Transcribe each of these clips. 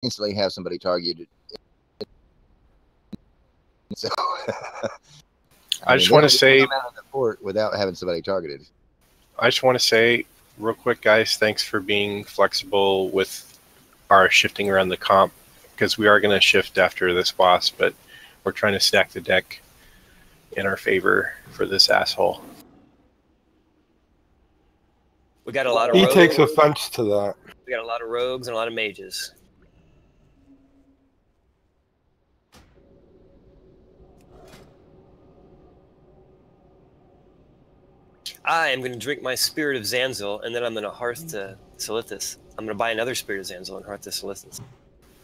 instantly have somebody targeted. So I just want to say, come out of the fort without having somebody targeted. I just want to say real quick, guys, thanks for being flexible with our shifting around the comp, because we are going to shift after this boss, but we're trying to stack the deck in our favor for this asshole. We got a lot of rogues. He takes offense to that. We got a lot of rogues and a lot of mages. I am going to drink my Spirit of Zanzil, and then I'm going to Hearth to Silithus. I'm going to buy another Spirit of Zanzil and Hearth to Silithus.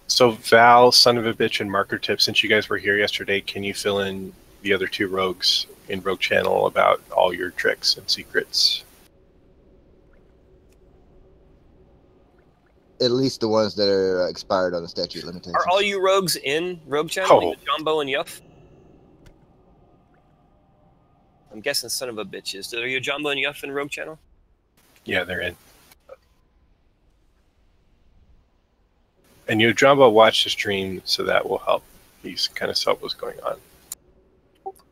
So Val, son of a bitch, and Marker Tip, since you guys were here yesterday, can you fill in the other two rogues in Rogue Channel about all your tricks and secrets? At least the ones that are expired on the statute limitations. Are all you rogues in Rogue Channel? Like Jumbo and Yuff? I'm guessing son of a bitches. Are you Jumbo and Yuff in Rogue Channel? Yeah, they're in. And you, Jumbo, watched the stream, so that will help. He's kind of saw what was going on.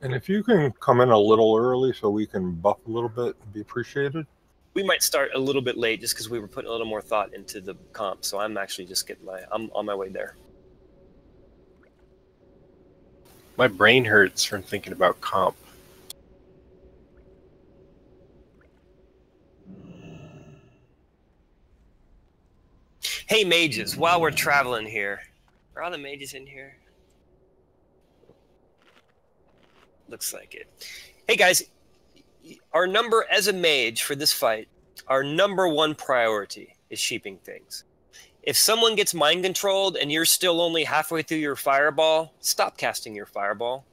And if you can come in a little early so we can buff a little bit, it'd be appreciated. We might start a little bit late just because we were putting a little more thought into the comp. So I'm actually just getting I'm on my way there. My brain hurts from thinking about comp. Hey, mages, while we're traveling here. Are all the mages in here? Looks like it. Hey, guys. Our number as a mage for this fight, our number one priority is sheeping things. If someone gets mind controlled and you're still only halfway through your fireball, stop casting your fireball.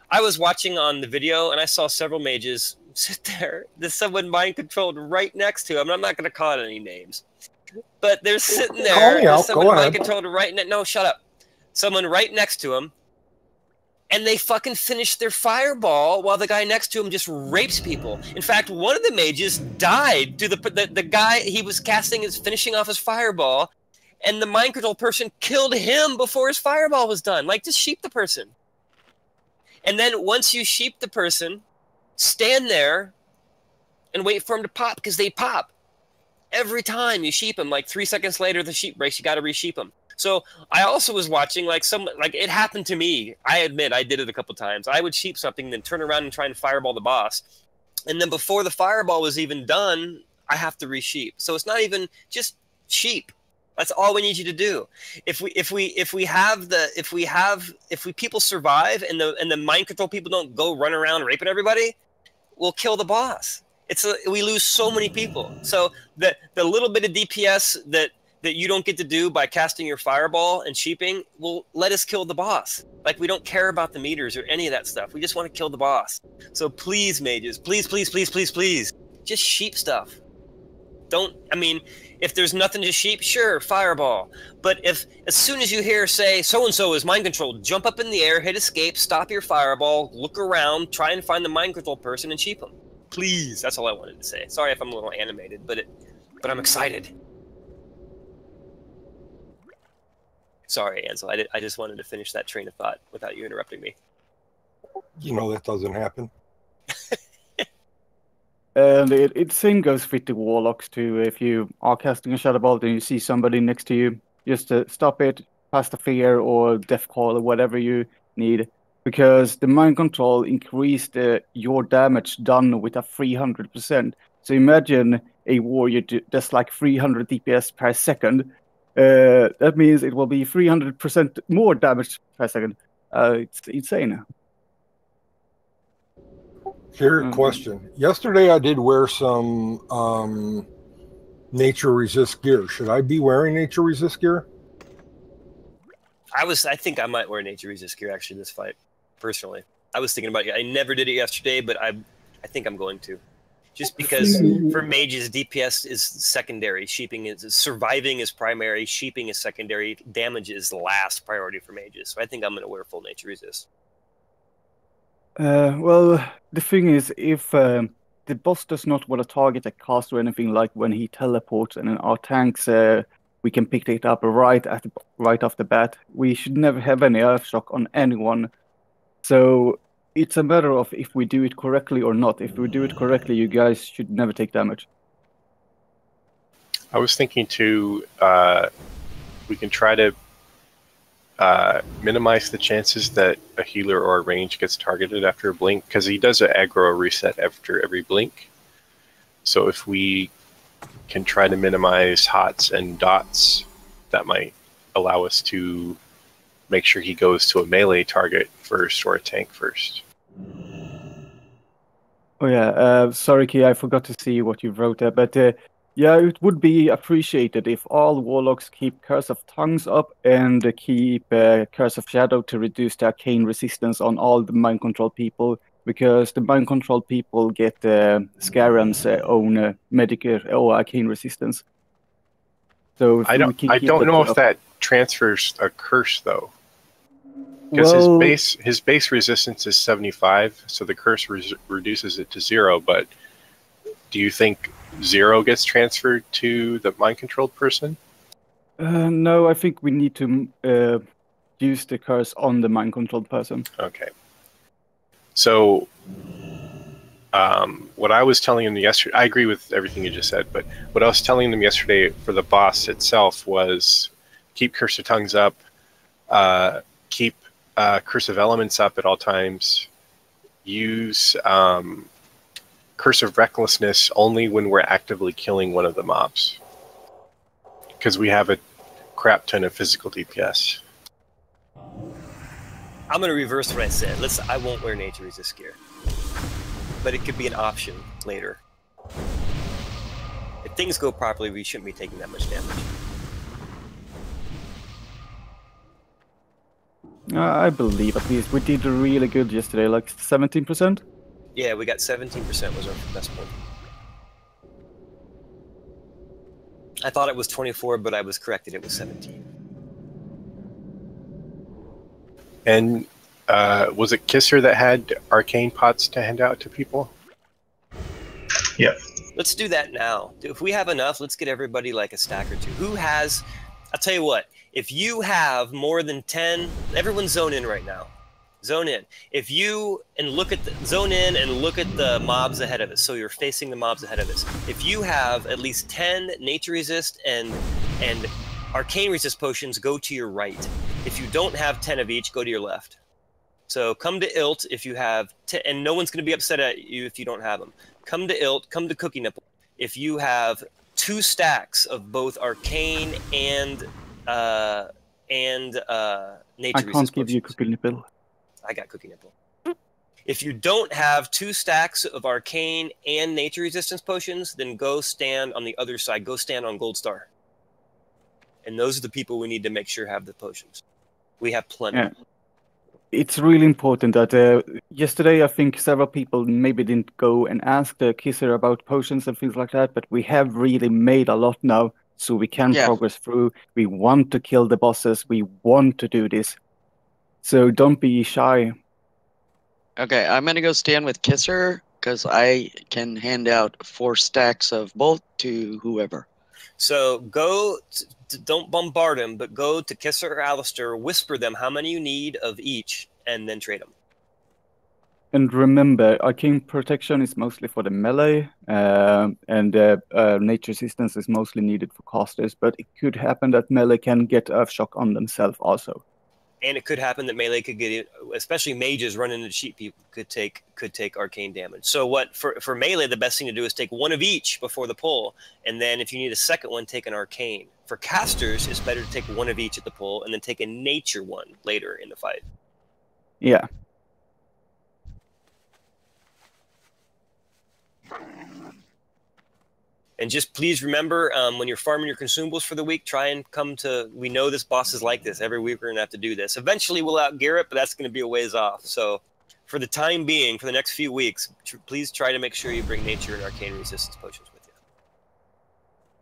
I was watching on the video and I saw several mages sit there. There's someone mind controlled right next to him. And I'm not going to call it any names, but they're sitting there. There's someone mind controlled right next. No, shut up. Someone right next to him. And they fucking finish their fireball while the guy next to him just rapes people. In fact, one of the mages died to the guy he was casting is finishing off his fireball, and the mind control person killed him before his fireball was done. Like, just sheep the person. And then once you sheep the person, stand there and wait for him to pop, because they pop. Every time you sheep them, like 3 seconds later, the sheep breaks, you got to resheep them. So I also was watching, like it happened to me. I admit I did it a couple times. I would sheep something, then turn around and try and fireball the boss. And then before the fireball was even done, I have to resheep. So it's not even just sheep. That's all we need you to do. If people survive and the mind control people don't go run around raping everybody, we'll kill the boss. We lose so many people. So the little bit of DPS that you don't get to do by casting your fireball and sheeping will let us kill the boss. Like, we don't care about the meters or any of that stuff. We just want to kill the boss. So please, mages, please, please, please, please, please, just sheep stuff. If there's nothing to sheep, sure, fireball. But as soon as you hear, say, so-and-so is mind controlled, jump up in the air, hit escape, stop your fireball, look around, try and find the mind control person and sheep them. Please, that's all I wanted to say. Sorry if I'm a little animated, but I'm excited. Sorry, Ansel. I just wanted to finish that train of thought without you interrupting me. You know that doesn't happen. And it same goes with the warlocks too. If you are casting a shadow bolt and you see somebody next to you, just stop it, pass the fear or death call or whatever you need, because the mind control increased your damage done with a 300%. So imagine a warrior does like 300 DPS per second. That means it will be 300% more damage per second. It's insane. Here, question. Yesterday I did wear some nature resist gear. Should I be wearing nature resist gear? I think I might wear nature resist gear actually this fight, personally. I was thinking about it. I never did it yesterday, but I think I'm going to. Just because for mages, DPS is secondary, surviving is primary, sheeping is secondary, damage is last priority for mages. So I think I'm going to wear full nature resist. Well, the thing is, if the boss does not want to target a cast or anything, like when he teleports and our tanks we can pick it up right off the bat. We should never have any earthshock on anyone. So it's a matter of if we do it correctly or not. If we do it correctly, you guys should never take damage. I was thinking too, we can try to minimize the chances that a healer or a range gets targeted after a blink, because he does an aggro reset after every blink. So if we can try to minimize hots and dots, that might allow us to make sure he goes to a melee target first or a tank first. Oh yeah, sorry Key, I forgot to see what you wrote there, but yeah, it would be appreciated if all warlocks keep Curse of Tongues up and keep Curse of Shadow to reduce the arcane resistance on all the mind control people, because the mind control people get Scarran's own medic or arcane resistance. So if I we can keep don't know up, if that transfers a curse though, because well, his base resistance is 75, so the curse reduces it to 0. But do you think 0 gets transferred to the mind controlled person? no, I think we need to use the curse on the mind controlled person. Okay. So, what I was telling him yesterday, I agree with everything you just said, but what I was telling them yesterday for the boss itself was keep Curse of Tongues up, keep Curse of Elements up at all times, use Curse of Recklessness only when we're actively killing one of the mobs, because we have a crap ton of physical DPS. I'm going to reverse what I said. I won't wear nature resist gear, but it could be an option later. If things go properly, we shouldn't be taking that much damage. I believe at least we did really good yesterday, like 17%. Yeah, we got 17% was our best one. I thought it was 24, but I was corrected. It was 17. And was it Kisser that had arcane pots to hand out to people? Yeah. Let's do that now. If we have enough, let's get everybody like a stack or two. Who has... I'll tell you what. If you have more than 10... Everyone zone in right now. Zone in. If you... And look at zone in and look at the mobs ahead of us. So you're facing the mobs ahead of us. If you have at least 10 nature resist and arcane resist potions, go to your right. If you don't have 10 of each, go to your left. So come to Ilt if you have, and no one's going to be upset at you if you don't have them. Come to Ilt, come to Cookie Nipple. If you have 2 stacks of both arcane and nature resist I can't give you potions. Cookie Nipple. I got Cookie Nipple. If you don't have 2 stacks of arcane and nature resistance potions, then go stand on the other side. Go stand on Gold Star. And those are the people we need to make sure have the potions. We have plenty. Yeah. It's really important that yesterday I think several people maybe didn't go and ask the Kisser about potions and things like that, but we have really made a lot now, so we can progress through. We want to kill the bosses. We want to do this. So don't be shy. Okay, I'm gonna go stand with Kisser because I can hand out 4 stacks of both to whoever. So go, don't bombard them, but go to Kisser or Alistair, whisper them how many you need of each, and then trade them. And remember, arcane protection is mostly for the melee, and nature resistance is mostly needed for casters, but it could happen that melee can get Earthshock on themselves also. And it could happen that melee could get it, especially mages running into cheat people could take arcane damage. So what for melee, the best thing to do is take 1 of each before the pull, and then if you need a second one, take an arcane. For casters, it's better to take 1 of each at the pull, and then take a nature one later in the fight. Yeah. And just please remember, when you're farming your consumables for the week, try and come to... We know this boss is like this. Every week we're going to have to do this. Eventually we'll outgear it, but that's going to be a ways off. So for the time being, for the next few weeks, please try to make sure you bring nature and arcane resistance potions with you.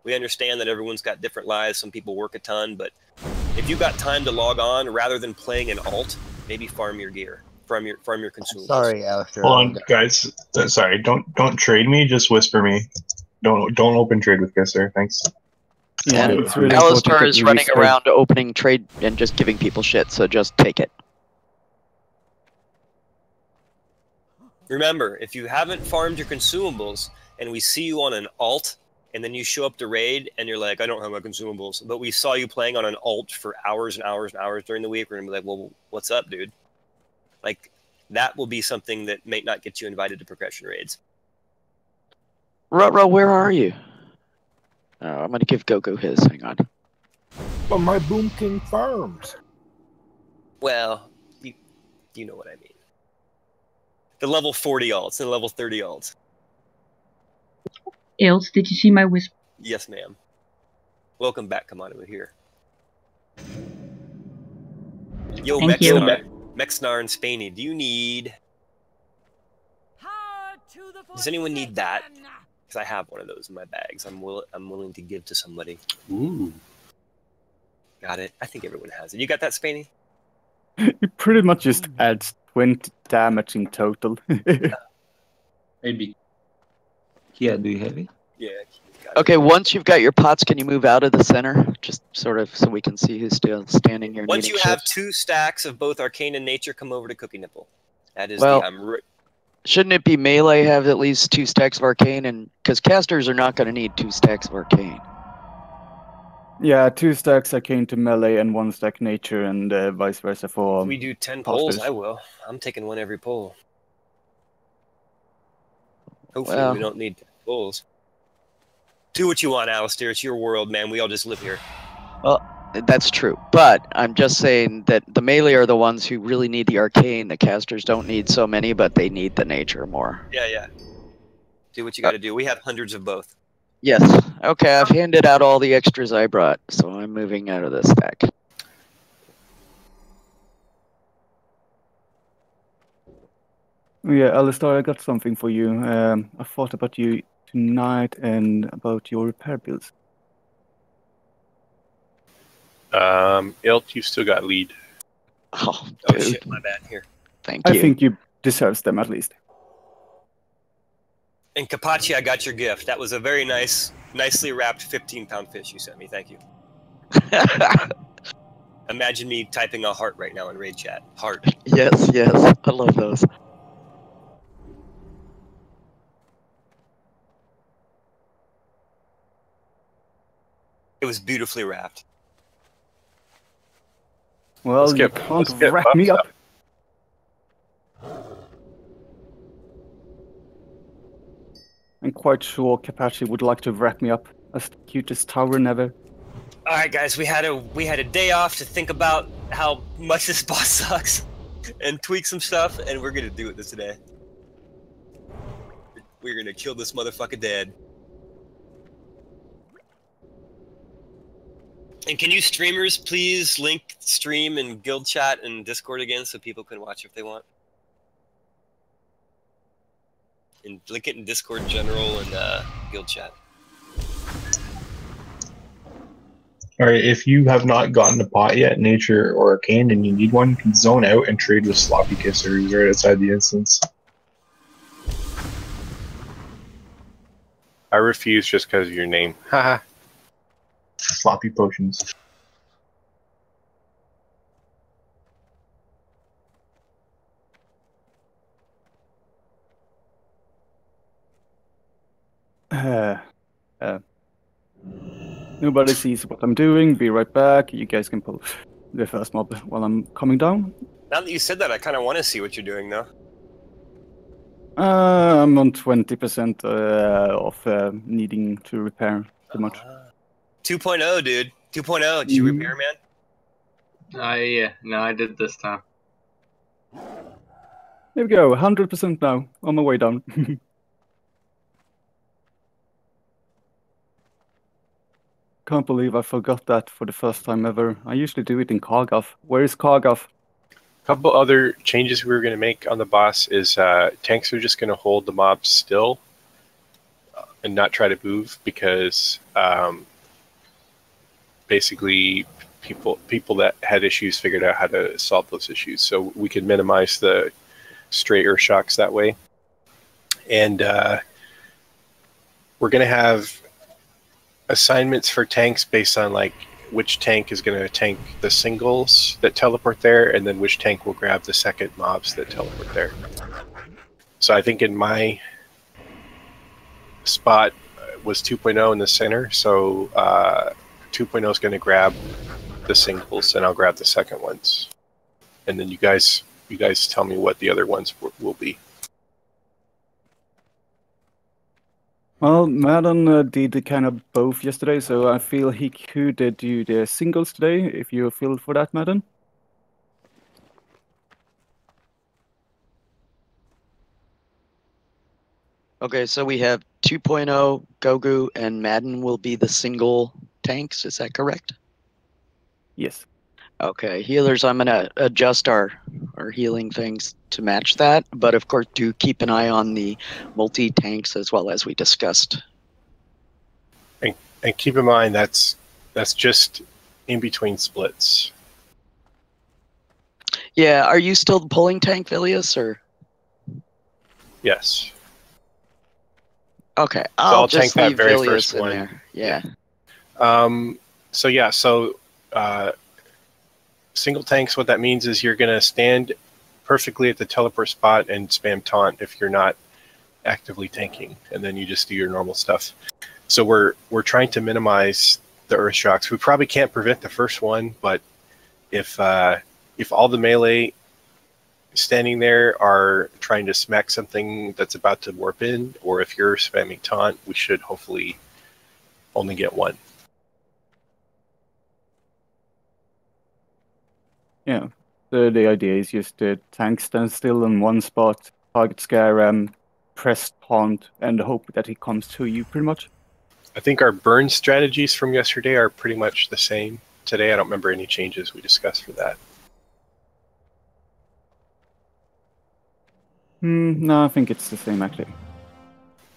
We understand that everyone's got different lives. Some people work a ton, but if you got time to log on, rather than playing an alt, maybe farm your gear. Farm your consumables. Sorry, Alistair. Hold on, guys. Sorry, don't trade me. Just whisper me. Don't open trade with Kisser. Thanks. Yeah, And it's really important Alistar that is we running respect- around opening trade and just giving people shit, so just take it. Remember, if you haven't farmed your consumables and we see you on an alt and then you show up to raid and you're like, I don't have my consumables, but we saw you playing on an alt for hours and hours and hours during the week, we're going to be like, well, what's up, dude? Like, that will be something that may not get you invited to progression raids. Ruh-roh, where are you? Oh, I'm gonna give Gogo his. Hang on. But my Boom King farms. Well, you know what I mean. The level 40 alts and the level 30 alts. Ilse, did you see my whisper? Yes, ma'am. Welcome back. Come on over here. Yo, Thank you. Mexnar and Spaney, do you need... Does anyone need that? Because I have one of those in my bags. I'm willing to give to somebody. Ooh. Got it. I think everyone has it. You got that, Spaney? It pretty much just adds 20 damage in total. Maybe. Yeah, do you have it? Yeah. Got it. Okay, once you've got your pots, can you move out of the center? Just sort of so we can see who's still standing here. Once needing you have shifts? 2 stacks of both Arcane and Nature, come over to Cookie Nipple. That is Well- Shouldn't it be melee have at least 2 stacks of arcane? And because casters are not going to need 2 stacks of arcane. Yeah, 2 stacks Arcane to melee and 1 stack nature, and vice versa for... If we do 10 Posters. polls, I will. I'm taking one every poll. Hopefully Well- we don't need 10 polls. Do what you want, Alistair. It's your world, man. We all just live here. That's true. But I'm just saying that the melee are the ones who really need the arcane. The casters don't need so many, but they need the nature more. Yeah. Do what you got to do. We have hundreds of both. Yes. Okay, I've handed out all the extras I brought, so I'm moving out of this stack. Yeah, Alistar, I got something for you. I thought about you tonight and about your repair bills. Ilt, you still got lead. Oh, Oh, dude. shit. My bad. Here. Thank I you. think you deserves them at least. And Kapachi, I got your gift. That was a very nicely wrapped 15-pound fish you sent me. Thank you. Imagine me typing a heart right now in raid chat. Heart. Yes, I love those. It was beautifully wrapped. Well, Let's you get can't wrap me buffs up. I'm quite sure Kapachi would like to wrap me up as the cutest tower ever. All right, guys, we had a day off to think about how much this boss sucks and tweak some stuff, and we're gonna do it this today. We're gonna kill this motherfucker dead. And can you streamers please link stream and guild chat and Discord again so people can watch if they want? And link it in Discord general and guild chat. Alright, if you have not gotten a pot yet, nature or arcane, and you need one, you can zone out and trade with Sloppy Kisser, who's right outside the instance. I refuse just because of your name. Haha. Sloppy potions. Nobody sees what I'm doing. Be right back. You guys can pull the first mob while I'm coming down. Now that you said that, I kind of want to see what you're doing, though. I'm on 20% of needing to repair too much. 2.0, dude. 2.0. Did you Mhm. repair, man? Yeah, no, I did this time. There we go. 100% now. On my way down. Can't believe I forgot that for the first time ever. I usually do it in Kargoth. Where is Kargoth? Couple other changes we were going to make on the boss is tanks are just going to hold the mobs still and not try to move because basically people that had issues figured out how to solve those issues. So we could minimize the stray earth shocks that way. And we're going to have assignments for tanks based on like which tank is going to tank the singles that teleport there, and then which tank will grab the second mobs that teleport there. So I think in my spot was 2.0 in the center, so 2.0 is going to grab the singles, and I'll grab the second ones. And then you guys tell me what the other ones will be. Well, Madden did kind of both yesterday, so I feel he could do the singles today, if you feel for that, Madden. Okay, so we have 2.0, Gogu, and Madden will be the single tanks. Is that correct? Yes. Okay, healers, I'm going to adjust our healing things to match that. But of course, do keep an eye on the multi-tanks as well as we discussed. And keep in mind, that's just in between splits. Yeah, are you still the pulling tank, Vilius, or? Yes. Okay, So I'll tank just that leave very Vilius first in one. there. Yeah. So single tanks, what that means is you're going to stand perfectly at the teleport spot and spam taunt if you're not actively tanking, and then you just do your normal stuff. So we're trying to minimize the earth shocks. We probably can't prevent the first one, but if all the melee standing there are trying to smack something that's about to warp in, or if you're spamming taunt, we should hopefully only get one. Yeah. So the idea is just tank stand still in one spot, target scare, press taunt, and hope that he comes to you, pretty much. I think our burn strategies from yesterday are pretty much the same today. I don't remember any changes we discussed for that. No, I think it's the same, actually.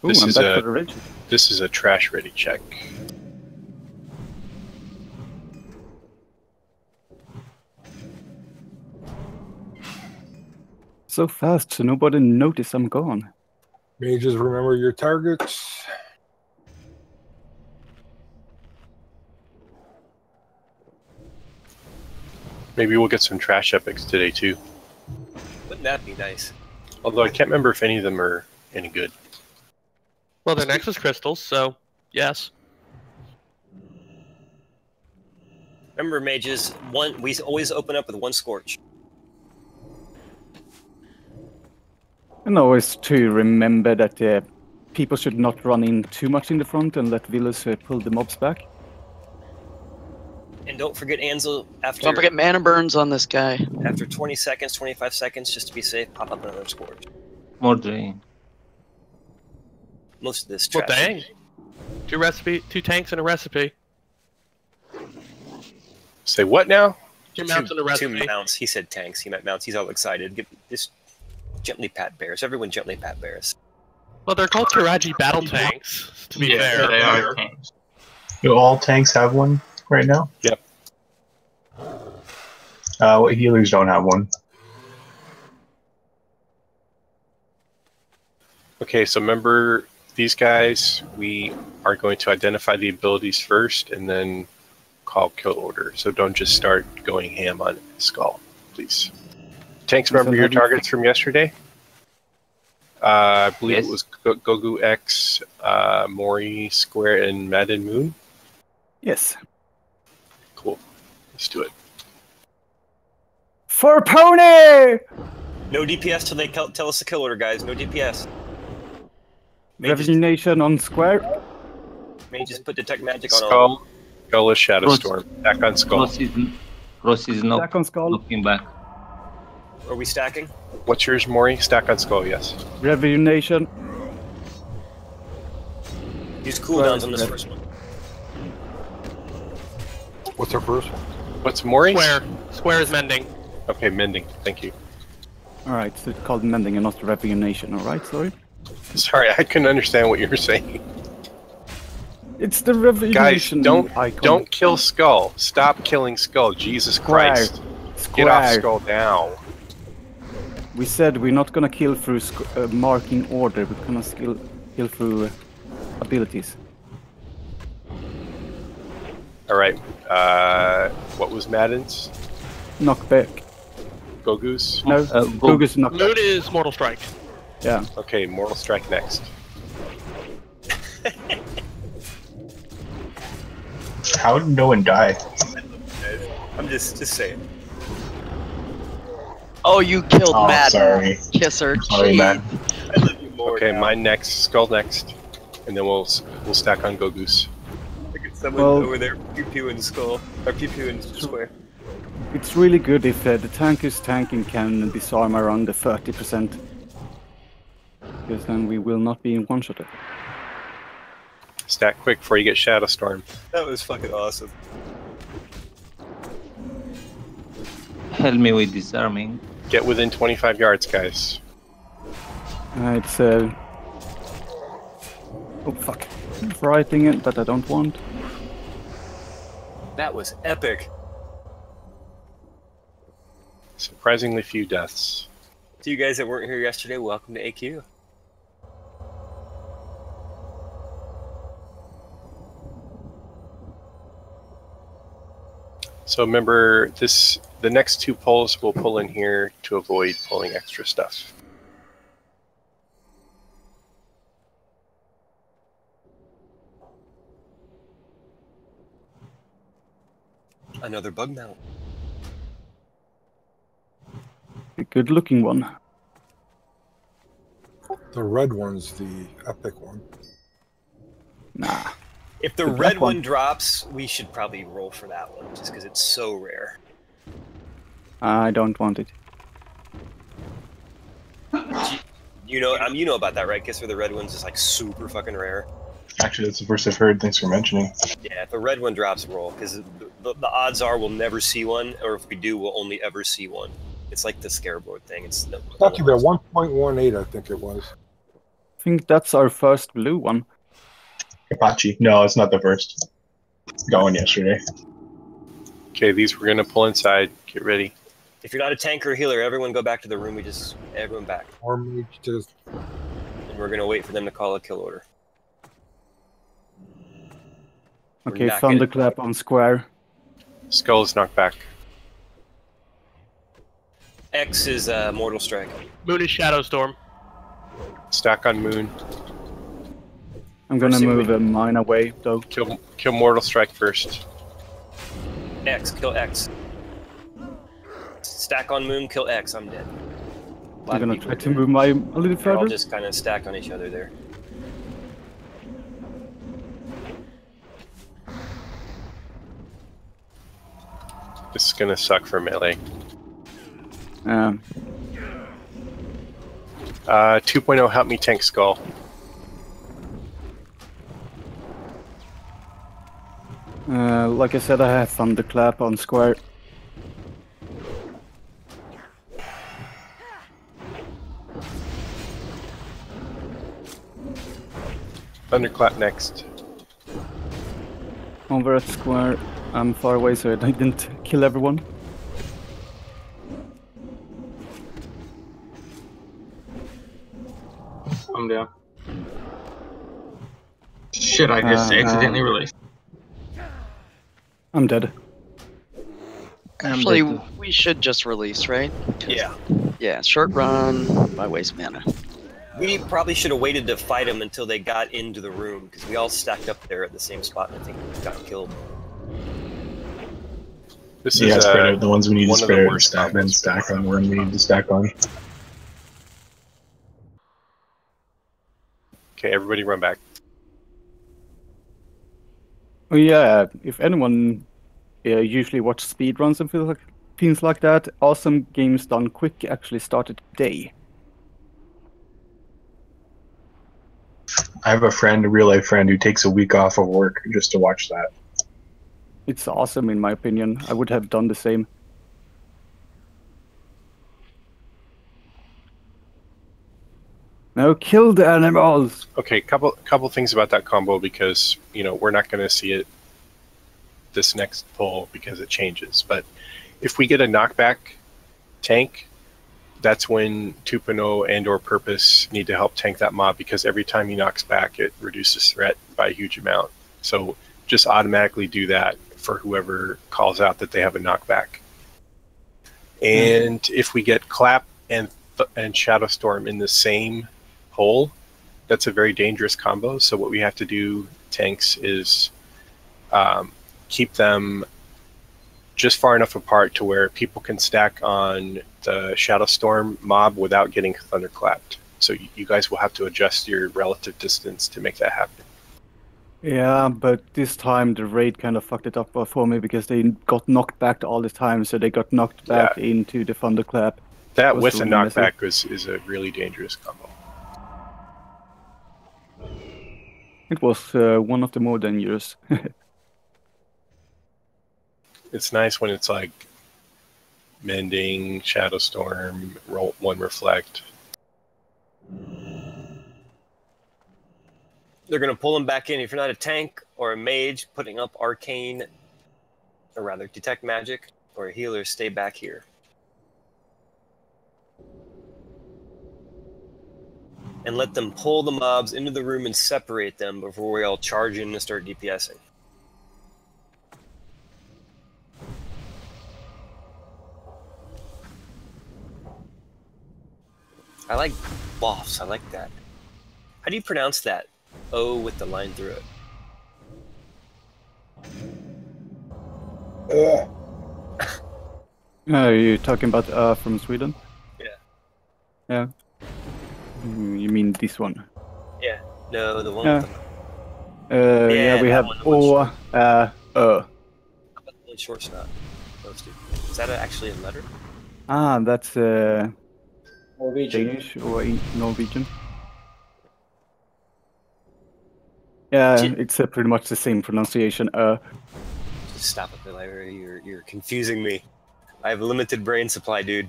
Ooh, This I'm is back for the ridge. This is a trash ready check. So fast, so nobody noticed I'm gone. Mages, remember your targets. Maybe we'll get some trash epics today too. Wouldn't that be nice? Although I can't remember if any of them are any good. Well, they're Nexus crystals, so yes. Remember, mages, we always open up with one scorch. And always to remember that people should not run in too much in the front and let Villas pull the mobs back. And don't forget Ansel, after Don't forget mana burns on this guy. after 20 seconds, 25 seconds, just to be safe, pop up another scorch. More drain. Most of this Well, trash. dang. Two tanks and a recipe. Say what now? Two mounts and a Two recipe. mounts. He said tanks. He meant mounts. He's all excited. Just gently pat bears. Everyone gently pat bears. Well, they're called Kiraji battle tanks, to be fair. they are tanks. Do all tanks have one right now? Yep. What healers don't have one? Okay, so remember these guys, we are going to identify the abilities first and then call kill order. So don't just start going ham on Skull, please. Tanks, remember your targets from yesterday? I believe Yes. it was Gogu X, Mori, Square, and Madden Moon. Yes. Cool. Let's do it. For Pony! No DPS till they tell us the kill order, guys. No DPS. Revenue Nation on square. May just put detect magic on all. Skull, Skull is Shadow Storm. Back on Skull. Ross is not Back on Skull. looking back. Are we stacking? What's yours, Mori? Stack on Skull, yes. Revenue Nation. Use cooldowns on this first one. What's our first one? What's Mori? Square. Square is mending. Okay, mending. Thank you. Alright, so it's called Mending and not Revenue Nation, alright, sorry. Sorry, I couldn't understand what you were saying. It's the Revenue Guys, Nation don't icon. kill Skull. Stop killing Skull. Jesus Square. Christ. Get off Square. Skull now. We said we're not gonna kill through marking order, we're gonna kill through abilities. All right. What was Madden's? Knockback. Go Goose? No, Google's knockback. Moon is Mortal Strike. Yeah. Okay, Mortal Strike next. How did no one die? I'm just saying. Oh, you killed Oh, Matt. sorry. Kisser. Sorry, Gee. Matt. I love you more. Okay, now. mine next. Skull next. And then we'll stack on Go Goose. Look at someone over there pew pew in skull or pew pew in square. It's really good if the tank who's tanking can disarm around the 30%. Because then we will not be in one-shot. Stack quick before you get Shadow Storm. That was fucking awesome. Help me with disarming. Get within 25 yards, guys. It's oh fuck. Writing it that I don't want. That was epic. Surprisingly few deaths. To you guys that weren't here yesterday, welcome to AQ. So remember, the next two pulls we'll pull in here to avoid pulling extra stuff. Another bug mount. A good-looking one. The red one's the epic one. Nah. If the The red black one one. drops, we should probably roll for that one, just because it's so rare. I don't want it. You know about that, right? Kisser, the red one's just like super fucking rare. Actually, that's the first I've heard. Thanks for mentioning. Yeah, if the red one drops, roll, because the odds are we'll never see one, or if we do, we'll only ever see one. It's like the scareboard thing. It's Not too bad. 1.18, I think it was. I think that's our first blue one. Apache. No, it's not the first. Got one yesterday. Okay, these we're gonna pull inside. Get ready. If you're not a tanker or healer, everyone go back to the room. Everyone back. Or mage just And we're gonna wait for them to call a kill order. We're Okay, not thunderclap on square. Skull is knocked back. X is Mortal Strike. Moon is Shadow Storm. Stack on Moon. I'm gonna First thing move we- mine away, though. Kill Mortal Strike first. X, kill X. Stack on Moon, kill X. I'm dead. I'm gonna try to move mine a little They're all further. just kind of stacked on each other there. This is gonna suck for melee. 2.0, help me tank Skull. Like I said, I have thunderclap on square. Thunderclap next. Over at square. I'm far away, so I didn't kill everyone. I'm down. Shit, I just accidentally released. I'm dead. Actually, we should just release, right? Yeah. Yeah, short run by waste mana. We probably should have waited to fight them until they got into the room, because we all stacked up there at the same spot and I think we got killed. This Yeah, is spread out the ones we need to one of the spread out and worst stack, then combos. stack on where we need to stack on. Okay, everybody run back. Oh yeah, if anyone usually watch speedruns and things like that, Awesome Games Done Quick actually started today. I have a friend, a real life friend, who takes a week off of work just to watch that. It's awesome in my opinion. I would have done the same. Now kill the animals! Okay, couple things about that combo, because we're not going to see it this next pull because it changes. But if we get a knockback tank, that's when 2.0 and or Purpose need to help tank that mob, because every time he knocks back, it reduces threat by a huge amount. So just automatically do that for whoever calls out that they have a knockback. And if we get Clap and Shadow Storm in the same hole, that's a very dangerous combo. So what we have to do, tanks, is keep them just far enough apart to where people can stack on the Shadow Storm mob without getting thunderclapped. So you guys will have to adjust your relative distance to make that happen. Yeah, but this time the raid kind of fucked it up for me because they got knocked back all the time, so they got knocked back into the thunderclap. That Was with a really knockback messy. is a really dangerous combo. It was one of the more dangerous. It's nice when it's like Mending, Shadow Storm, roll one Reflect. They're going to pull them back in. If you're not a tank or a mage, putting up arcane, or rather detect magic, or a healer, stay back here. And let them pull the mobs into the room and separate them before we all charge in and start DPSing. I like boffs. I like that. How do you pronounce that? O with the line through it. Are you talking about from Sweden? Yeah. Yeah. You mean this one? Yeah. No, the one Yeah. with the... Yeah, we that have one, the one short. How about the one short snot? Is that actually a letter? Ah, that's Norwegian. Danish or Norwegian. Yeah, it's pretty much the same pronunciation. Just stop it, Larry. You're confusing me. I have a limited brain supply, dude.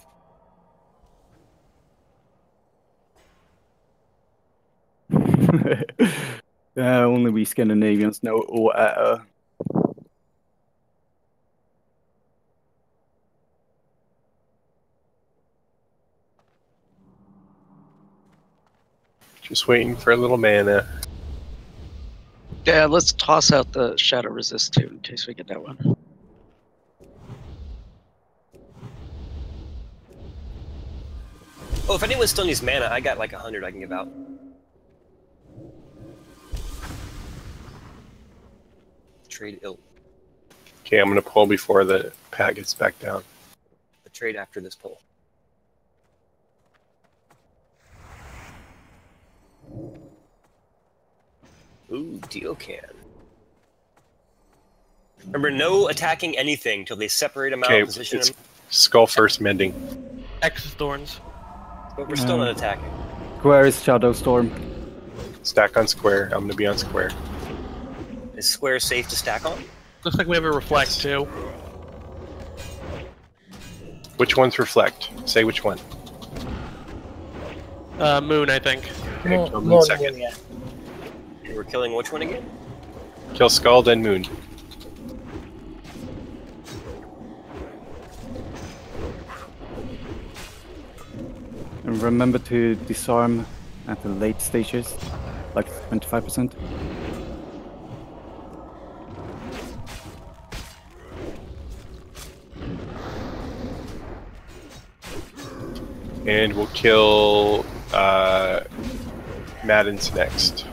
Only we Scandinavians know or Just waiting for a little mana. Yeah, let's toss out the Shadow Resist too, in case we get that one. Oh, if anyone still needs mana, I got like 100 I can give out. Trade ill. Okay, I'm going to pull before the pad gets back down. The trade after this pull. Ooh, deal can. Remember, no attacking anything till they separate them out, position it's them. Skull first Mending. X's Thorns. But we're still not attacking. Where is Shadow Storm? Stack on square. I'm going to be on square. Is square safe to stack on? Looks like we have a Reflect too. Which one's Reflect? Say which one. Moon, I think. Okay, kill Moon second. And we're killing which one again? Kill Skull, then Moon. And remember to disarm at the late stages, like 25%. And we'll kill Madden's next.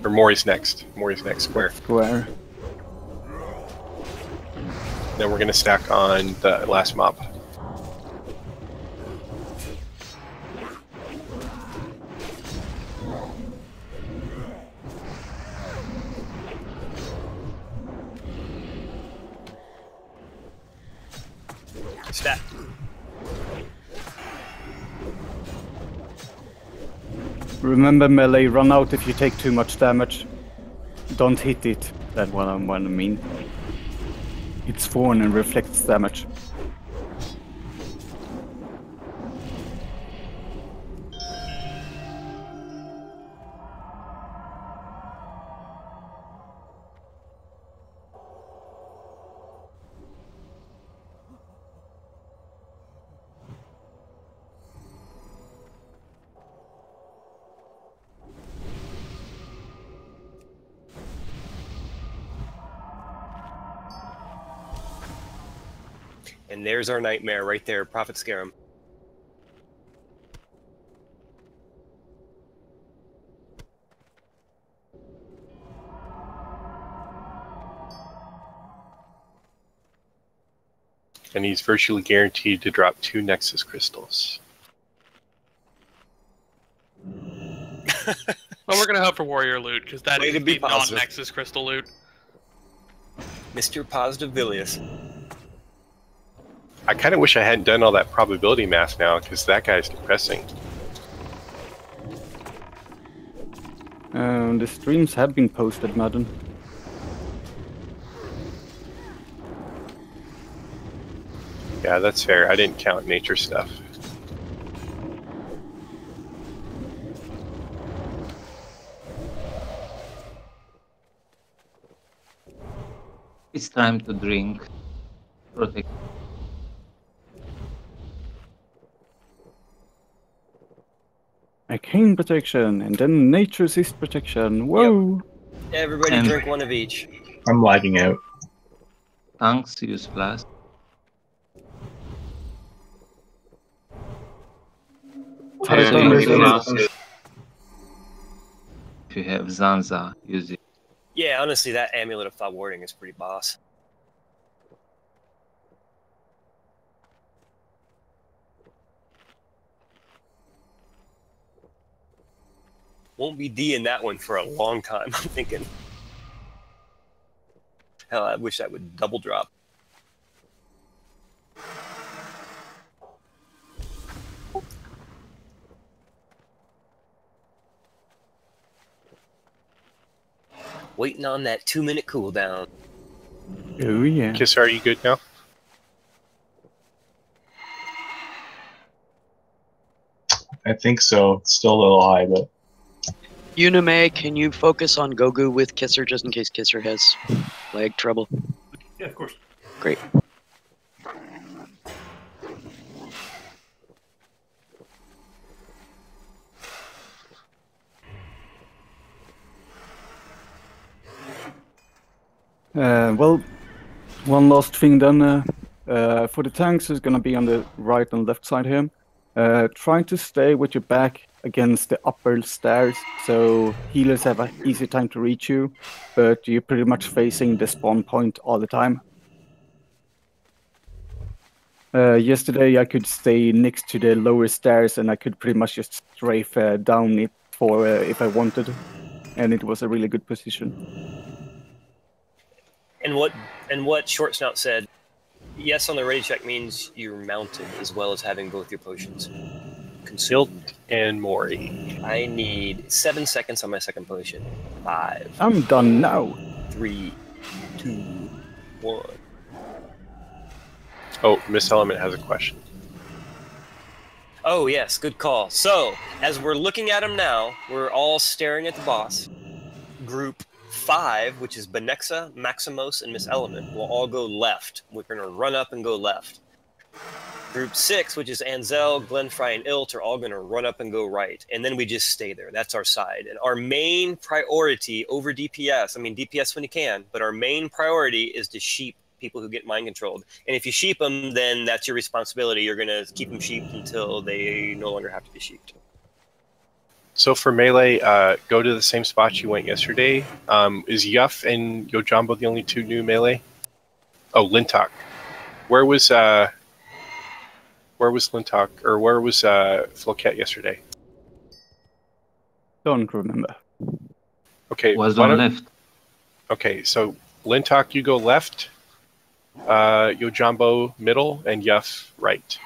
Or Mori's next. Mori's next square. Square. Then we're going to stack on the last mob. Stack. Remember melee, run out if you take too much damage. Don't hit it. That's what I mean. It's thorn and reflects damage. And there's our nightmare right there. Prophet scare him. And he's virtually guaranteed to drop 2 Nexus crystals. Well, we're gonna hope for warrior loot because that Way is to be the positive. non-Nexus crystal loot. Mr. Positive Vilius. I kind of wish I hadn't done all that probability math now, because that guy's depressing. The streams have been posted, Madden. Yeah, that's fair. I didn't count nature stuff. It's time to drink. Protect. Arcane protection, and then nature assist protection. Whoa! Everybody And- drink one of each. I'm lagging out. Tanks use flask. Yeah, So I'm if using you- flask. If you have Zanza, use it. Yeah, honestly, that Amulet of Thought Warding is pretty boss. Won't be D in that one for a long time, I'm thinking. Hell, I wish that would double drop. Waiting on that 2-minute cooldown. Oh yeah. Kiss, are you good now? I think so. It's still a little high, but Unime, can you focus on Gogu with Kisser just in case Kisser has lag trouble? Yeah, of course. Great. Well, one last thing then. For the tanks, is going to be on the right and left side here. Trying to stay with your back against the upper stairs, so healers have an easy time to reach you, but you're pretty much facing the spawn point all the time. Yesterday, I could stay next to the lower stairs, and I could pretty much just strafe down it for if I wanted, and it was a really good position. And what Short Snout said, yes on the ready check means you're mounted as well as having both your potions. Concealed and Mori. I need 7 seconds on my second potion. 5, I'm done now. 3, 2, 1. Oh, Miss Element has a question. Oh yes, good call. So, as we're looking at him now, we're all staring at the boss. Group 5, which is Benexa, Maximos, and Miss Element, will all go left. We're going to run up and go left. Group 6, which is Anzel, Glenfry, and Ilt, are all going to run up and go right. And then we just stay there. That's our side. And our main priority over DPS, I mean DPS when you can, but our main priority is to sheep people who get mind controlled. And if you sheep them, then that's your responsibility. You're going to keep them sheeped until they no longer have to be sheeped. So for melee, go to the same spot you went yesterday. Is Yuff and Yojambo the only 2 new melee? Oh, Lintok. Where was Lintok, or where was Floquet yesterday? Don't remember. Okay, Was why on don't- left. Okay, so Lintok, you go left, Yojambo middle, and Yuff right.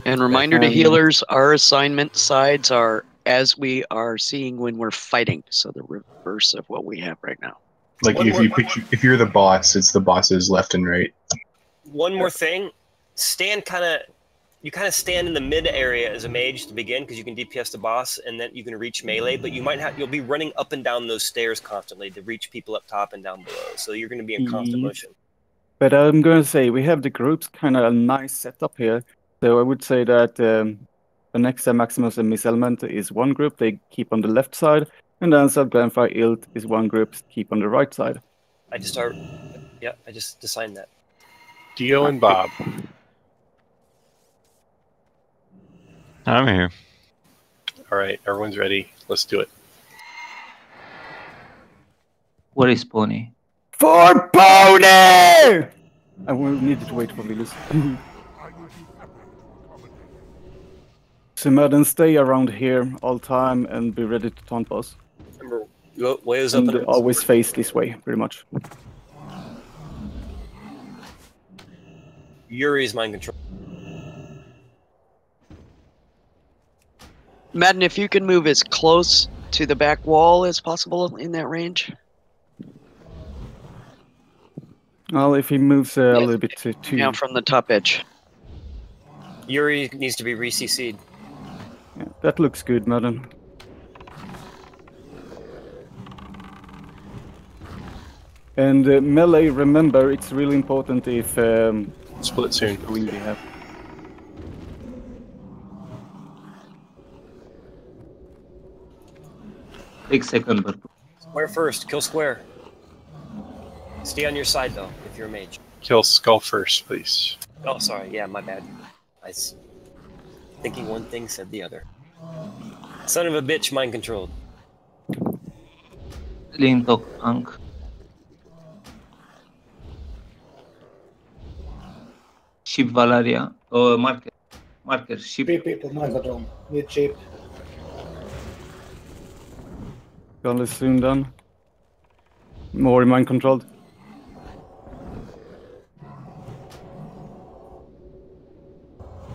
And reminder to healers, our assignment sides are as we are seeing when we're fighting, so the reverse of what we have right now. like One if more- you picture, if you're the boss, it's the boss's left and right. One more thing, you kind of stand in the mid area as a mage to begin because you can DPS the boss and then you can reach melee, but you'll be running up and down those stairs constantly to reach people up top and down below. So you're going to be in constant Yes. motion. But I'm going to say we have the groups kind of a nice setup here. So I would say that Benexa, Maximus, and Miss Element is one group. They keep on the left side. And then Glenfire, Ilt is one group. Keep on the right side. I just assigned that. Dio and Bob. I'm here. All right, everyone's ready. Let's do it. What is Pony? For Pony! I will needed to wait for Lilith. So Madden, stay around here all time and be ready to taunt boss. Remember, ways up And and always face this way, pretty much. Yuri's mind control. Madden, if you can move as close to the back wall as possible in that range. Well, if he moves a little bit too... Yeah, from the top edge. Yuri needs to be re-CC'd. Yeah, that looks good, Madden. And melee, remember, it's really important if... Split soon. Really have. Take second, but Square first, kill square. Stay on your side though, if you're a mage. Kill Skull first, please. Oh, sorry, yeah, my bad. Thinking one thing, said the other. Son of a bitch, mind controlled. Lean Tok Ank. Ship Valeria. Oh, marker. Ship. 3 people, mind control. Need sheep. Gun is soon done. More mind controlled.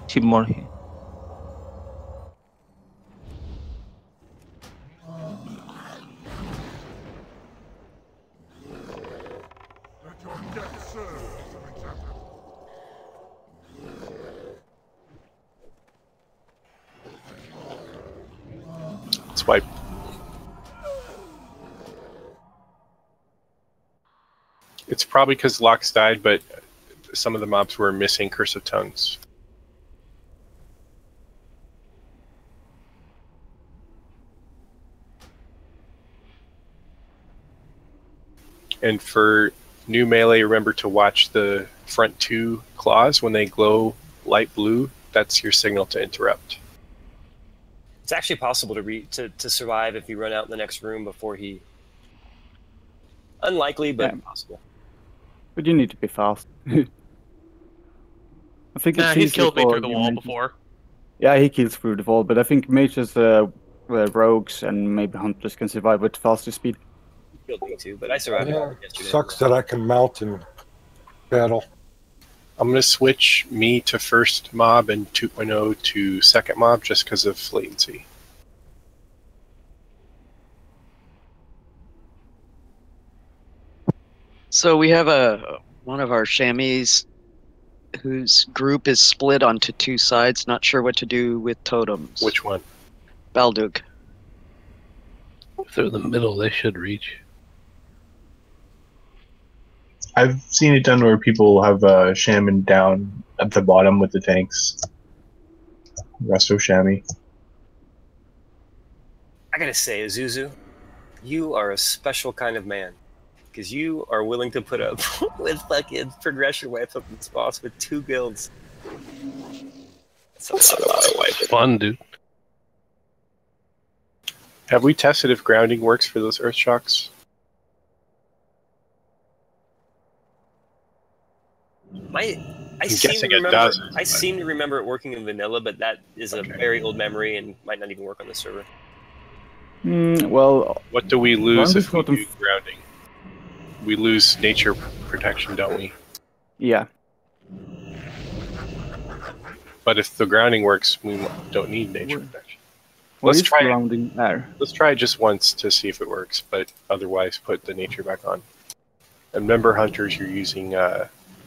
Ship more here. Swipe. It's probably because Locks died, but some of the mobs were missing Curse of Tongues. And for new melee, remember to watch the front 2 claws. When they glow light blue, that's your signal to interrupt. It's actually possible to survive if you run out in the next room before he... Unlikely, but Yeah. possible. But you need to be fast. I think it's He's easy killed me for through the you wall mages. before. Yeah, he kills through the wall, but I think mages, rogues, and maybe hunters can survive with faster speed. Killed me too, but I survived Yeah, yesterday. sucks that I can mount in battle. I'm going to switch me to first mob and 2.0 to second mob just because of latency. So we have one of our chamois whose group is split onto 2 sides. Not sure what to do with totems. Which one? Baldug. If they're in the middle, they should reach. I've seen it done where people have shaman down at the bottom with the tanks. Resto chamois. I gotta say, Azuzu, you are a special kind of man. Because you are willing to put up with fucking progression wipes up this boss with 2 guilds. That's a lot of wipes. Fun, dude. Have we tested if grounding works for those earth shocks? I seem to remember it working in vanilla, but that is a very old memory and might not even work on the server. Well, what do we lose if we totem- do grounding? We lose nature protection, don't we? Yeah. But if the grounding works, we don't need nature protection. What Let's is try grounding there? Let's try it just once to see if it works, but otherwise put the nature back on. And remember, hunters, you're using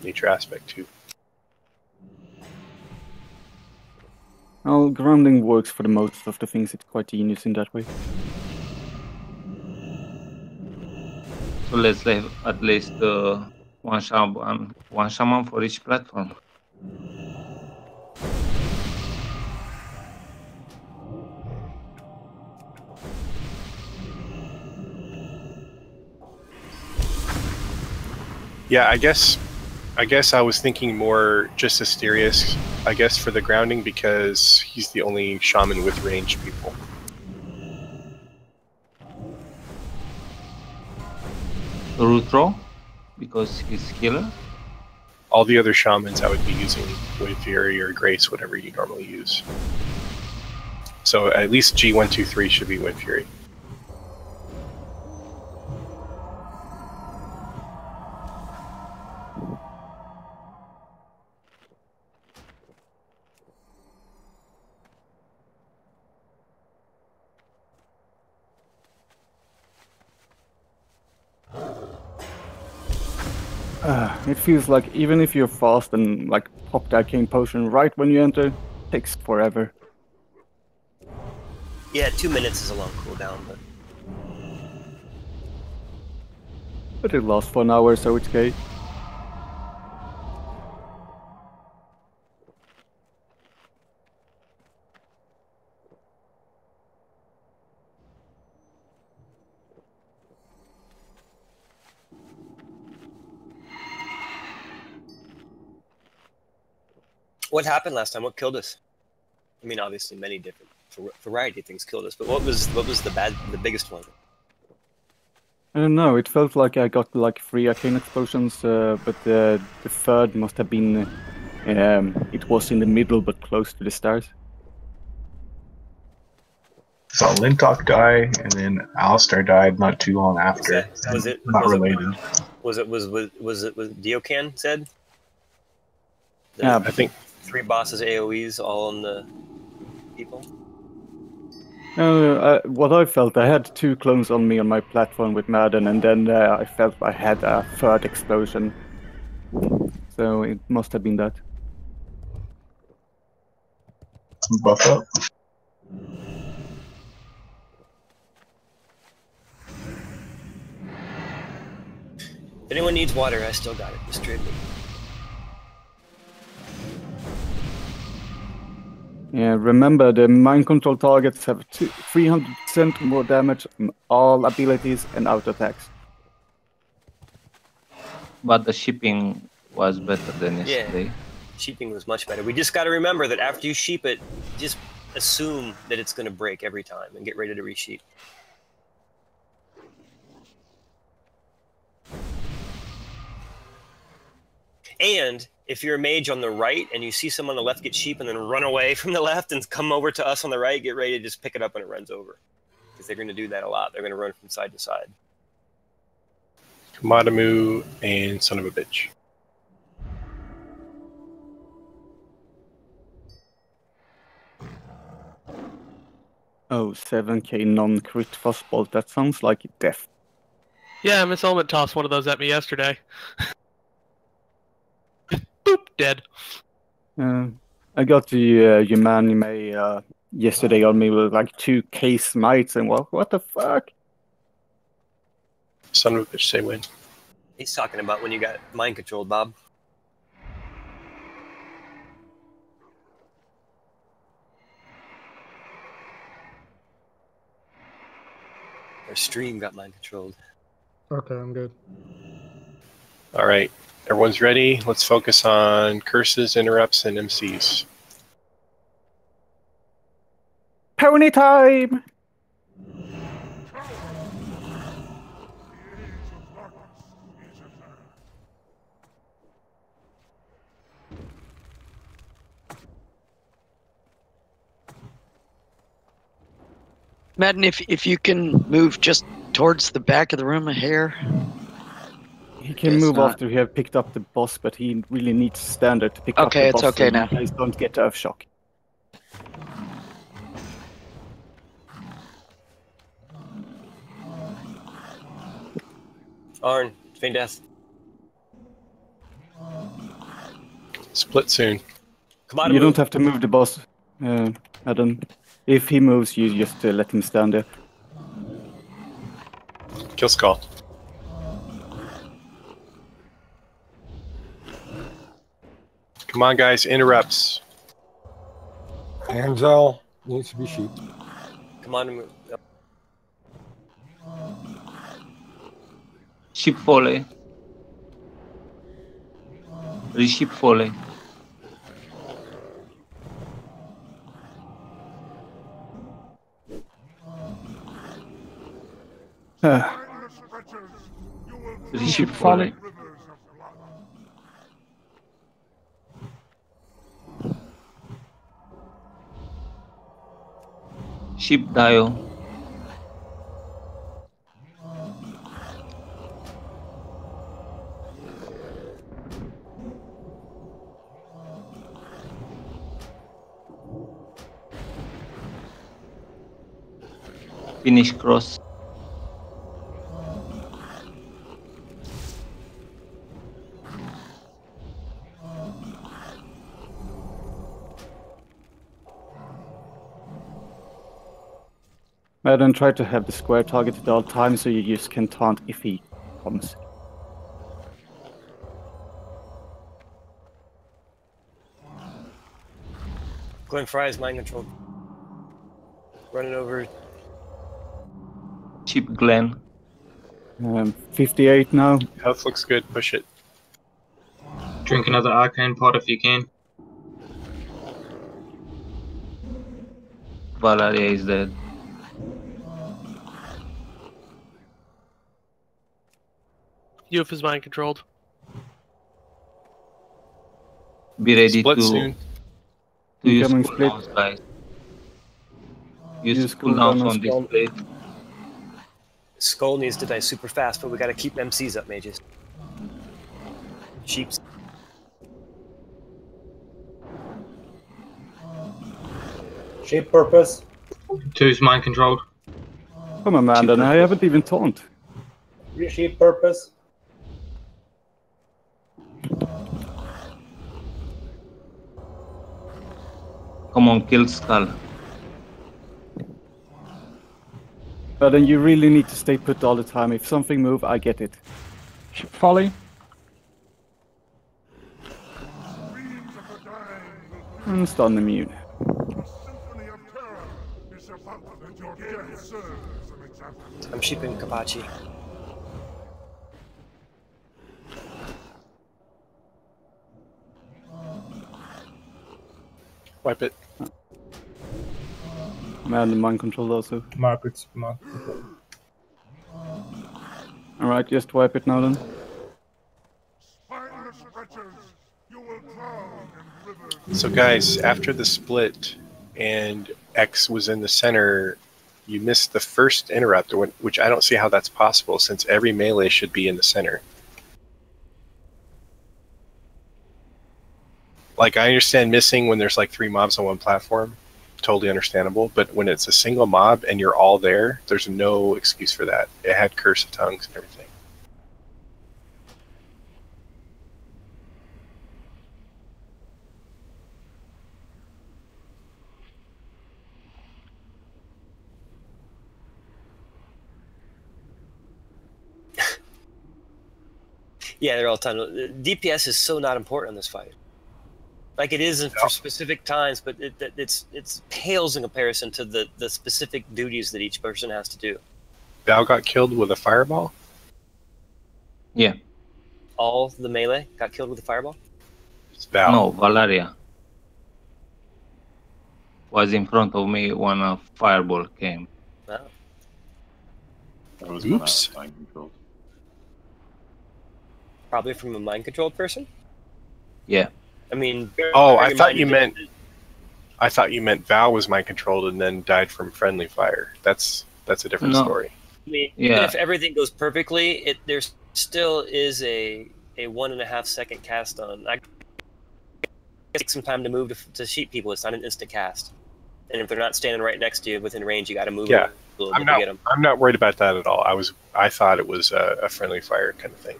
nature aspect too. Well, grounding works for the most of the things. It's quite genius in that way. So let's have at least one shaman for each platform. Yeah, I guess I guess I was thinking more just Asterius, I guess, for the grounding, because he's the only shaman with ranged people. Rutro, because he's healer. All the other shamans, I would be using Wind Fury or Grace, whatever you normally use. So at least G123 should be Wind Fury. It feels like even if you're fast and like pop that arcane potion right when you enter, takes forever. Yeah, 2 minutes is a long cooldown, But it lasts for an hour, so it's okay. What happened last time? What killed us? I mean, obviously, many different variety of things killed us, but what was the biggest one? I don't know. It felt like I got like 3 arcane explosions, but the third must have been. It was in the middle, but close to the stars. Saw Lintok die, and then Alistair died not too long after. Was it not related? Was it Diocan said? Yeah, I think 3 bosses AoEs all on the people. What I felt, I had 2 clones on me on my platform with Madden, and then I felt I had a third explosion. So it must have been that. Buff up. If anyone needs water, I still got it. Just trade me. Yeah, remember the mind control targets have 300% more damage on all abilities and auto attacks. But the shipping was better than yesterday. Yeah, sheeping was much better. We just got to remember that after you sheep it, just assume that it's going to break every time and get ready to resheep. And if you're a mage on the right and you see someone on the left get sheep and then run away from the left and come over to us on the right, get ready to just pick it up when it runs over. Because they're going to do that a lot. They're going to run from side to side. Madamu and son of a bitch. Oh, 7k non-crit frostbolt. That sounds like death. Yeah, Miss Element tossed one of those at me yesterday. Boop, dead. I got the Yumanime yesterday on me with like 2k smites, and what the fuck? Son of a bitch, say win. He's talking about when you got mind controlled, Bob. Our stream got mind controlled. Okay, I'm good. All right, everyone's ready. Let's focus on curses, interrupts, and MCs. Pony time! Madden, if you can move just towards the back of the room a hair. He can move after he have picked up the boss, but he really needs standard to pick up the boss. Okay, it's okay now. Please don't get Earth Shock. Arn, feign death. Split soon. Come on, You don't have to move the boss, Adam. If he moves, you just let him stand there. Kill Skull. Come on, guys, interrupts. Anzel needs to be sheep. Come on, move. Sheep volley. Receive falling. Receive falling. Ship dial. Finish cross. Then try to have the square targeted all times so you just can taunt if he comes. Glenn Fry is mind controlled. Running over. Chip Glenn. 58 now. Health looks good. Push it. Drink another arcane pot if you can. Valeria is dead. Youth is mind controlled. Be ready Split to soon. use Incoming cooldowns, split. guys. Use Use cooldowns cooldown on this spell. plate. Skull needs to die super fast, but we gotta keep MCs up, mages. Sheeps. Shape purpose. 2's mind controlled. Come on, man, then I haven't even taunt. Shape purpose. Come on, kill Skull. But then you really need to stay put all the time. If something move, I get it. Folly. And stun immune. I'm sheeping Kabachi. Wipe it. Man, the mind control also. Markets. Alright, just wipe it now then. So guys, after the split and X was in the center, you missed the first interrupt, which I don't see how that's possible since every melee should be in the center. Like, I understand missing when there's like 3 mobs on one platform, totally understandable, but when it's a single mob and you're all there, there's no excuse for that. It had Curse of Tongues and everything. Yeah, they're all time. DPS is so not important in this fight. Like it is for specific times, but it's pales in comparison to the specific duties that each person has to do. Val got killed with a fireball? Yeah. All the melee got killed with a fireball? It's Val. No, Valeria was in front of me when a fireball came. Oh. Oops. Probably from a mind-controlled person? Yeah. I mean... Oh, I thought you meant Val was mind controlled and then died from friendly fire. That's a different story. I mean, even if everything goes perfectly, there still is a 1.5 second cast on. I take some time to move to sheep people. It's not an instant cast. And if they're not standing right next to you within range, you got to move a little bit to get them. I'm not worried about that at all. I thought it was a friendly fire kind of thing.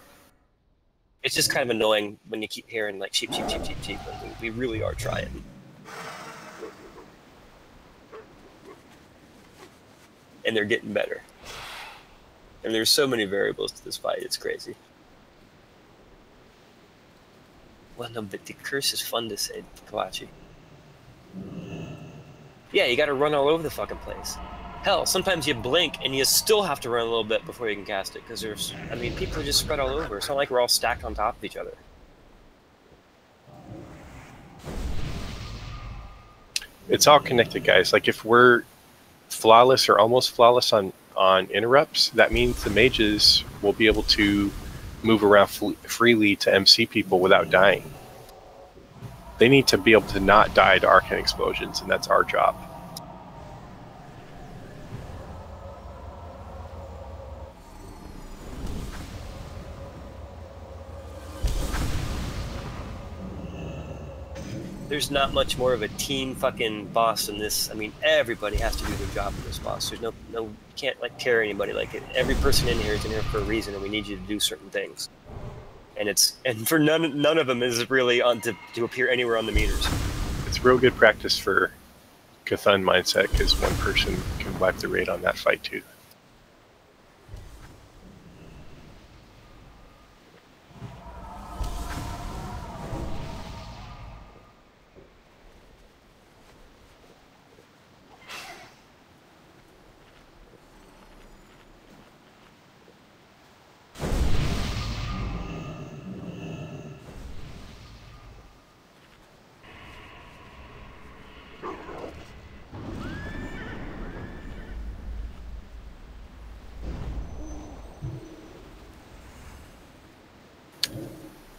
It's just kind of annoying when you keep hearing like sheep, sheep, sheep, sheep, sheep. We really are trying. And they're getting better. And there's so many variables to this fight, it's crazy. Well, no, but the curse is fun to say, Kawachi. Yeah, you gotta run all over the fucking place. Hell, sometimes you blink and you still have to run a little bit before you can cast it, because people are just spread all over. It's not like we're all stacked on top of each other. It's all connected, guys. Like if we're flawless or almost flawless on interrupts, that means the mages will be able to move around freely to MC people without dying. They need to be able to not die to arcane explosions, and that's our job. There's not much more of a team fucking boss than this. I mean, everybody has to do their job in this boss. There's no, you can't like carry anybody like it. Every person in here is in here for a reason, and we need you to do certain things. And for none of them is really on to appear anywhere on the meters. It's real good practice for Cthulhu mindset because one person can wipe the raid on that fight too.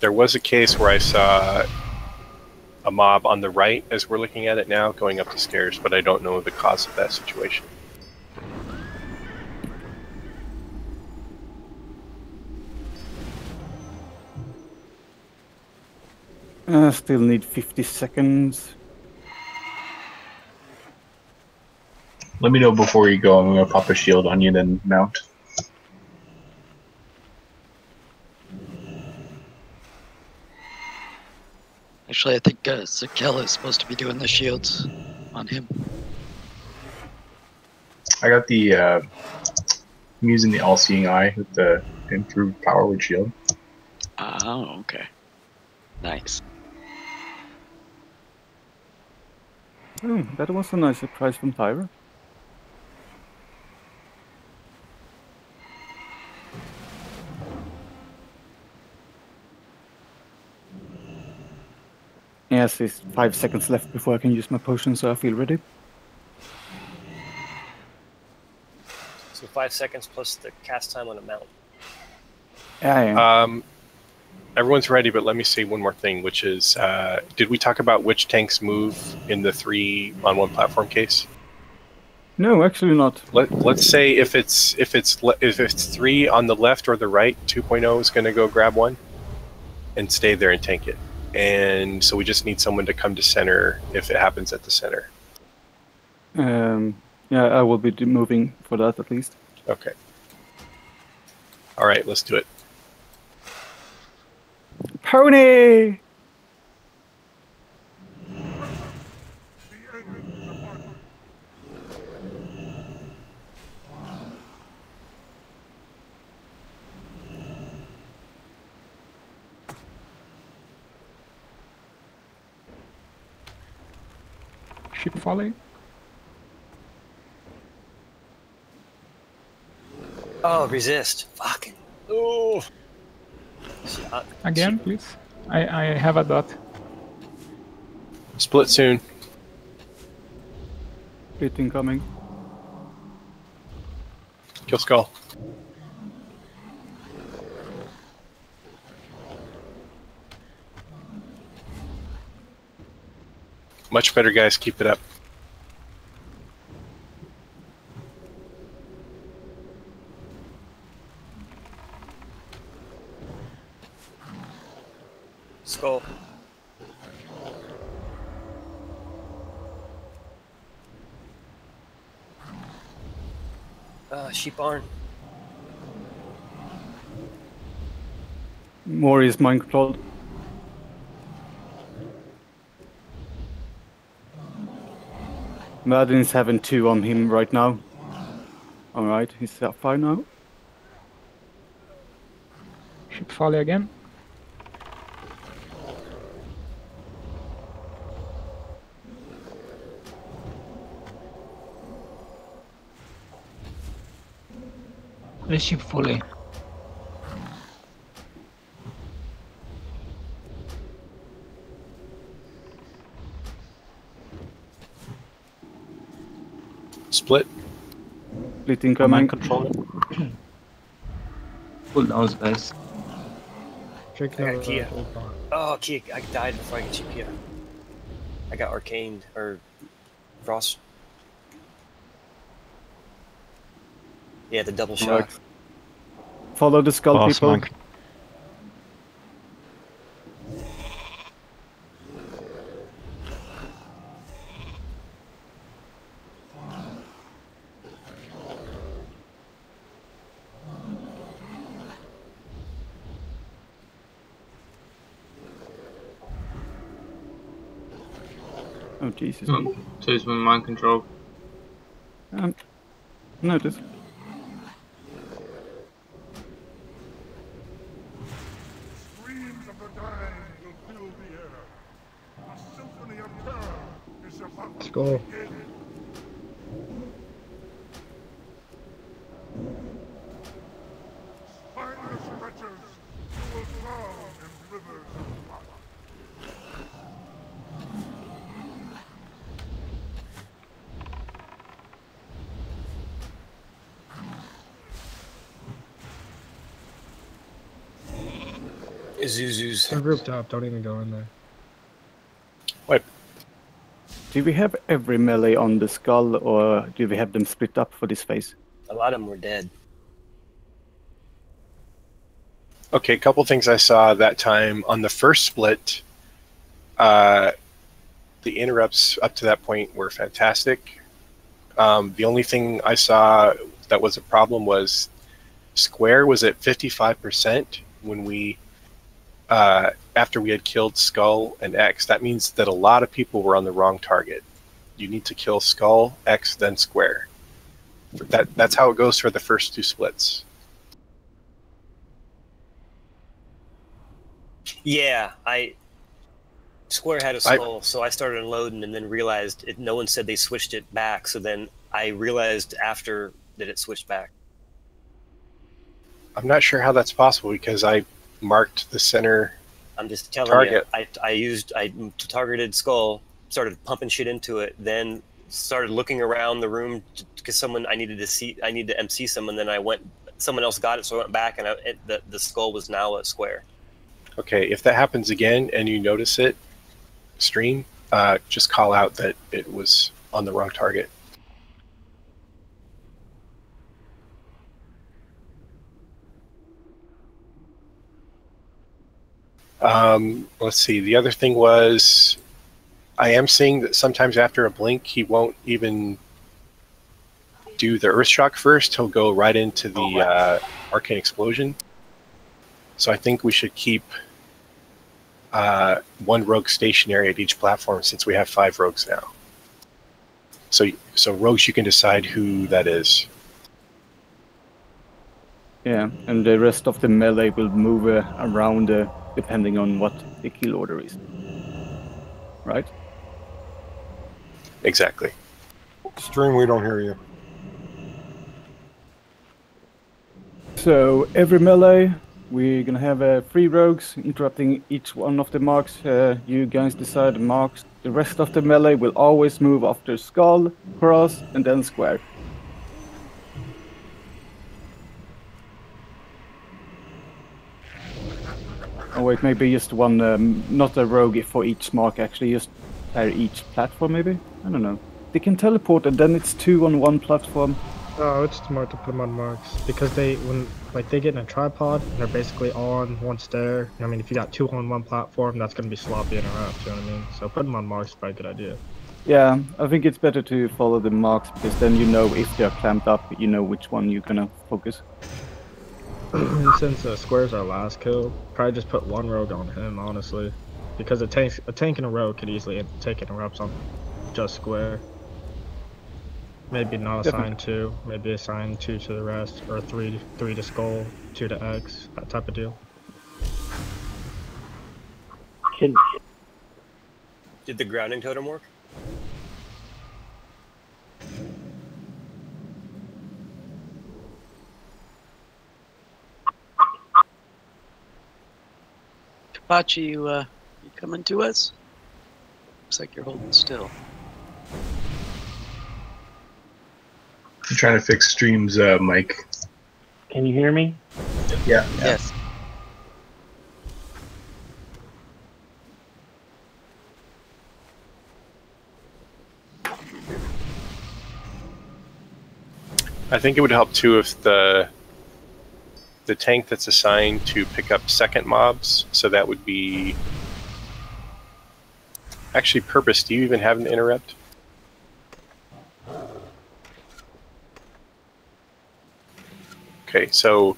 There was a case where I saw a mob on the right as we're looking at it now going up the stairs, but I don't know the cause of that situation. Still need 50 seconds. Let me know before you go. I'm going to pop a shield on you, then mount. Actually, I think Sakel is supposed to be doing the shields on him. I got the, I'm using the all-seeing eye with the improved power with shield. Oh, okay. Nice. Oh, that was a nice surprise from Tyra. Yes, it's 5 seconds left before I can use my potion, so I feel ready. So 5 seconds plus the cast time on a mount. Yeah. Everyone's ready, but let me say one more thing, which is, did we talk about which tanks move in the 3-on-1 platform case? No, actually not. Let's say if it's 3 on the left or the right, 2.0 is going to go grab one and stay there and tank it. And so we just need someone to come to center if it happens at the center. Yeah, I will be moving for that at least. Okay. All right, let's do it. Pony! Ship falling. Oh, resist. Fucking. Oh. Again, please. I have a dot. Split soon. Split incoming. Kill Skull. Much better, guys. Keep it up. Skull. Sheep barn. More is mind controlled. Madden's having 2 on him right now. Alright, he's at 5 now. Ship falling again. The ship fully. Split. Split incoming. Command control. Pull downs, guys. I got Kia. Oh, Kia, I died before I get you, Kia. I got arcaned, or frost. Yeah, the double shot. Follow the skull, Boss people. monk. Oh, Jesus. Oh, so he's been mind control. Notice. Screams of the dying will fill the air. A symphony of terror is about Let's go. to begin. Spineless wretches, you will drown in rivers of blood. Zuzus. They're grouped up. Don't even go in there. What? Do we have every melee on the skull, or do we have them split up for this phase? A lot of them were dead. Okay, a couple things I saw that time. On the first split, the interrupts up to that point were fantastic. The only thing I saw that was a problem was Square was at 55% when we, after we had killed Skull and X. That means that a lot of people were on the wrong target. You need to kill Skull, X, then Square. That's how it goes for the first two splits. Yeah, Square had a skull, so I started unloading and then realized no one said they switched it back. So then I realized after that it switched back. I'm not sure how that's possible because I marked the center. I'm just telling target. you, I targeted skull, started pumping shit into it, then started looking around the room because I needed to MC someone. Then someone else got it, so I went back and the skull was now a square. Okay, if that happens again and you notice it, stream, just call out that it was on the wrong target. Let's see. The other thing was, I am seeing that sometimes after a blink, he won't even do the Earth Shock first. He'll go right into the Arcane Explosion. So I think we should keep one rogue stationary at each platform since we have 5 rogues now. So rogues, you can decide who that is. Yeah, and the rest of the melee will move around depending on what the kill order is. Right? Exactly. Stream, we don't hear you. So every melee, we're gonna have 3 rogues interrupting each one of the marks. You guys decide the marks. The rest of the melee will always move after skull, cross, and then square. Oh wait, maybe just one, not a rogue for each mark, actually, just pair each platform maybe? I don't know. They can teleport and then it's 2 on 1 platform. Oh, it's smart to put them on marks because they get in a tripod and they're basically on one stair. I mean, if you got 2 on 1 platform, that's gonna be sloppy in a round. You know what I mean? So put them on marks is probably a good idea. Yeah, I think it's better to follow the marks because then you know if they're clamped up, you know which one you're gonna focus. Since Square's our last kill, probably just put 1 rogue on him, honestly, because a tank and a rogue could easily take interrupts on just Square. Maybe not assign 2, maybe assign 2 to the rest, or 3 to Skull, 2 to X, that type of deal. Did the grounding totem work? Kapachi, you coming to us? Looks like you're holding still. I'm trying to fix streams, Mike. Can you hear me? Yeah. Yes. I think it would help too if the tank that's assigned to pick up second mobs, so that would be actually Purpose. Do you even have an interrupt? Okay, so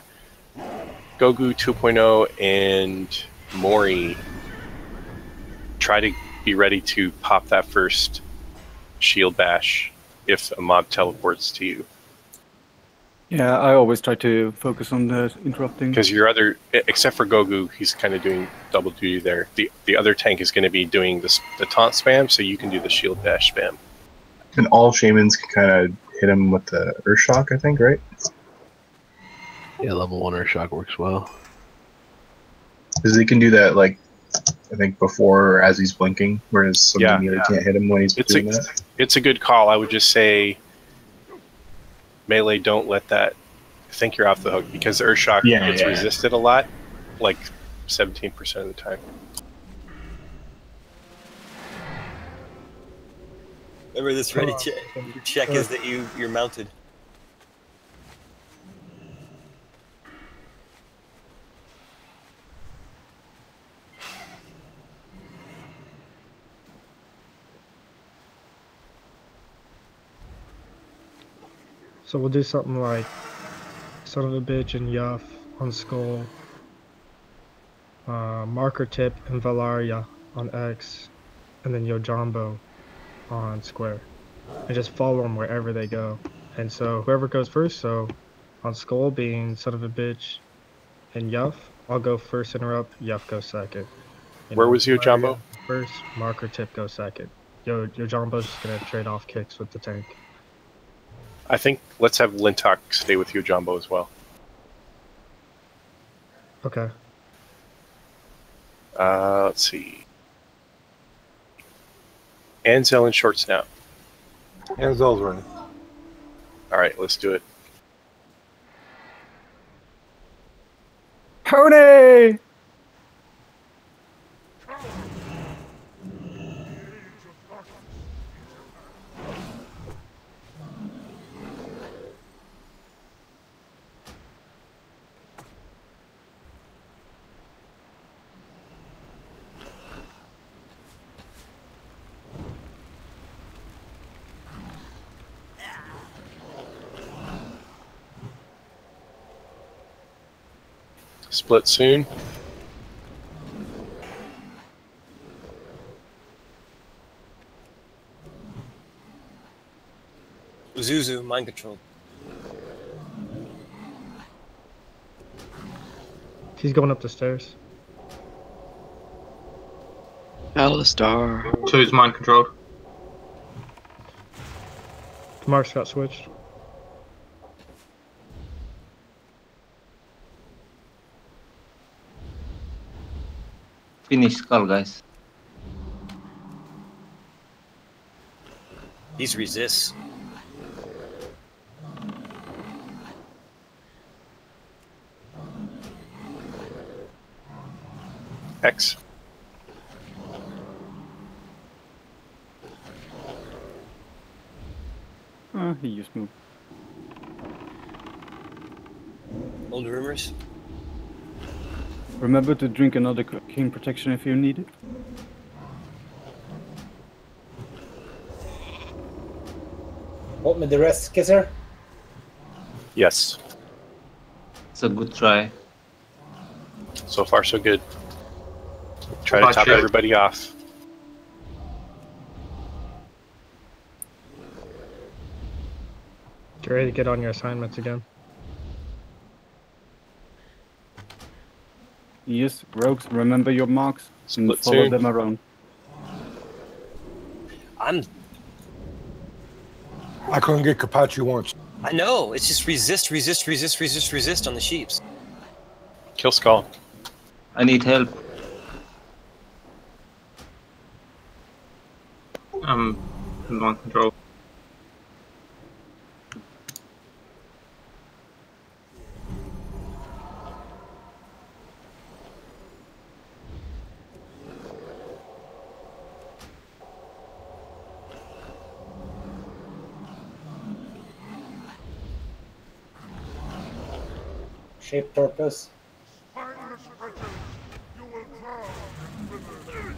Gogu 2.0 and Mori try to be ready to pop that first shield bash if a mob teleports to you. Yeah, I always try to focus on the interrupting. Because your other, except for Gogu, he's kind of doing double duty there. The other tank is going to be doing the taunt spam, so you can do the shield bash spam. And all shamans can kind of hit him with the Earth Shock, I think, right? Yeah, level 1 Earth Shock works well. Because they can do that, like, I think before or as he's blinking, whereas somebody can't hit him when he's doing that. It's a good call. I would just say melee, don't let that think you're off the hook, because Earth Shock gets resisted a lot, like 17% of the time. Remember this ready check is that you're mounted. So we'll do something like Son of a Bitch and Yuff on Skull, Marker Tip and Valaria on X, and then Yojambo on Square. And just follow them wherever they go. And so whoever goes first, so on Skull being Son of a Bitch and Yuff, I'll go first interrupt, Yuff goes second. Where was Yojambo? First, Marker Tip goes second. Yojambo's just going to trade off kicks with the tank. I think let's have Lintok stay with Yojambo as well. Okay. Let's see. Anzel and short snap. Anzel's running. All right, let's do it. Pony! Split soon. Zuzu, mind control. He's going up the stairs. Alistar. So he's mind controlled. Mark's got switched. Finish Skull, guys. These resists. X. He just moved. Old rumors. Remember to drink another king protection if you need it. Hold me the rest, Kisser. Yes. It's a good try. So far, so good. Try to top everybody off. Get ready to get on your assignments again. Yes, rogues, remember your marks and Split follow soon. them around. I couldn't get Kapachi once. I know. It's just resist on the sheeps. Kill Skull. I need help. I'm in mind control. Shape purpose. Mindless wretches, you will drown in rivers.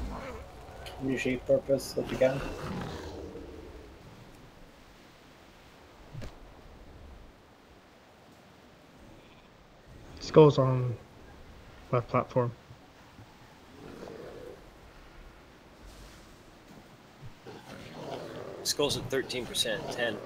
Can you shape purpose if you can? Skull's on left platform. Skull's at 13%, 10.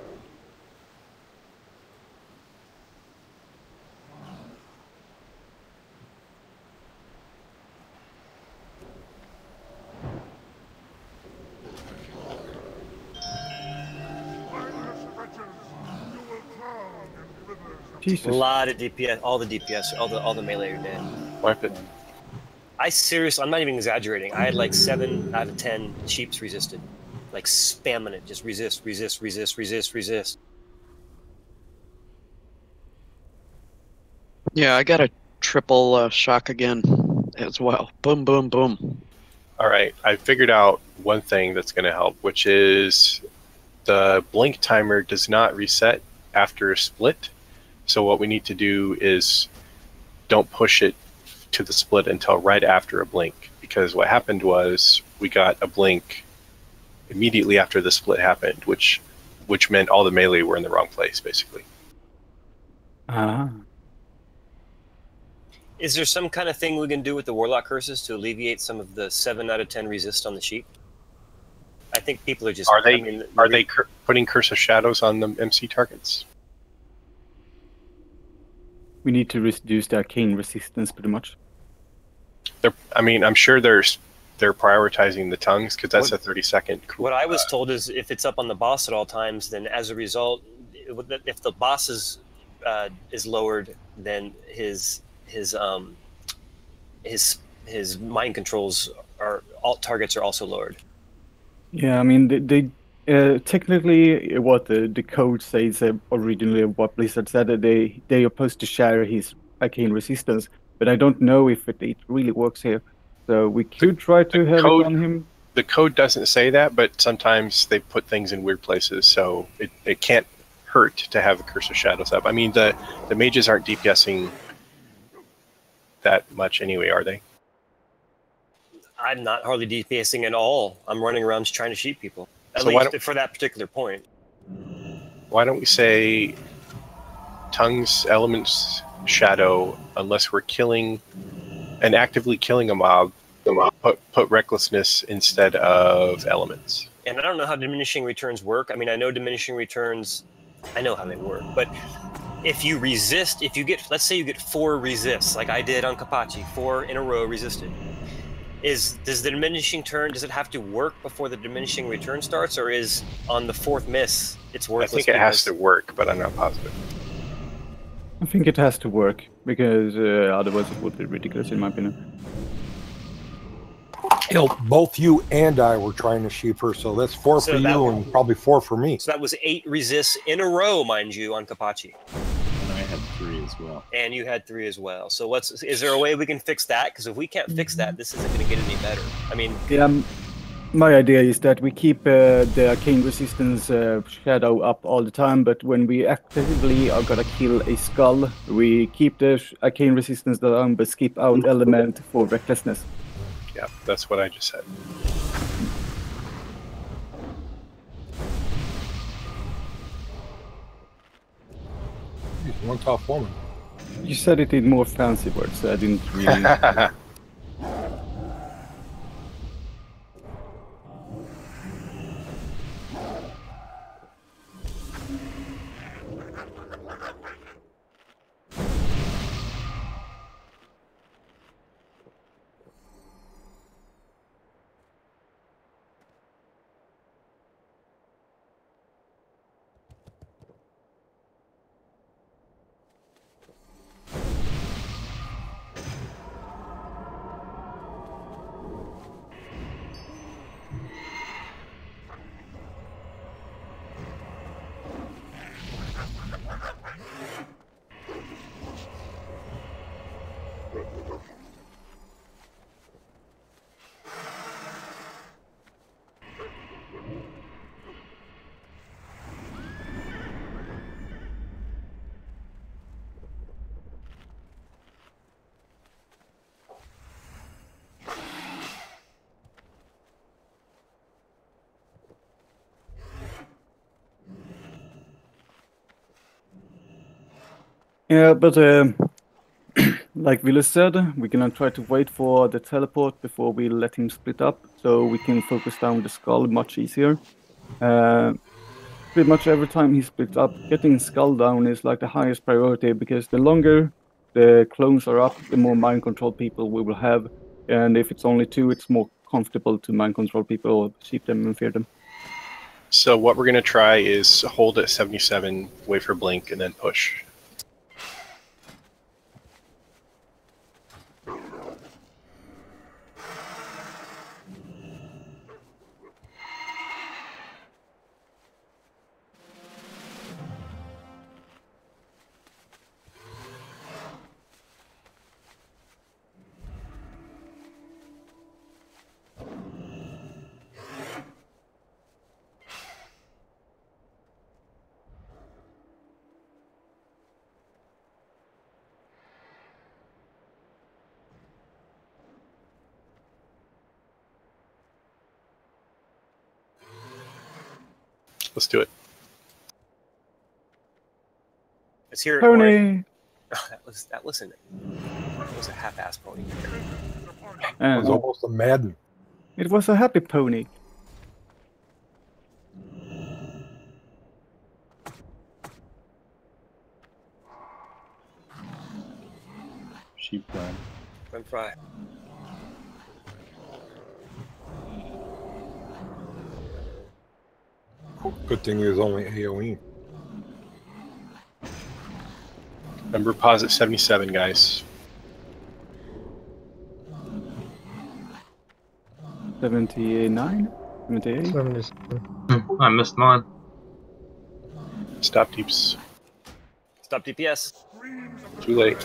Mindless wretches, you will drown in rivers. Jesus. A lot of DPS, all the DPS, all the melee are dead. Wipe it. I seriously, I'm not even exaggerating. I had like 7 out of 10 sheeps resisted. Like spamming it, just resist, resist, resist, resist, resist. Yeah, I got a triple shock again as well. Boom, boom, boom. All right, I figured out one thing that's going to help, which is the blink timer does not reset after a split. So what we need to do is don't push it to the split until right after a blink, because what happened was we got a blink immediately after the split happened, which meant all the melee were in the wrong place, basically. Is there some kind of thing we can do with the Warlock curses to alleviate some of the 7 out of 10 resist on the sheep? I think people are just... Are they putting Curse of Shadows on the MC targets? We need to reduce the arcane resistance pretty much. I'm sure they're prioritizing the tongues because that's a 30-second. What I was told is if it's up on the boss at all times, then as a result, if the boss is lowered, then his mind controls all targets are also lowered. Yeah, I mean they technically what the code says originally what Blizzard said that they are supposed to share his arcane resistance, but I don't know if it really works here. So we could try to have it on him. The code doesn't say that, but sometimes they put things in weird places, so it can't hurt to have a Curse of Shadows up. I mean, the mages aren't DPSing that much anyway, are they? I'm not hardly DPSing at all. I'm running around just trying to sheep people. At So least for that particular point. Why don't we say tongues, elements, shadow, unless we're killing and actively killing a mob, put recklessness instead of elements. And I don't know how diminishing returns work. I mean, I know diminishing returns, I know how they work, but if you resist, let's say you get 4 resists, like I did on Kapachi, 4 in a row resisted. Does the diminishing turn, does it have to work before the diminishing return starts, or is on the 4th miss, it's worthless? I think it has to work, but I'm not positive. I think it has to work, because otherwise it would be ridiculous in my opinion. Both you and I were trying to sheep her, so that's 4 for you and probably 4 for me. So that was 8 resists in a row, mind you, on Kapachi. And I had 3 as well. And you had 3 as well. So is there a way we can fix that? Because if we can't fix that, this isn't going to get any better. I mean... Yeah, my idea is that we keep the arcane resistance shadow up all the time, but when we actively are gonna kill a skull, we keep the arcane resistance down, but skip out element for recklessness. Yeah, that's what I just said. He's one tough woman. You said it in more fancy words, so I didn't really... Yeah, but like Willis said, we're gonna try to wait for the teleport before we let him split up, so we can focus down the skull much easier. Pretty much every time he splits up, getting skull down is like the highest priority because the longer the clones are up, the more mind control people we will have, and if it's only 2, it's more comfortable to mind control people or sheep them and fear them. So what we're going to try is hold at 77, wait for blink, and then push. Let's do it. Let's hear it. Pony. Oh, that was a half-ass pony. It was almost a Madden. It was a happy pony. Sheep fly. Run fry. Good thing it was only AoE. Remember, pause at 77, guys. 79? 78? 77. I missed mine. Stop deeps. Stop DPS. Too late.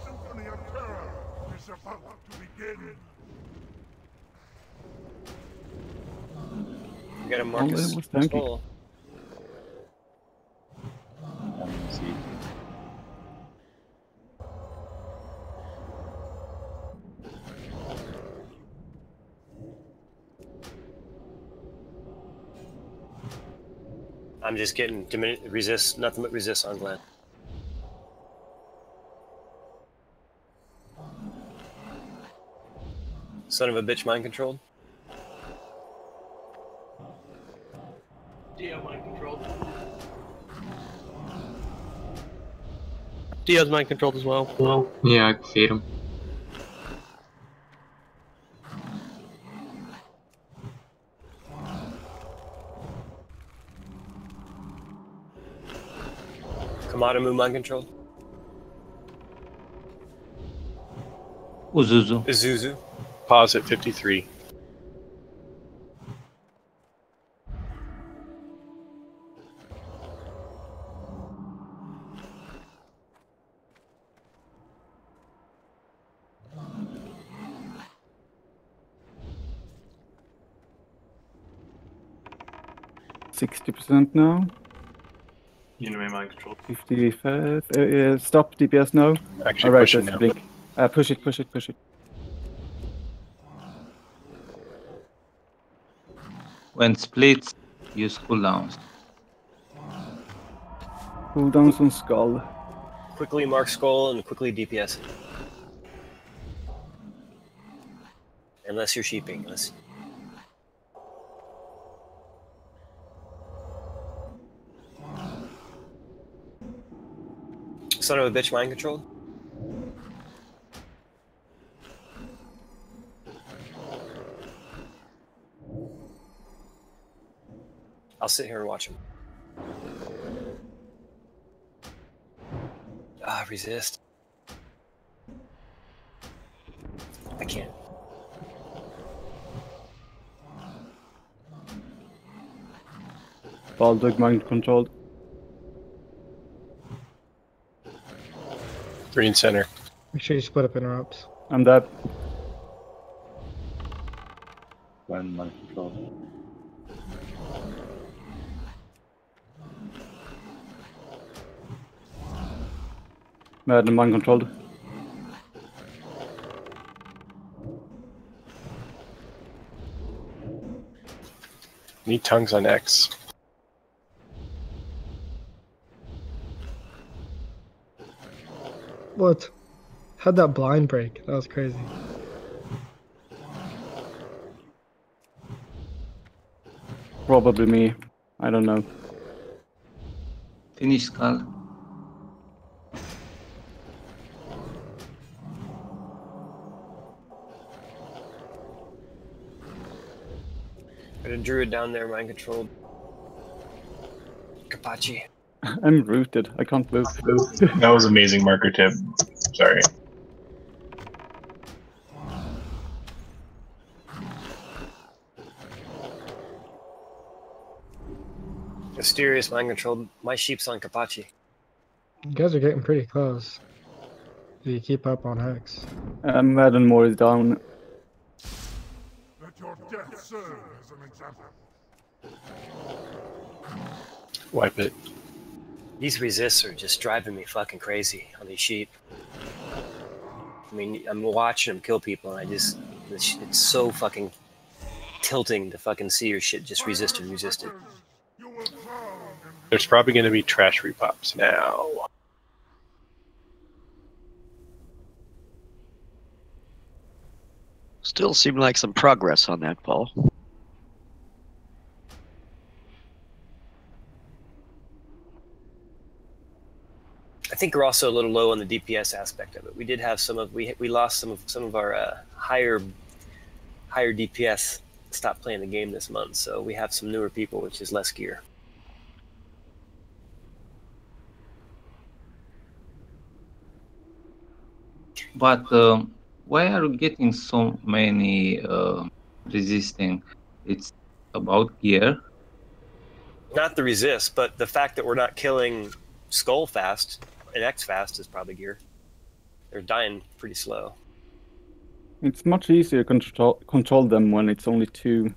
Symphony of terror is about to begin. We got a Marcus Skull. I'm just getting resist, nothing but resist on Glenn. Son of a bitch, mind controlled. Dio mind controlled. Dio's mind controlled as well. Well, yeah, I can feed him. Kamadamu mind controlled. Uzuzu. Izuzu. Pause at 53. %60 now. Enemy mind control. 55. Stop DPS now. Actually, all right, push it that's now. blink. Push it, push it, push it. When splits, use cooldowns. Cooldowns on skull. Quickly mark skull and quickly DPS. Unless you're sheeping. Unless... Son of a bitch mind controlled. I'll sit here and watch him. Ah, resist. I can't. Baldur mind controlled. 3 in center. Make sure you split up interrupts. I'm dead. When mind control. Madden mind controlled. Need tongues on X. What? How'd that blind break? That was crazy. Probably me. I don't know. Finish skull. Got a druid down there, mind controlled. Kapachi. I'm rooted. I can't move. That was amazing, marker tip. Sorry. Mysterious mind controlled. My sheep's on Kapachi. You guys are getting pretty close. Do you keep up on Hex? Maddenmore is down. Let your death serve as an example. Wipe it. These resists are just driving me fucking crazy on these sheep. I mean, I'm watching them kill people, and I just, it's so fucking tilting to fucking see your shit just resisted. There's probably going to be trash repops now. Still seem like some progress on that, Paul. I think we're also a little low on the DPS aspect of it. We did have we lost some of our higher DPS stopped playing the game this month, so we have some newer people, which is less gear. But why are you getting so many resisting? It's about gear. Not the resist, but the fact that we're not killing Skull fast and X fast is probably gear. They're dying pretty slow. It's much easier to control them when it's only 2.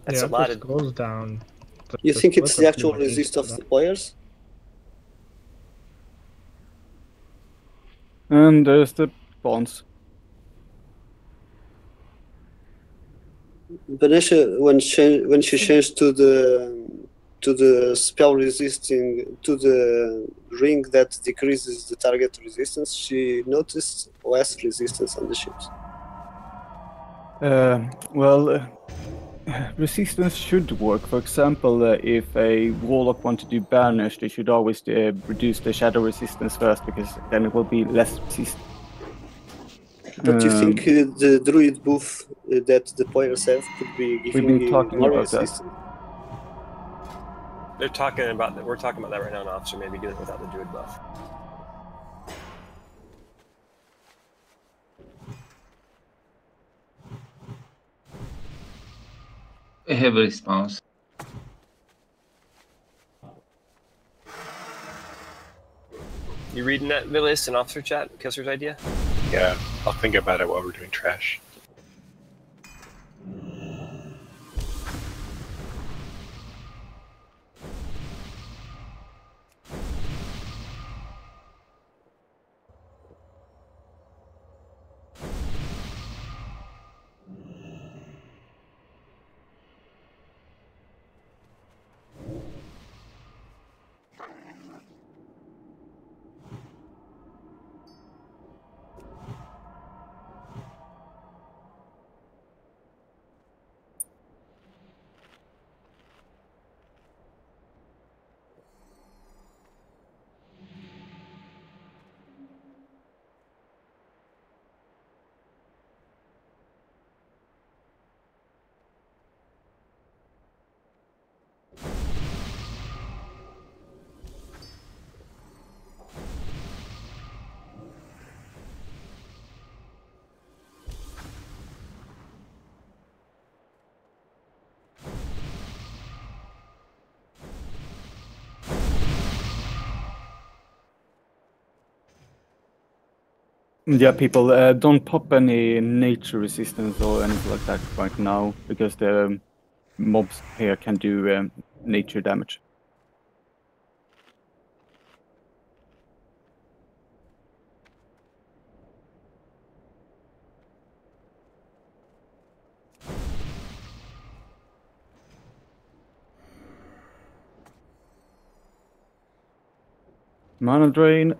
That's yeah, a lot of goes down. You think it's the actual resist of the players? And there's the bonds. Venetia, when she changed to the spell resisting to the ring that decreases the target resistance, she noticed less resistance on the ships. Resistance should work. For example, if a warlock wants to do banish, they should always reduce the shadow resistance first, because then it will be less resistant. But you think the druid buff that the players have could be giving We've been talking more about resistance? They're talking about that. We're talking about that right now. An officer maybe doing it without the druid buff. I have a response. You reading that, Villis, in officer chat? Kisser's idea? Yeah, I'll think about it while we're doing trash. Yeah, people, don't pop any nature resistance or anything like that right now, because the mobs here can do nature damage. Mana drain.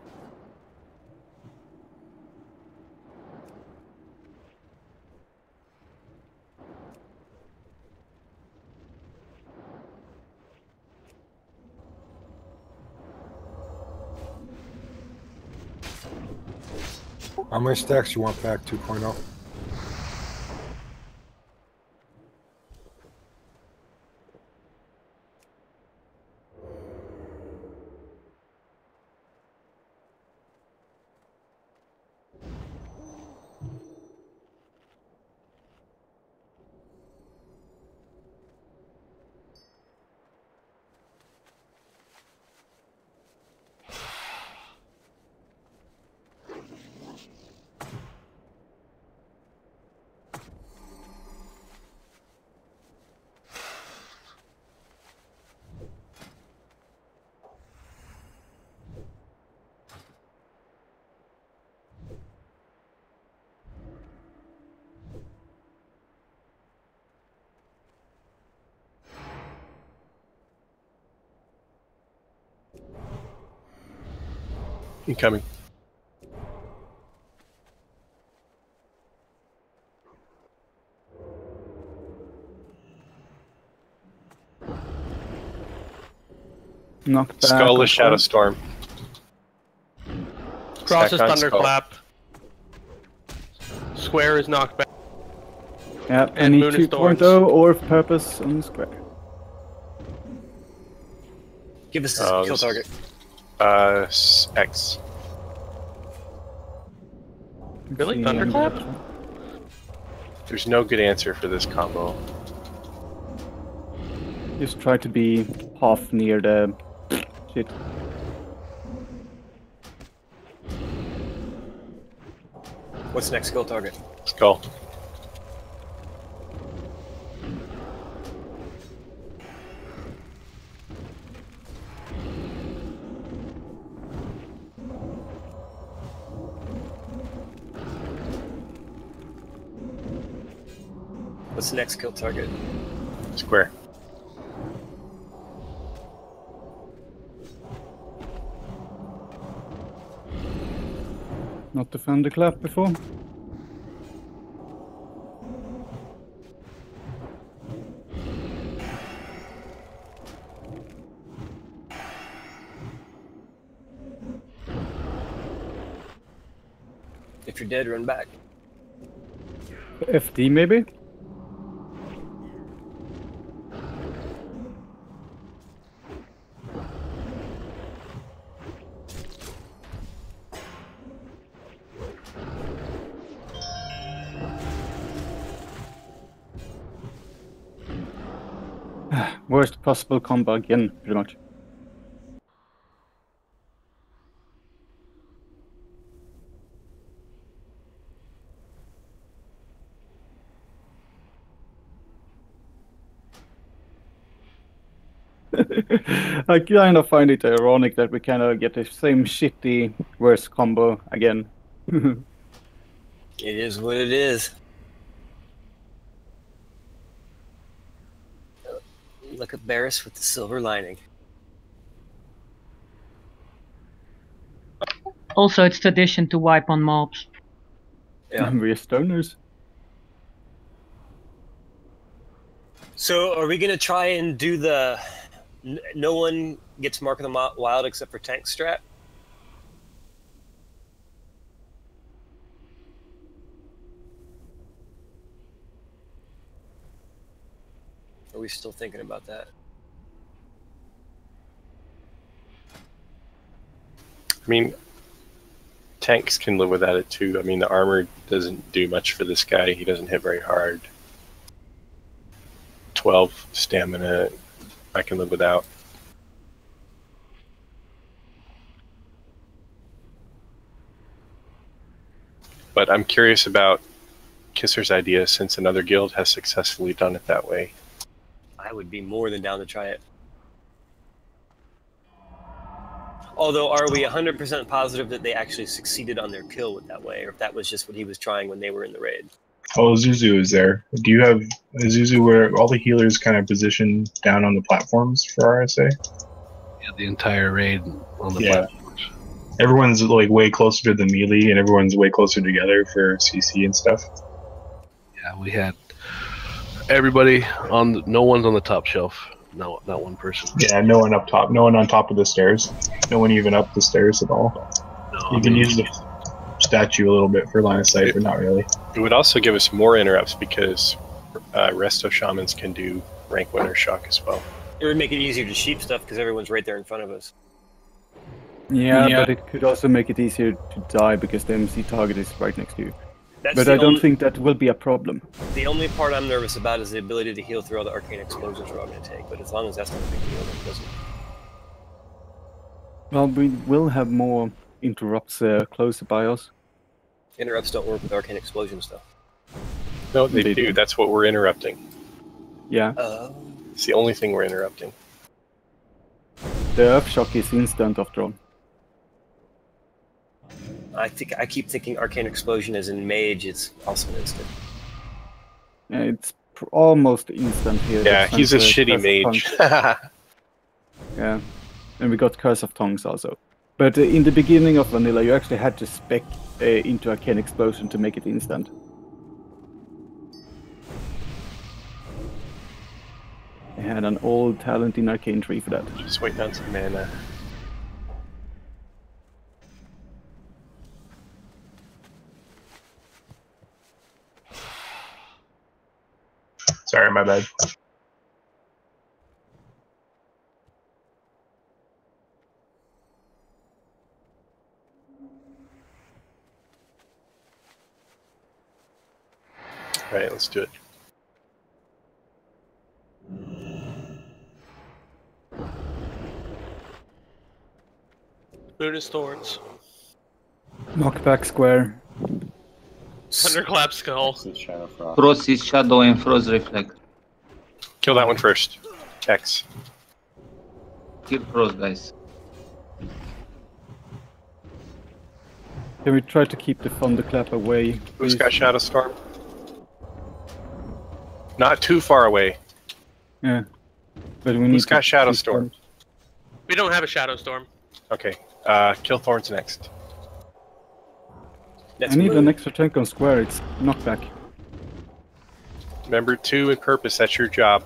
How many stacks you want back 2.0? Incoming. Knocked back. Skull is Shadow Storm. Cross is Stack on Skull. Thunderclap. Square is knocked back. Yeah, And any Moon is 2.0 or purpose on the square. Give us a kill this- target. X. Really? Thunderclap? There's no good answer for this combo. Just try to be half near the shit. What's the next kill target? Skull. What's the next kill target? Square. Not the thunderclap before. If you're dead, run back. FD maybe? Worst possible combo again, pretty much. I kind of find it ironic that we kind of get the same shitty worst combo again. It is what it is. Look at Barris with the silver lining. Also, it's tradition to wipe on mobs. Yeah. We're stoners. So, are we gonna try and do the no one gets Mark of the Wild except for tank strat? Are we still thinking about that? I mean, tanks can live without it too. I mean, the armor doesn't do much for this guy. He doesn't hit very hard. 12 stamina, I can live without. But I'm curious about Kisser's idea since another guild has successfully done it that way. I would be more than down to try it. Although, are we 100% positive that they actually succeeded on their kill with that way, or if that was just what he was trying when they were in the raid? Oh, Zuzu is there. Do you have Zuzu where all the healers kind of positioned down on the platforms for RSA? Yeah, the entire raid on the Yeah. platforms. Everyone's like way closer to the melee, and everyone's way closer together for CC and stuff. Yeah, we had everybody on. No one's on the top shelf. No, not one person. Yeah, no one up top. No one on top of the stairs. No one even up the stairs at all. No, You can use the statue a little bit for line of sight, but not really. It would also give us more interrupts because resto shamans can do rank winner shock as well. It would make it easier to sheep stuff because everyone's right there in front of us. Yeah, but it could also make it easier to die because the MC target is right next to you. That's But the I don't only- think that will be a problem. The only part I'm nervous about is the ability to heal through all the arcane explosions we're all going to take. But as long as that's not a big deal, then it doesn't. Well, we will have more interrupts closer by us. Interrupts don't work with arcane explosions, though. No, they They do. do. That's what we're interrupting. Yeah, It's the only thing we're interrupting. the Earth Shock is instant after all. I keep thinking arcane explosion as in mage. It's also an instant. Yeah, it's almost instant here. Yeah, Just he's a thanks to shitty Curse of mage. Tongues. Yeah, and we got Curse of Tongues also. But in the beginning of Vanilla, you actually had to spec into Arcane Explosion to make it instant. I had an old talent in Arcane Tree for that. Just waiting on some mana. Sorry, my bad. All right, let's do it. Moon is Thorns. Knockback Square. Thunderclap Skull. Frost is Shadow and Frost Reflect. Kill that one first. X. Kill Frost, guys. Can we try to keep the Thunderclap away? Who's please? got Shadow Storm? Not too far away. Yeah. But we need Who's got to Shadow keep Storm? We don't have a Shadow Storm. Okay. Kill Thorns next. I need an extra tank on Square, it's knockback. Remember 2 and purpose, that's your job.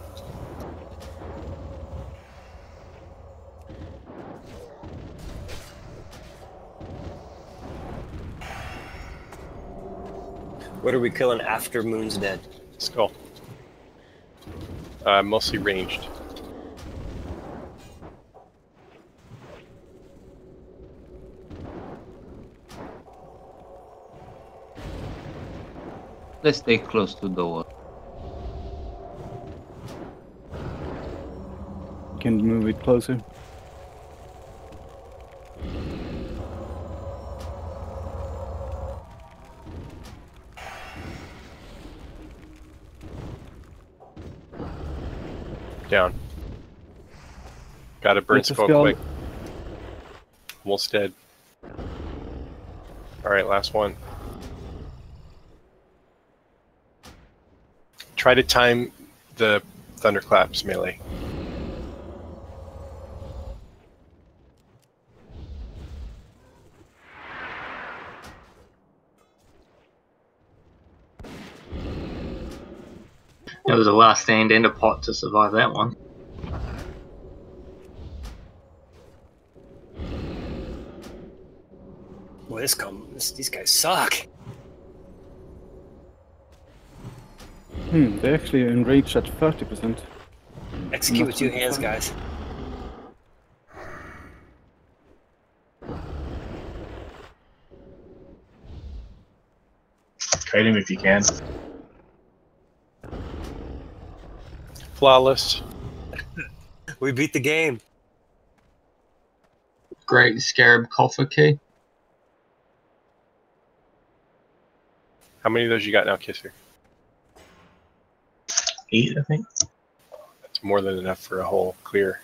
What are we killing after Moon's dead? Skull. Mostly ranged. Let's stay close to the wall. Can move it closer. Down. Gotta burn It's a skull skull. quick. Almost dead. Alright, last one. Try to time the thunderclaps melee. That was the last stand and a pot to survive that one. Boy, these guys suck. They actually enraged at 30%. Execute with 2 hands, guys. Kite him if you can. Flawless. We beat the game. Great Scarab Coffer Key. How many of those you got now, Kisser? 8, I think. That's more than enough for a whole clear.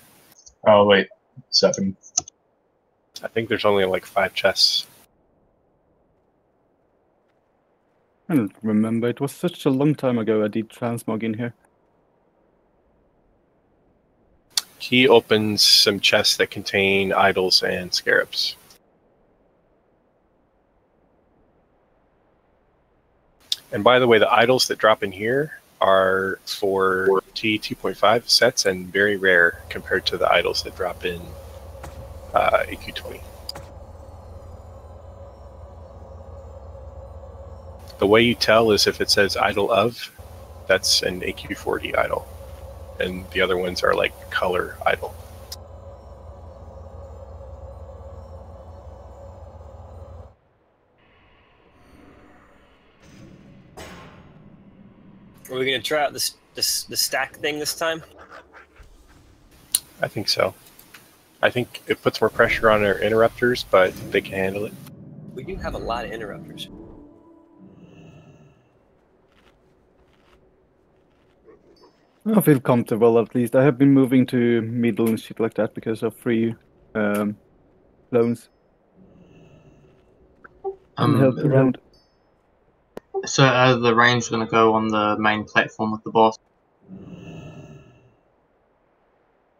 Oh, wait. 7. I think there's only like 5 chests. I don't remember, it was such a long time ago I did transmog in here. He opens some chests that contain idols and scarabs. And by the way, the idols that drop in here are for T2.5 sets and very rare compared to the idols that drop in AQ20. The way you tell is if it says idol of, that's an AQ40 idol. And the other ones are like color idol. Are we going to try out the stack thing this time? I think so. I think it puts more pressure on our interrupters, but they can handle it. We do have a lot of interrupters. I feel comfortable at least. I have been moving to middle and shit like that because of free loans. And help around. So the range going to go on the main platform with the boss?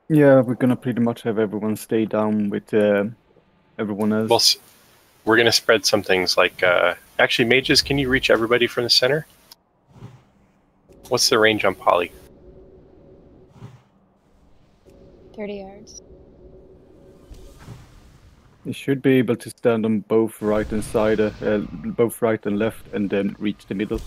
Yeah, we're gonna pretty much have everyone stay down with everyone else. Well, we're going to spread some things like... actually, mages, can you reach everybody from the center? What's the range on Poly? 30 yards. You should be able to stand on both right and side, both right and left, and then reach the middle.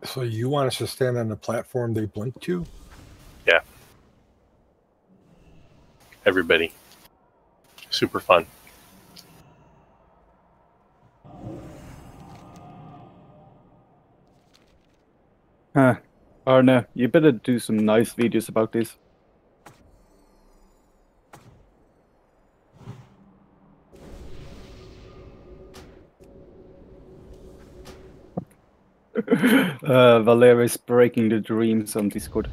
So you want us to stand on the platform they blink to? Yeah. Everybody. Super fun. Arne, you better do some nice videos about this. Valeria is breaking the dreams on Discord.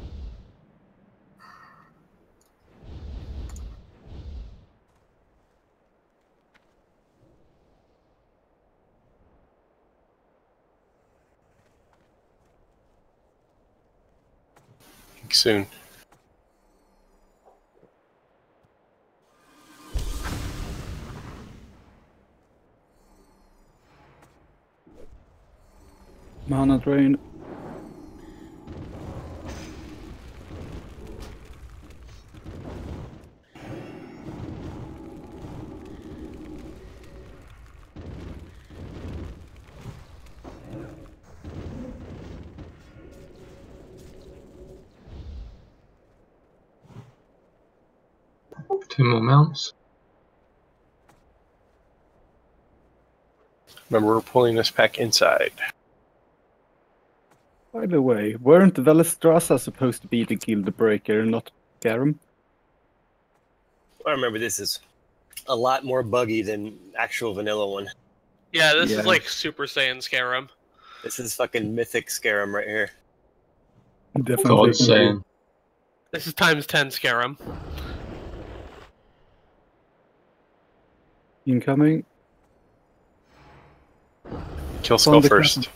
Soon. Mana drain. Two more mounts. Remember, we're pulling this pack inside. By the way, weren't Velestrasa supposed to be the guild breaker, not Garum? I remember this is a lot more buggy than actual vanilla one. Yeah, this is like Super Saiyan Scarum. This is fucking mythic Scarum right here. Definitely. God Saiyan. This is times 10 Scarum. Incoming. Kill Skull first.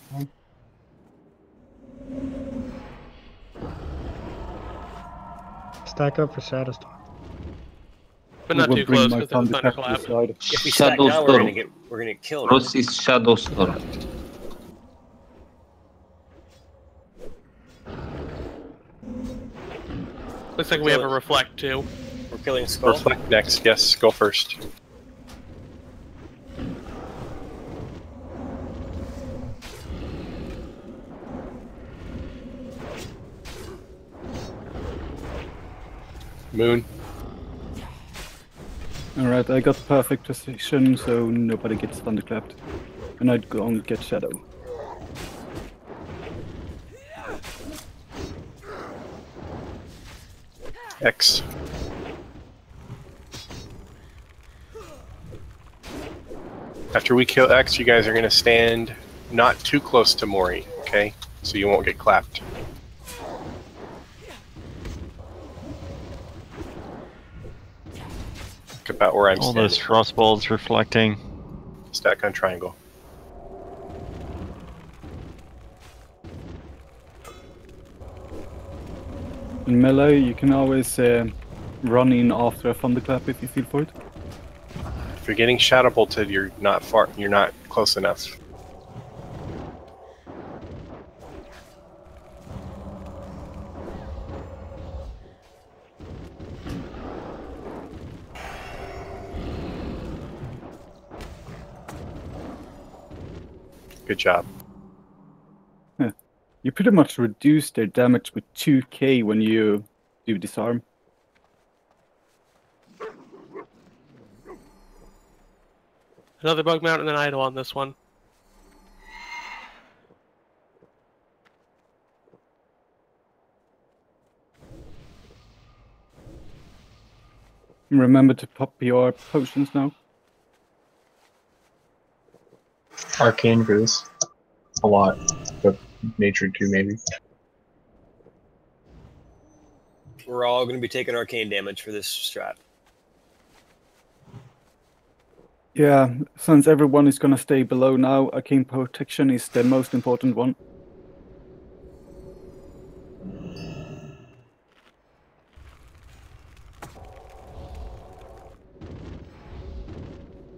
Stack up for Shadowstorm. But not too close because of the thunderclap. If we stack now, we're gonna get killed. Cross is Shadowstorm. Looks like we have a reflect too. We're killing Skull. Reflect next. Yes, Skull first. Moon. Alright, I got perfect position so nobody gets thunderclapped. And I'd go and get Shadow. X. After we kill X, you guys are going to stand not too close to Mori, okay? So you won't get clapped. Look about where I'm All standing. those frost balls reflecting. Stack on triangle. In melee, you can always run in after a thunderclap if you feel for it. If you're getting shadow bolted, you're not far. You're not close enough. Good job. You pretty much reduce their damage with 2k when you do disarm. Another bug mount and an idol on this one. Remember to pop your potions now. Arcane for this. A lot. But nature too, maybe. We're all going to be taking arcane damage for this strat. Yeah, since everyone is gonna stay below now, arcane protection is the most important one.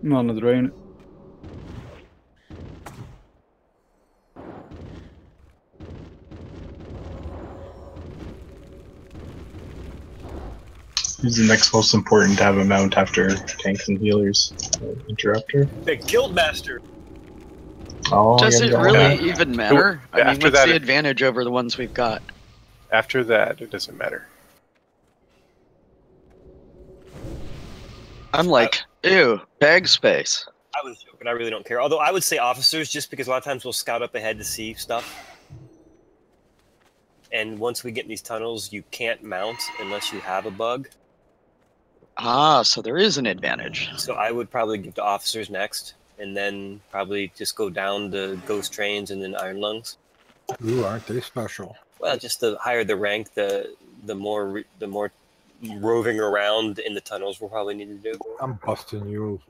Mana drain. Who's the next most important to have a mount after tanks and healers? Interrupter? The Guildmaster! Oh, Does it really even matter? I mean, after what's that, the advantage over the ones we've got? After that, it doesn't matter. I'm like, ew, bag space. I was joking, I really don't care. Although I would say officers, just because a lot of times we'll scout up ahead to see stuff. And once we get in these tunnels, you can't mount unless you have a bug. Ah, so there is an advantage. So I would probably give to officers next, and then probably just go down to ghost trains and then iron lungs. Ooh, aren't they special? Well, just the higher the rank, the more roving around in the tunnels we'll probably need to do. I'm busting you.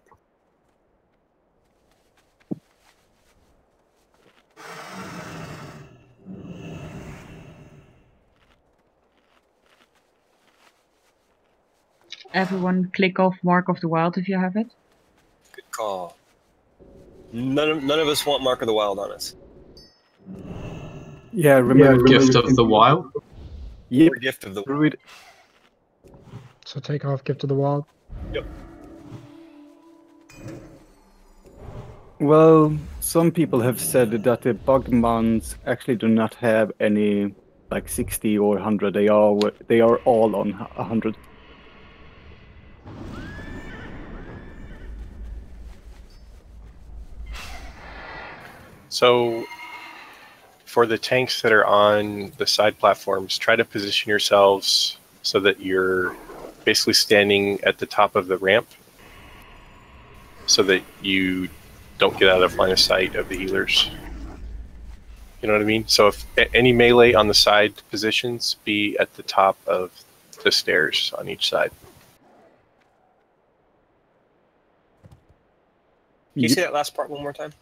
Everyone click off Mark of the Wild if you have it. Good call. None of us want Mark of the Wild on us. Yeah, remember Gift of the Wild? Yep. Or Gift of the Druid. So take off Gift of the Wild. Yep. Well, some people have said that the bug mounts actually do not have any like 60 or 100. They are all on 100. So, for the tanks that are on the side platforms, try to position yourselves so that you're basically standing at the top of the ramp so that you don't get out of line of sight of the healers. You know what I mean? So if any melee on the side positions, be at the top of the stairs on each side. Can you say that last part one more time?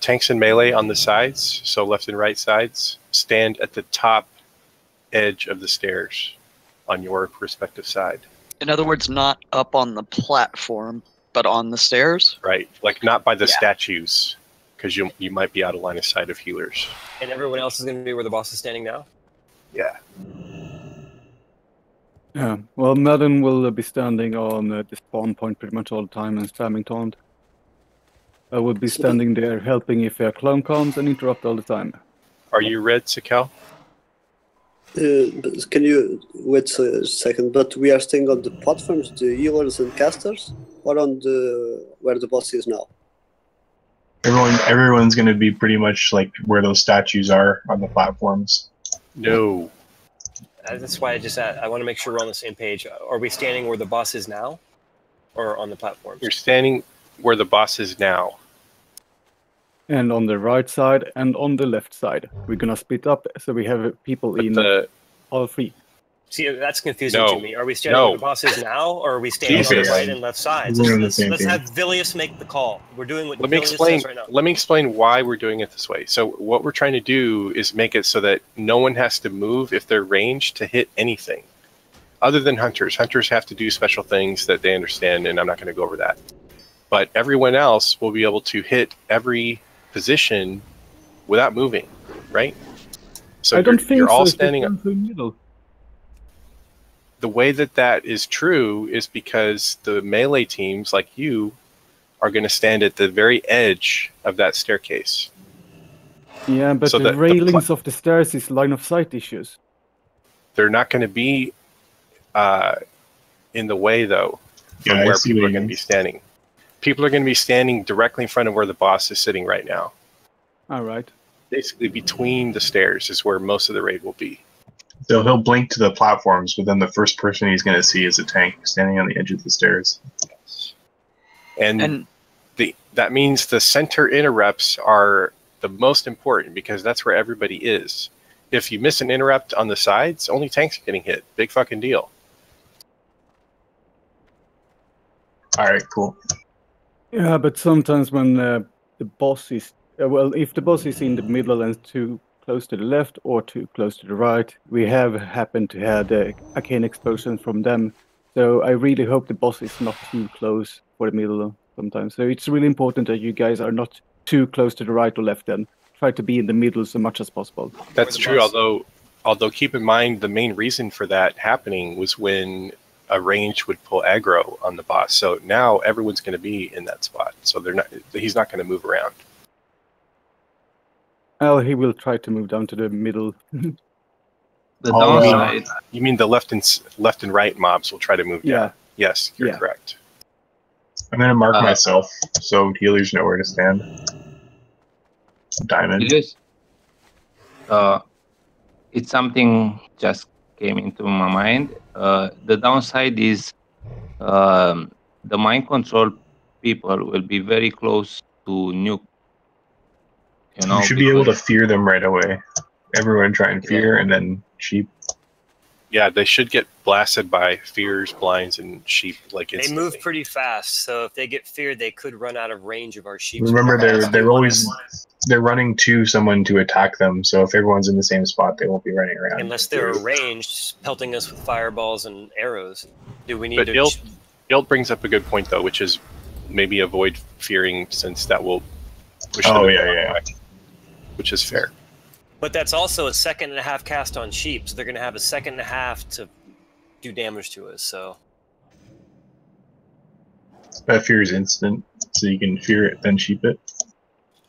Tanks and melee on the sides, so left and right sides, stand at the top edge of the stairs on your respective side. In other words, not up on the platform, but on the stairs? Right, like not by the statues, because you might be out of line of sight of healers. And everyone else is going to be where the boss is standing now? Yeah. Yeah, well, Madden will be standing on the spawn point pretty much all the time and spamming taunt. I will be standing there helping if a clone comes and interrupt all the time. Are you red, Sakel? Can you wait a second? But we are staying on the platforms, the healers and casters, or on the where the boss is now? Everyone's going to be pretty much like where those statues are on the platforms. No. That's why I want to make sure we're on the same page. Are we standing where the boss is now, or on the platforms? You're standing where the boss is now. And on the right side and on the left side. We're gonna split up so we have people in all three. See, that's confusing No. to me. Are we standing where the boss is now, or are we standing on the Jesus. right and left sides? We're on the Let's same page. have Vilius make the call. We're doing what Let me Vilius explain. says right now. Let me explain why we're doing it this way. So what we're trying to do is make it so that no one has to move if they're ranged to hit anything. other than hunters. Hunters have to do special things that they understand, and I'm not going to go over that. But everyone else will be able to hit every position without moving, right? So I don't think you're all so. standing. It's in the middle. The way that is true is because the melee teams like you are going to stand at the very edge of that staircase. Yeah, but So the that railings of the stairs is line of sight issues. they're not going to be in the way, though, from Yeah, I where see people what are he going to be means. standing. People are going to be standing directly in front of where the boss is sitting right now. All right. Basically, between the stairs is where most of the raid will be. So he'll blink to the platforms, but then the first person he's going to see is a tank standing on the edge of the stairs. And that means the center interrupts are the most important because that's where everybody is. If you miss an interrupt on the sides, only tanks are getting hit. Big fucking deal. All right, cool. Yeah, but sometimes when the boss is if the boss is in the middle and too close to the left or too close to the right, we have happened to have the arcane explosion from them. So I really hope the boss is not too close for the middle sometimes. So it's really important that you guys are not too close to the right or left. Then try to be in the middle so much as possible. That's true. Although keep in mind the main reason for that happening was when a range would pull aggro on the boss. So now everyone's going to be in that spot. So he's not going to move around. Well, he will try to move down to the middle. The downside. You mean the left and right mobs will try to move down? Yes, you're correct. I'm going to mark myself so healers know where to stand. Diamond. It's something just came into my mind. The downside is the mind control people will be very close to nuke. You should be able to fear them right away. Everyone try and fear and then sheep. Yeah, they should get blasted by fears, blinds, and sheep like instantly. They move pretty fast, so if they get feared, they could run out of range of our sheep. Remember, they're running to someone to attack them. So if everyone's in the same spot, they won't be running around. Unless they're arranged, pelting us with fireballs and arrows. Do we need But to? Ilt brings up a good point though, which is maybe avoid fearing, since that will push them back, which is fair. But that's also a 2.5 cast on sheep, so they're going to have a 2.5 to do damage to us. So that fear is instant, so you can fear it then sheep it.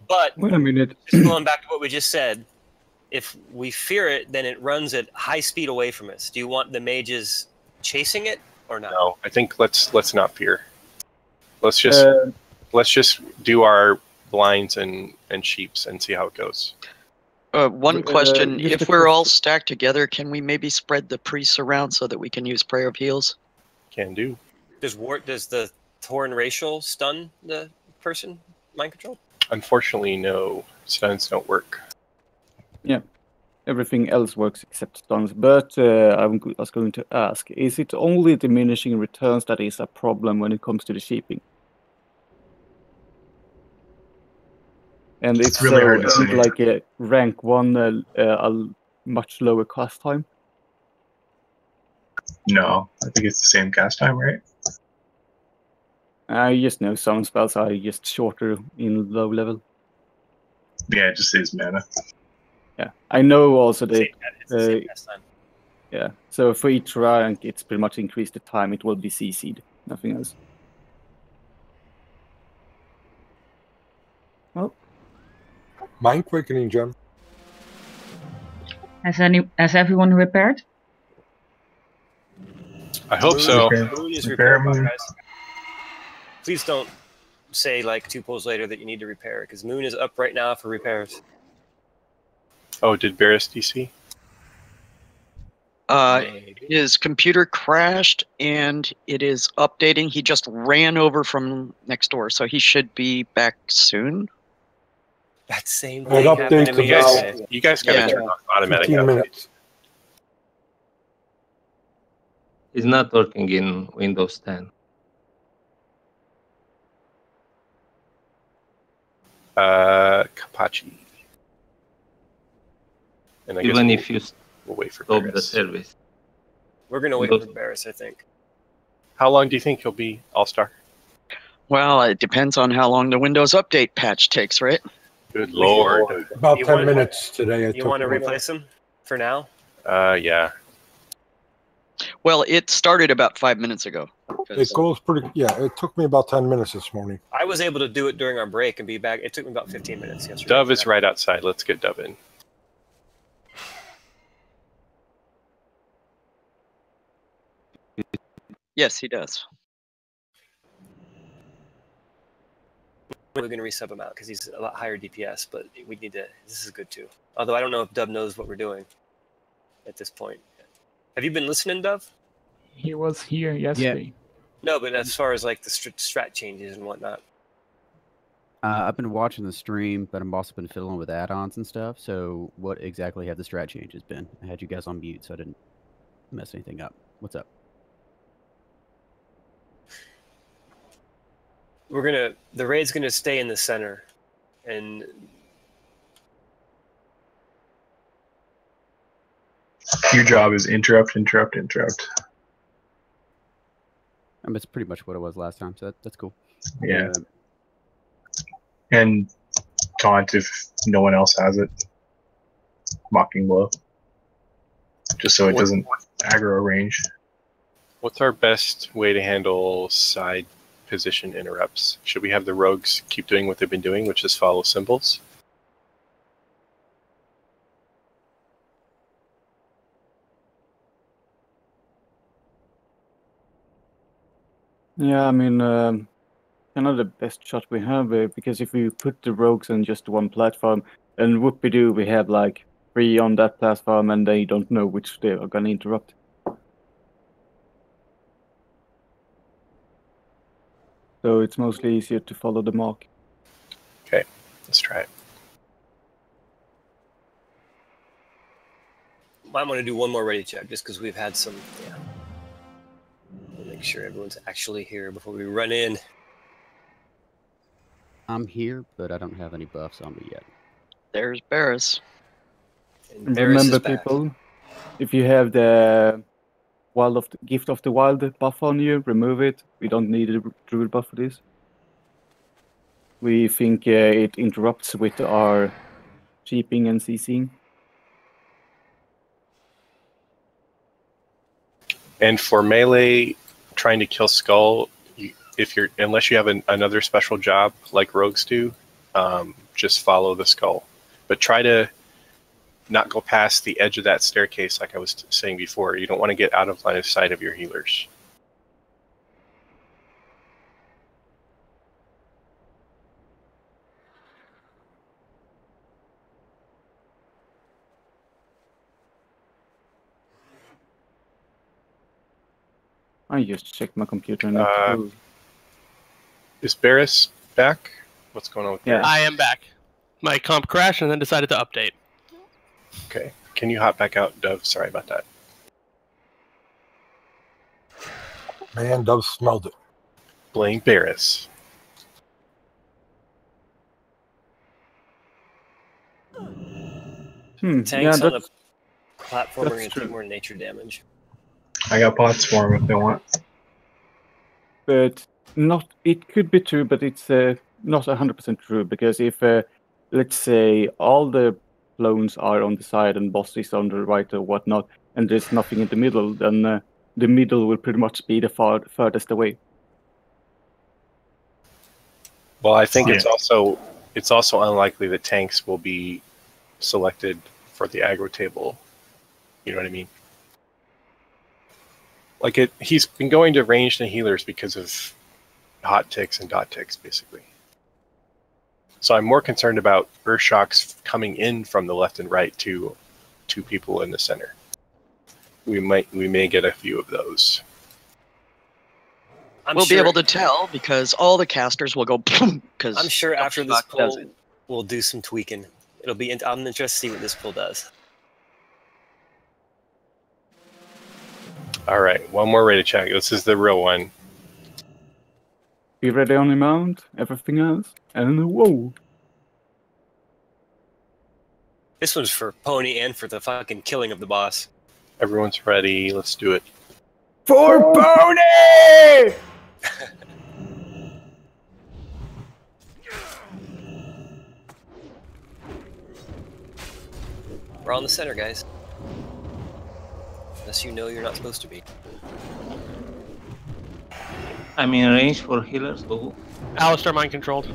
But wait a minute. Just going back to what we just said, if we fear it, then it runs at high speed away from us. Do you want the mages chasing it or not? No, I think let's not fear. Let's just do our blinds and sheeps and see how it goes. One question: if we're all stacked together, can we maybe spread the priests around so that we can use prayer of heals? Can do. Does the Tauren racial stun the person? Mind control? Unfortunately, no. Stuns don't work. Yeah, everything else works except stuns. But I was going to ask: is it only diminishing returns that is a problem when it comes to the sheeping? And it's really so hard to say. like a rank 1 a much lower cast time. No, I think it's the same cast time, right? I just know some spells are just shorter in low level. Yeah, it just saves mana. Yeah, I know also that. It's the same cast time. Yeah, so for each rank, it's pretty much increased the time. It will be CC'd, nothing else. Well. Mind quickening gem. Has everyone repaired? I hope so. Moon is repaired, guys. Please don't say like 2 pulls later that you need to repair, because Moon is up right now for repairs. Oh, did Barris DC? His computer crashed and it is updating. He just ran over from next door, so he should be back soon. That same thing happened to me yesterday. You guys gotta turn off automatic 15 updates. minutes. It's not working in Windows 10. Kapachi. And I Even guess if you we'll wait for stop the Barris. service. We're gonna wait for Barris, I think. How long do you think he'll be All-Star? Well, it depends on how long the Windows Update patch takes, right? Good Lord. About You 10 want- minutes today. You want to replace him for now? Yeah. Well, it started about 5 minutes ago. It goes pretty. Yeah, it took me about 10 minutes this morning. I was able to do it during our break and be back. It took me about 15 minutes yesterday. Dove is right outside. Let's get Dove in. Yes, he does. We're going to resub him out because he's a lot higher DPS, but we need to. This is good too. Although I don't know if Dove knows what we're doing at this point. Have you been listening, Dove? He was here yesterday. No, but as far as like the strat changes and whatnot. I've been watching the stream, but I've also been fiddling with add-ons and stuff. So what exactly have the strat changes been? I had you guys on mute, so I didn't mess anything up. What's up? The raid's gonna stay in the center, and Your job is interrupt, interrupt, interrupt. That's pretty much what it was last time, so that's cool. Yeah. And taunt if no one else has it. Mocking blow. Just so it doesn't aggro range. What's our best way to handle side position interrupts? Should we have the rogues keep doing what they've been doing, which is follow symbols? Yeah, I mean, kind of the best shot we have, because if we put the rogues on just one platform, and whoopie-doo, we have like 3 on that platform, and they don't know which they are gonna interrupt. So it's mostly easier to follow the mark. Okay, let's try it. I'm gonna do one more ready check just because we've had some. Yeah. We'll make sure everyone's actually here before we run in. I'm here, but I don't have any buffs on me yet. There's Barris. And Barris Remember, is back. people, if you have the Gift of the Wild buff on you, remove it. We don't need a druid buff for this. We think it interrupts with our cheaping and CCing. And for melee, trying to kill Skull, unless you have another special job like rogues do, just follow the Skull. But try to not go past the edge of that staircase, like I was saying before. You don't want to get out of line of sight of your healers. I just checked my computer and Is Barris back? What's going on with Barris? I am back. My comp crashed and then decided to update. Okay. Can you hop back out, Dove? Sorry about that. Man, Dove smelled it. Blame Barris. Tanks yeah, on the that's platform are going to true. take more nature damage. I got pots for them if they want. But it could be true, but it's not 100% true, because if let's say all the clones are on the side and boss is on the right or whatnot, and there's nothing in the middle, then the middle will pretty much be the furthest away. Well, I think it's also unlikely that tanks will be selected for the aggro table. You know what I mean? Like he's been going to ranged and healers because of hot ticks and dot ticks, basically. So I'm more concerned about earth shocks coming in from the left and right to two people in the center. We may get a few of those. We'll be able to tell because all the casters will go boom. Because I'm sure after this does pull, it. we'll do some tweaking. I'm interested to see what this pull does. All right, one more ready check. This is the real one. Be ready on the mount, everything else, and whoa. This one's for Pony and for the fucking killing of the boss. Everyone's ready. Let's do it. For Pony! We're on the center, guys. Unless you know you're not supposed to be. I'm in range for healers, so Alistair mind controlled.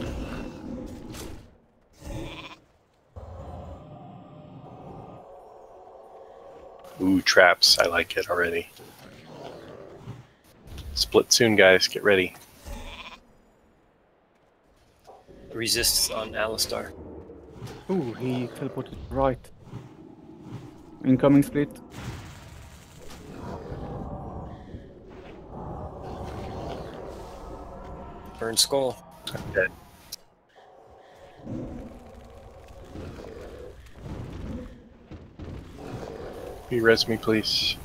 Ooh, traps. I like it already. Split soon, guys. Get ready. Resists on Alistar. Ooh, he teleported right. Incoming split. Burn skull. I'm dead. Can you res me, please?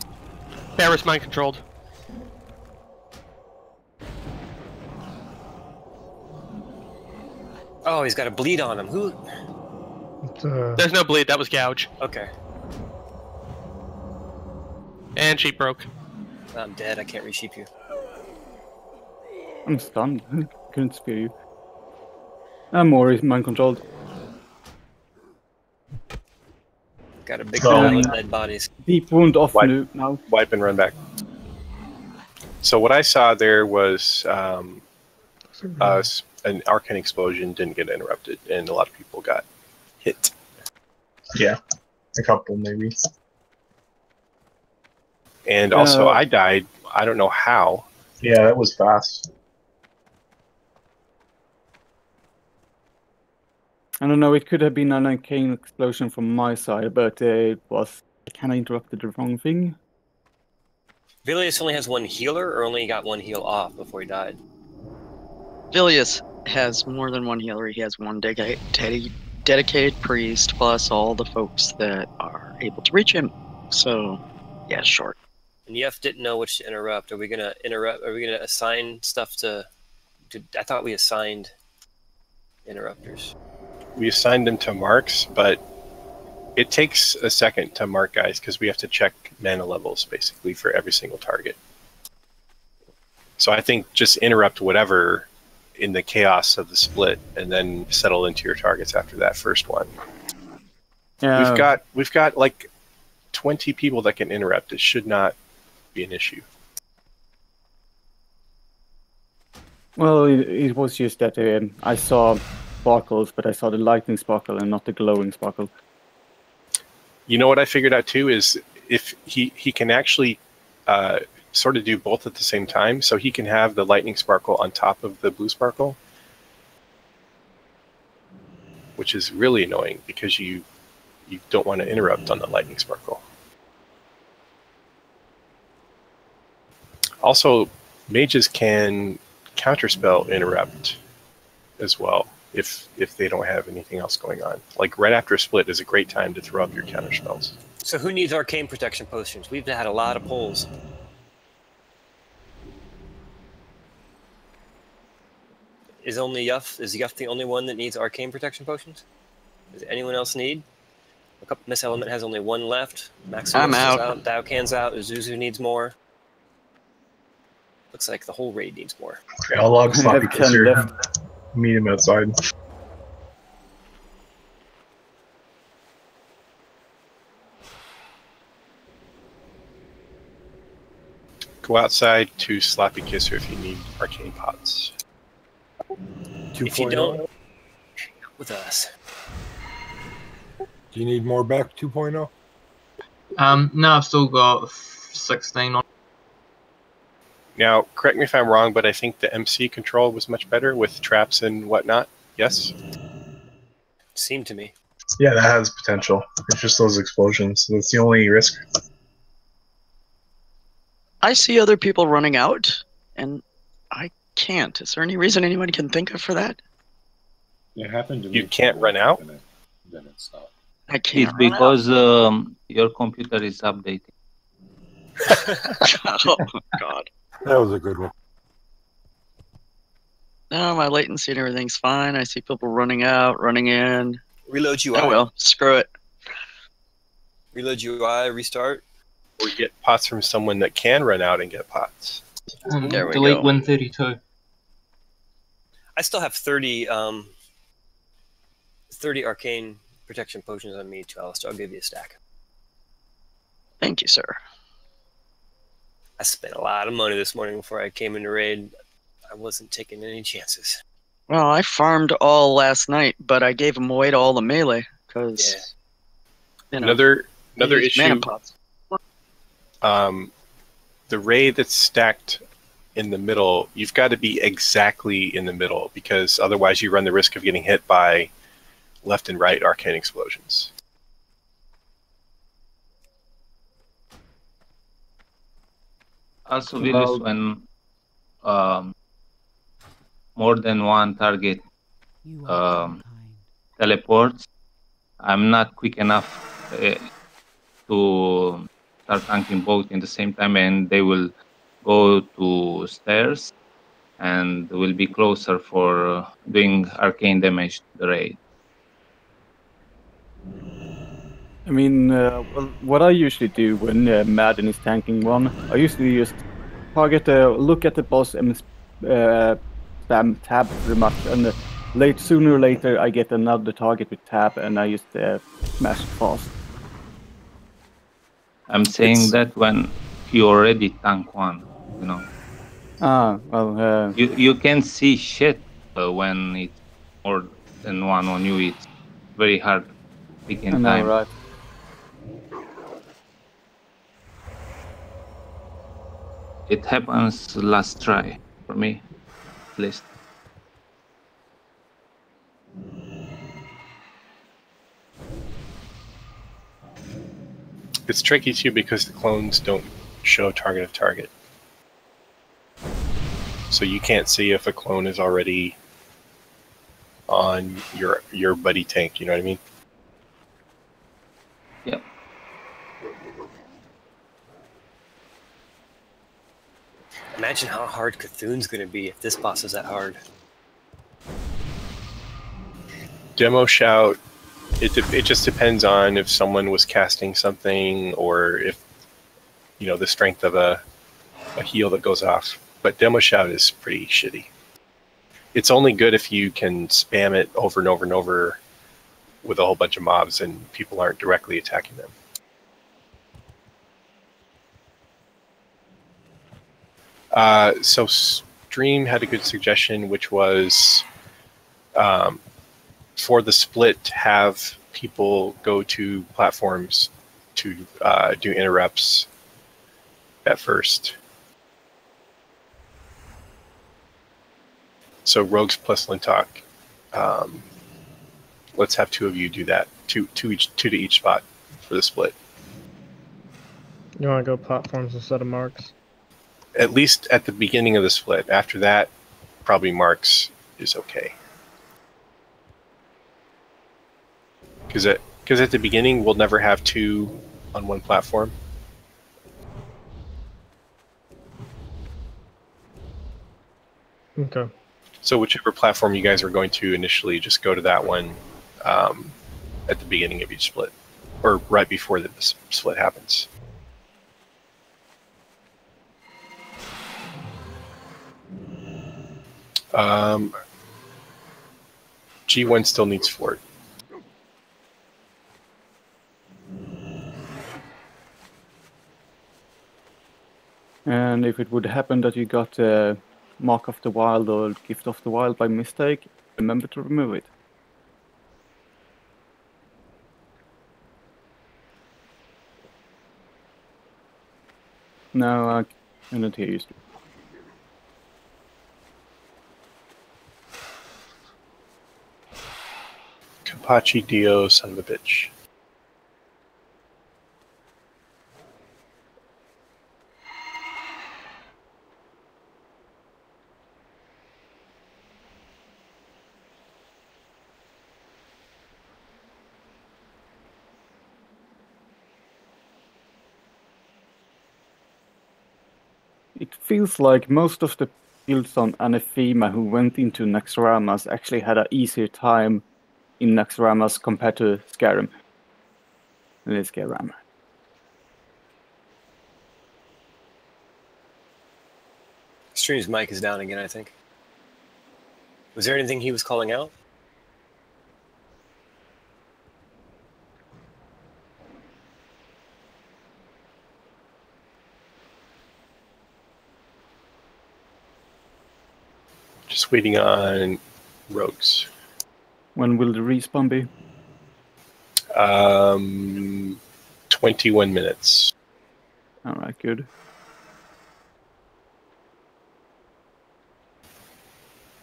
Barris mind controlled. Oh, he's got a bleed on him. Who? There's no bleed. That was gouge. Okay. And sheep broke. I'm dead. I can't resheep you. I'm stunned. Couldn't spear you. Mori is mind controlled. Got a big Oh. pile of dead bodies. Deep wound off now. Wipe and run back. So what I saw there was an arcane explosion didn't get interrupted, and a lot of people got hit. Yeah, a couple maybe. And also, I died. I don't know how. Yeah, that was fast. I don't know, it could have been an arcane explosion from my side, but it was... I kind of interrupted the wrong thing. Vilius only has one healer, or only got one heal off before he died? Vilius has more than one healer. He has one dedicated priest, plus all the folks that are able to reach him. So, yeah, short. And Yef didn't know which to interrupt. Are we gonna interrupt? Are we gonna assign stuff to I thought we assigned interrupters. We assigned them to marks, but it takes a second to mark guys because we have to check mana levels basically for every single target. So I think just interrupt whatever in the chaos of the split and then settle into your targets after that first one. Yeah. We've got like 20 people that can interrupt. It should not be an issue. Well, it was just that I saw sparkles, but I saw the lightning sparkle and not the glowing sparkle. You know what I figured out too is if he can actually sort of do both at the same time, so he can have the lightning sparkle on top of the blue sparkle, which is really annoying because you don't want to interrupt on the lightning sparkle. Also, mages can counterspell interrupt as well if they don't have anything else going on. Like right after a split is a great time to throw up your counterspells. So who needs arcane protection potions? We've had a lot of polls. Is Yuff the only one that needs arcane protection potions? Does anyone else need? Miss Element has only one left. Maximus I'm out. is out. Daokan's out. Uzuzu needs more. Looks like the whole raid needs more. Okay, I'll log Sloppy have 10 Kisser. left. Meet him outside. Go outside to Sloppy Kisser if you need arcane pots. If you don't, hang out with us. Do you need more back 2.0? No, I've still got 16 on. Now, correct me if I'm wrong, but I think the MC control was much better with traps and whatnot. Yes? Seemed to me. Yeah, that has potential. It's just those explosions. That's the only risk. I see other people running out, and I can't. Is there any reason anyone can think of for that? It happened to me. You can't run out? Then it stopped. I can't. it's because your computer is updating. Oh, God. That was a good one. No, my latency and everything's fine. I see people running out, running in. Reload UI. Oh, well. Screw it. Reload UI, restart. Or get pots from someone that can run out and get pots. There we delete go. 132. I still have 30 arcane protection potions on me, too, Alistair. I'll give you a stack. Thank you, sir. I spent a lot of money this morning before I came into raid. I wasn't taking any chances. Well, I farmed all last night, but I gave them away to all the melee because Another issue. mana pots. The raid that's stacked in the middle, you've got to be exactly in the middle, because otherwise you run the risk of getting hit by left and right arcane explosions. Also, Vilus, when more than one target teleports, I'm not quick enough to start tanking both in the same time, and they will go to stairs and will be closer for doing arcane damage to the raid. I mean, well, what I usually do when Madden is tanking one, I usually just target, look at the boss and spam tab pretty much, and sooner or later I get another target with tab, and I just smash it fast. I'm saying that when you already tank one, you know. Ah, well, you can see shit when it's more than one on you. It's very hard picking I know, time. right? It happens last try for me, at least. It's tricky too because the clones don't show target of target. So you can't see if a clone is already on your buddy tank, you know what I mean? Yep. Imagine how hard Cthulhu's going to be if this boss is that hard. Demo shout, it just depends on if someone was casting something or if, you know, the strength of a heal that goes off. But demo shout is pretty shitty. It's only good if you can spam it over and over and over with a whole bunch of mobs and people aren't directly attacking them. So Stream had a good suggestion, which was for the split, have people go to platforms to do interrupts at first. So Rogues plus Lintok. Let's have two of you do that. Two to each spot for the split. You want to go platforms instead of marks? At least at the beginning of the split. After that, probably marks is okay. Because at the beginning, we'll never have two on one platform. Okay. So whichever platform you guys are going to initially, just go to that one at the beginning of each split, or right before the split happens. G1 still needs Fort. And if it would happen that you got Mark of the Wild or Gift of the Wild by mistake, remember to remove it. No, I cannot hear you. Kapachi Dio, son of a bitch. It feels like most of the builds on Anathema who went into Naxxramas actually had an easier time in Naxxramas compared to Skyrim. Skyrim. Stream's mic is down again, I think. Was there anything he was calling out? Just waiting on rogues. When will the respawn be? 21 minutes. All right, good.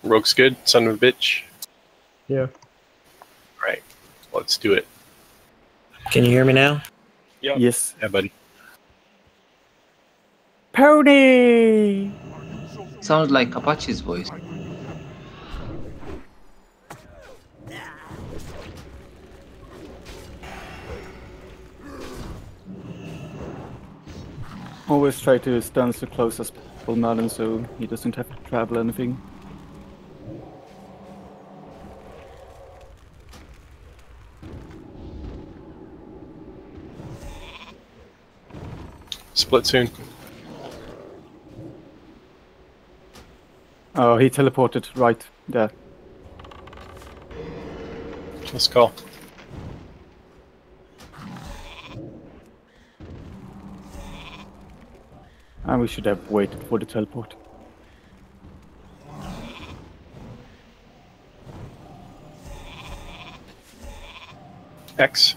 Rogue's good, son of a bitch. Yeah. Right. Let's do it. Can you hear me now? Yep. Yes. Yeah, buddy. Pony! Sounds like Apache's voice. Always try to stand so close as possible, Madden, so he doesn't have to travel anything. Split soon. Oh, he teleported right there. Let's go. And we should have waited for the teleport. X.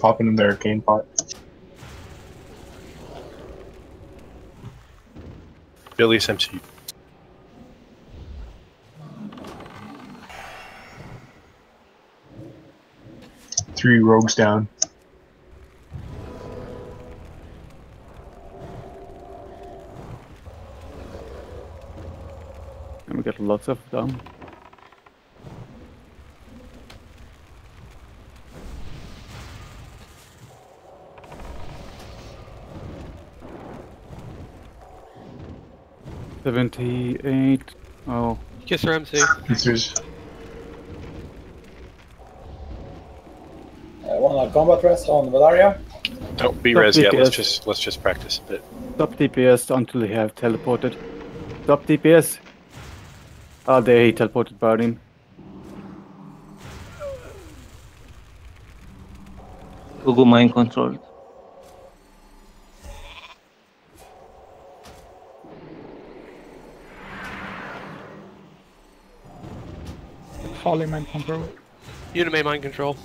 Popping in the arcane pot. Billy SMC. Three rogues down. And we got lots of them. $78. Oh. Kiss her MC. Kisses. One combat rest on Valeria. Don't be Stop res yet. DPS. Let's just practice a bit. Stop DPS until they have teleported. Stop DPS. Oh, they teleported Burning. Google mind control. Falling mind control. Unime mind control.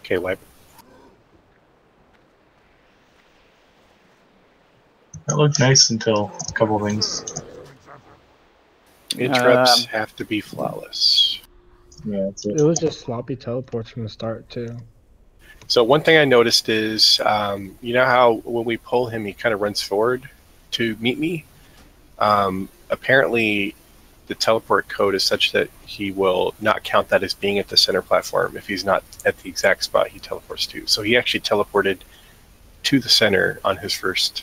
Okay, wipe. That looked nice until a couple things. Interrupts have to be flawless. Yeah, that's it. It was just sloppy teleports from the start too. So one thing I noticed is, you know how when we pull him, he kind of runs forward to meet me? Apparently, the teleport code is such that he will not count that as being at the center platform if he's not at the exact spot he teleports to. So he actually teleported to the center on his first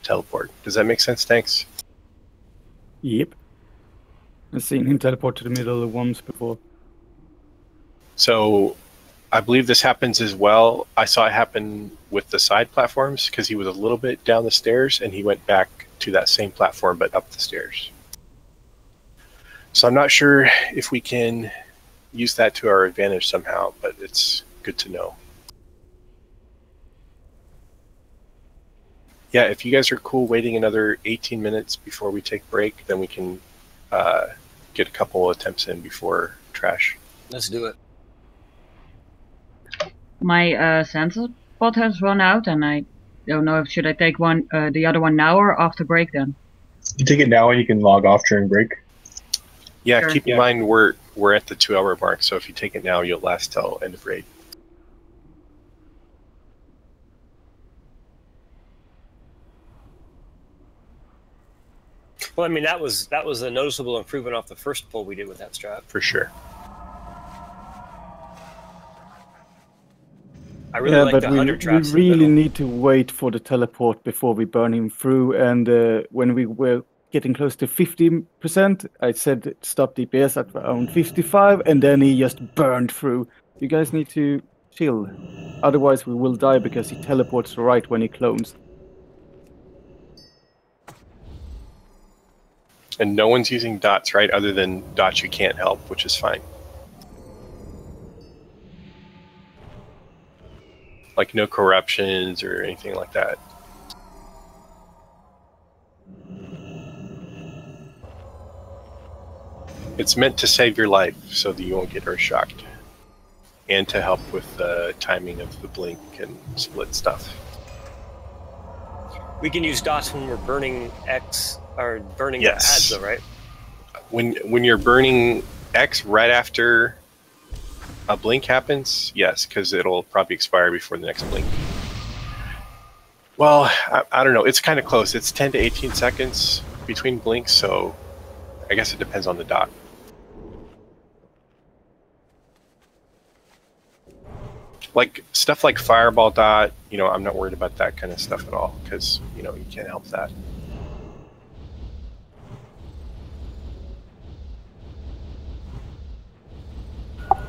teleport. Does that make sense? Thanks. Yep. I've seen him teleport to the middle once before. So I believe this happens as well. I saw it happen with the side platforms because he was a little bit down the stairs and he went back to that same platform but up the stairs. So I'm not sure if we can use that to our advantage somehow, but it's good to know. Yeah, if you guys are cool waiting another 18 minutes before we take break, then we can get a couple attempts in before trash. Let's do it. My sensor spot has run out, and I don't know if should I take one, the other one now or after break then. You take it now and you can log off during break. Yeah, Sure. keep in mind we're at the 2-hour mark, so if you take it now, you'll last till end of raid. Well, I mean that was a noticeable improvement off the first pull we did with that strat. For sure. I really like the 100 traps. We really need to wait for the teleport before we burn him through, and when we were getting close to 50%. I said stop DPS at around 55, and then he just burned through. You guys need to chill. Otherwise, we will die because he teleports right when he clones. And no one's using dots, right? Other than dots you can't help, which is fine. Like no corruptions or anything like that. It's meant to save your life so that you won't get earth shocked. And to help with the timing of the blink and split stuff. We can use dots when we're burning X or burning the Yes. ads, though, right? When you're burning X right after a blink happens, yes, because it'll probably expire before the next blink. Well, I don't know. It's kind of close. It's 10 to 18 seconds between blinks, so I guess it depends on the dot. Like stuff like fireball dot, you know, I'm not worried about that kind of stuff at all because, you know, you can't help that.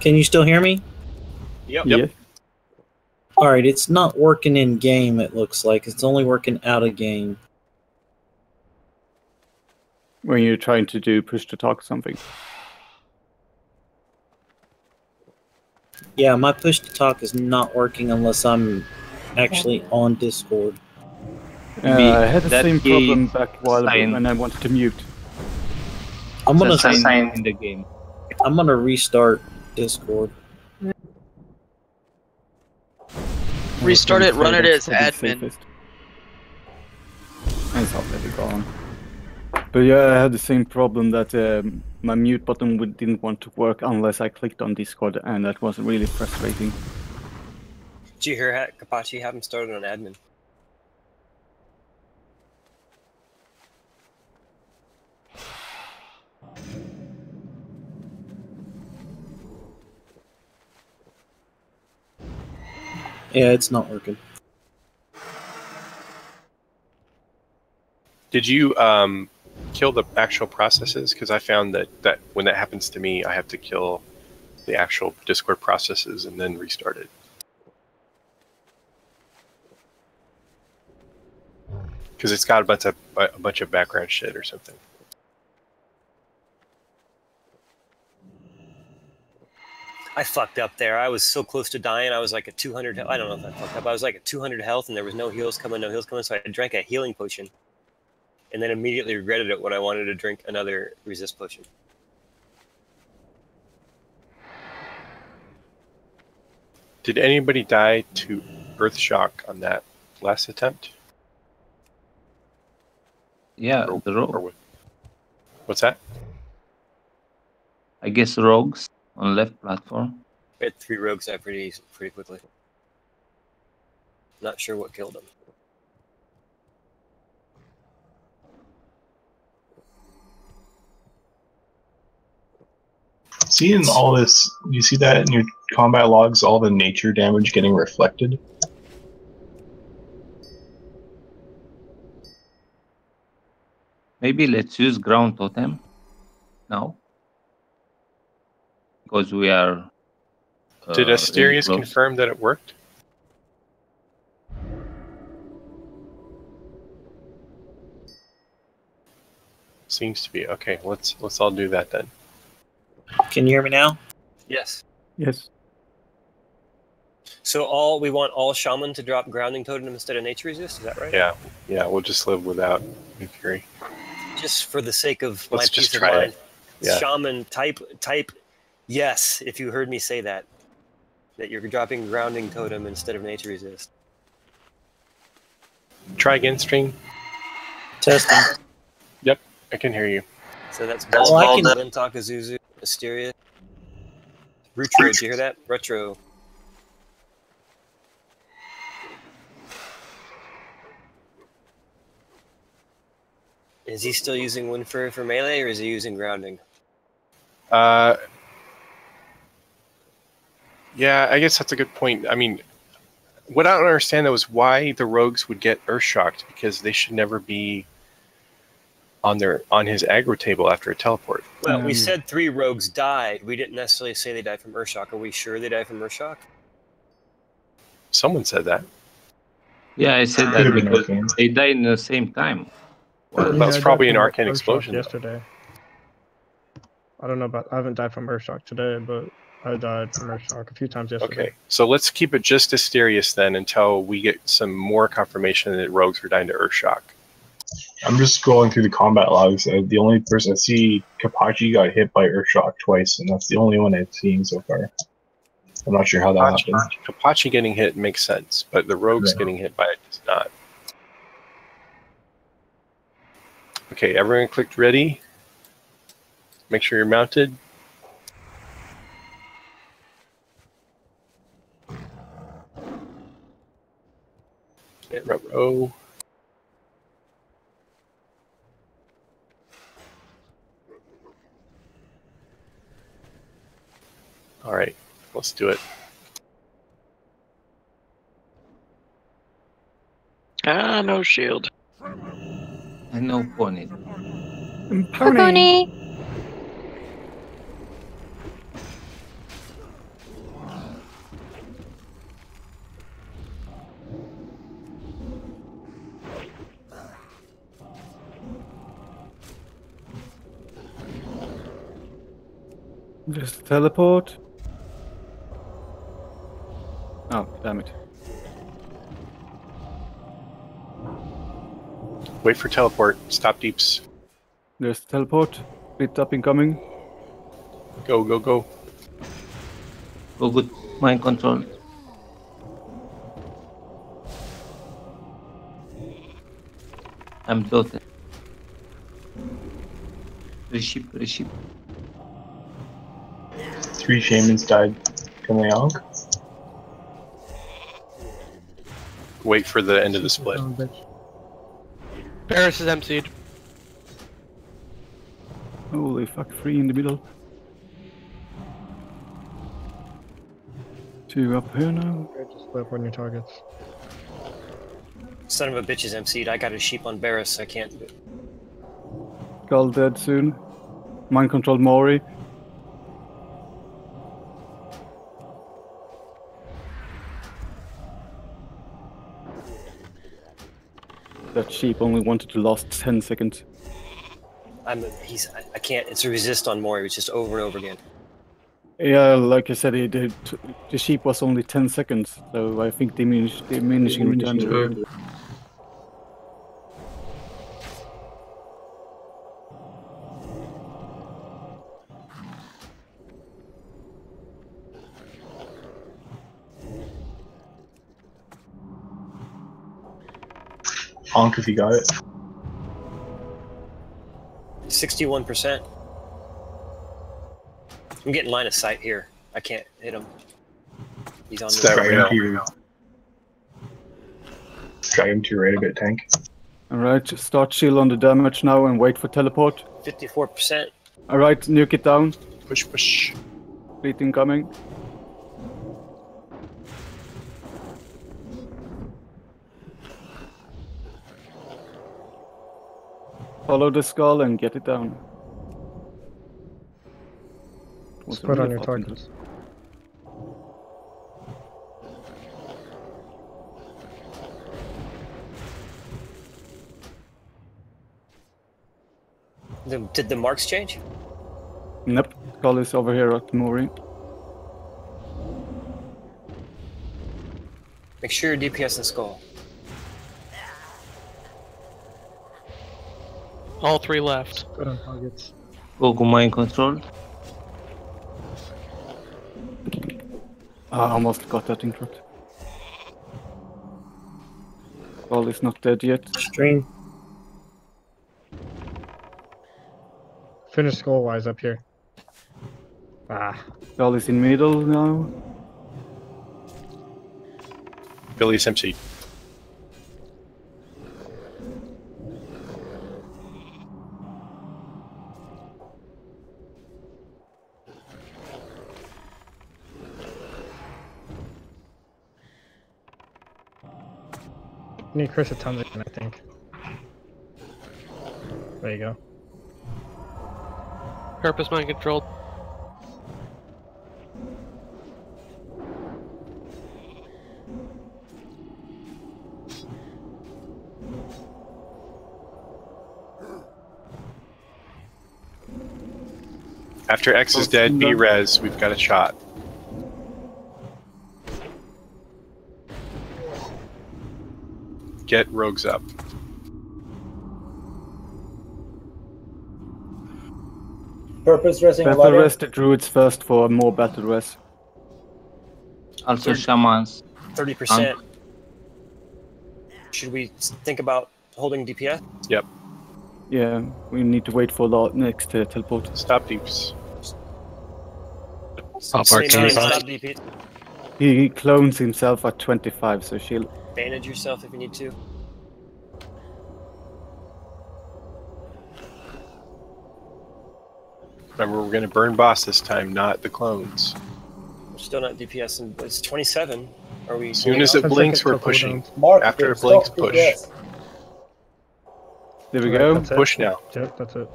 Can you still hear me? Yep. All right, it's not working in game, it looks like. It's only working out of game. When you're trying to do push to talk something. Yeah, my push to talk is not working unless I'm actually on Discord. I had the same problem back when I wanted to mute. I'm gonna sign in the game. I'm gonna restart Discord. Restart it, run it as admin. It's already gone. But yeah, I had the same problem that my mute button didn't want to work unless I clicked on Discord, and that was really frustrating. Did you hear Kapachi have him started on admin? Yeah, it's not working. Did you kill the actual processes? Because I found that when that happens to me, I have to kill the actual Discord processes and then restart it. Because it's got a bunch of background shit or something. I fucked up there. I was so close to dying. I was like at 200. I don't know if I fucked up. I was like at 200 health, and there was no heals coming, So I drank a healing potion, and then immediately regretted it when I wanted to drink another resist potion. Did anybody die to earth shock on that last attempt? Yeah, the rogue. What's that? I guess rogues on left platform. I had 3 rogues die pretty quickly. Not sure what killed them. Seeing all this, you see that in your combat logs, all the nature damage getting reflected? Maybe let's use ground totem now. Because we are... Did Asterius really confirm that it worked? Seems to be. Okay, let's all do that then. Can you hear me now? Yes. Yes. So we want all shaman to drop grounding totem instead of nature resist. Is that right? Yeah, we'll just live without New Fury. Just for the sake of Let's my just peace of try mind. it. Yeah. Shaman type yes. If you heard me say that you're dropping grounding totem instead of nature resist. Try again, stream. Testing. Yep, I can hear you. So that's Oh, I can- Lintok, Azuzu, Asteria. Retro, did you hear that? Retro. Is he still using Windfur for melee, or is he using grounding? Yeah, I guess that's a good point. I mean, what I don't understand though is why the rogues would get earth shocked, because they should never be on his aggro table after a teleport. Well, we said 3 rogues died. We didn't necessarily say they died from Earthshock. Are we sure they died from Earthshock? Someone said that. Yeah, I said that because they died in the same time. That's probably an arcane explosion. Yesterday. I don't know about. I haven't died from Earthshock today, but I died from Earthshock a few times yesterday. Okay, so let's keep it just Asterius then until we get some more confirmation that rogues were dying to Earthshock. I'm just scrolling through the combat logs. The only person I see, Kapachi got hit by Earthshock twice, and that's the only one I've seen so far. I'm not sure how that happened. Kapachi getting hit makes sense, but the rogues getting hit by it does not. Okay, everyone clicked ready. Make sure you're mounted. Hit row. All right, let's do it. Ah, no shield. And no pony. Pony. Just teleport. Oh, damn it. Wait for teleport. Stop deeps. There's teleport. Split up incoming. Go, go, go. Go good mind control. I'm dotted. Reship, reship. 3 shamans died coming out. Wait for the end of the split. Paris is MC'd. Holy fuck, 3 in the middle. 2 up here now. Just flip on your targets. Son of a bitch is MC'd. I got a sheep on Barris. I can't do it. Skull dead soon. Mind control Mori. That sheep only wanted to last 10 seconds. I can't. It's a resist on Mori. It's just over and over again. Yeah, like I said, the sheep was only 10 seconds, so I think diminishing return. Honk if you got it. 61%. I'm getting line of sight here. I can't hit him. He's on the Drag him to your right a bit, tank. Alright, start chill on the damage now and wait for teleport. 54%. Alright, nuke it down. Push, push. Fleet incoming. Follow the skull and get it down. Spread on your targets. Did the marks change? Nope. Skull is over here at Mori. Make sure your DPS and skull. All 3 left. Spread on targets. Go mind control. I almost got that interrupt. Skull is not dead yet. Stream. Finish skull wise up here. Ah. Skull is in middle now. Billy's MC. Need Chris a ton again, I think. There you go. Purpose mind controlled. After X is dead, B res, we've got a shot. Get rogues up. Purpose resing Battle rest the druids first for more battle rest. Also shamans. 30%. Should we think about holding DPS? Yep. Yeah, we need to wait for the next teleport. Stop deeps. Stop Stop arcane. DPS. He clones himself at 25, so she'll... Bandage yourself if you need to. Remember, we're going to burn boss this time, not the clones. We're still not DPS, and it's 27. Are we? As soon as it blinks, we're pushing. Mark, After it stop blinks, push. DPS. There we go. That's it. Push now. Yep, that's it.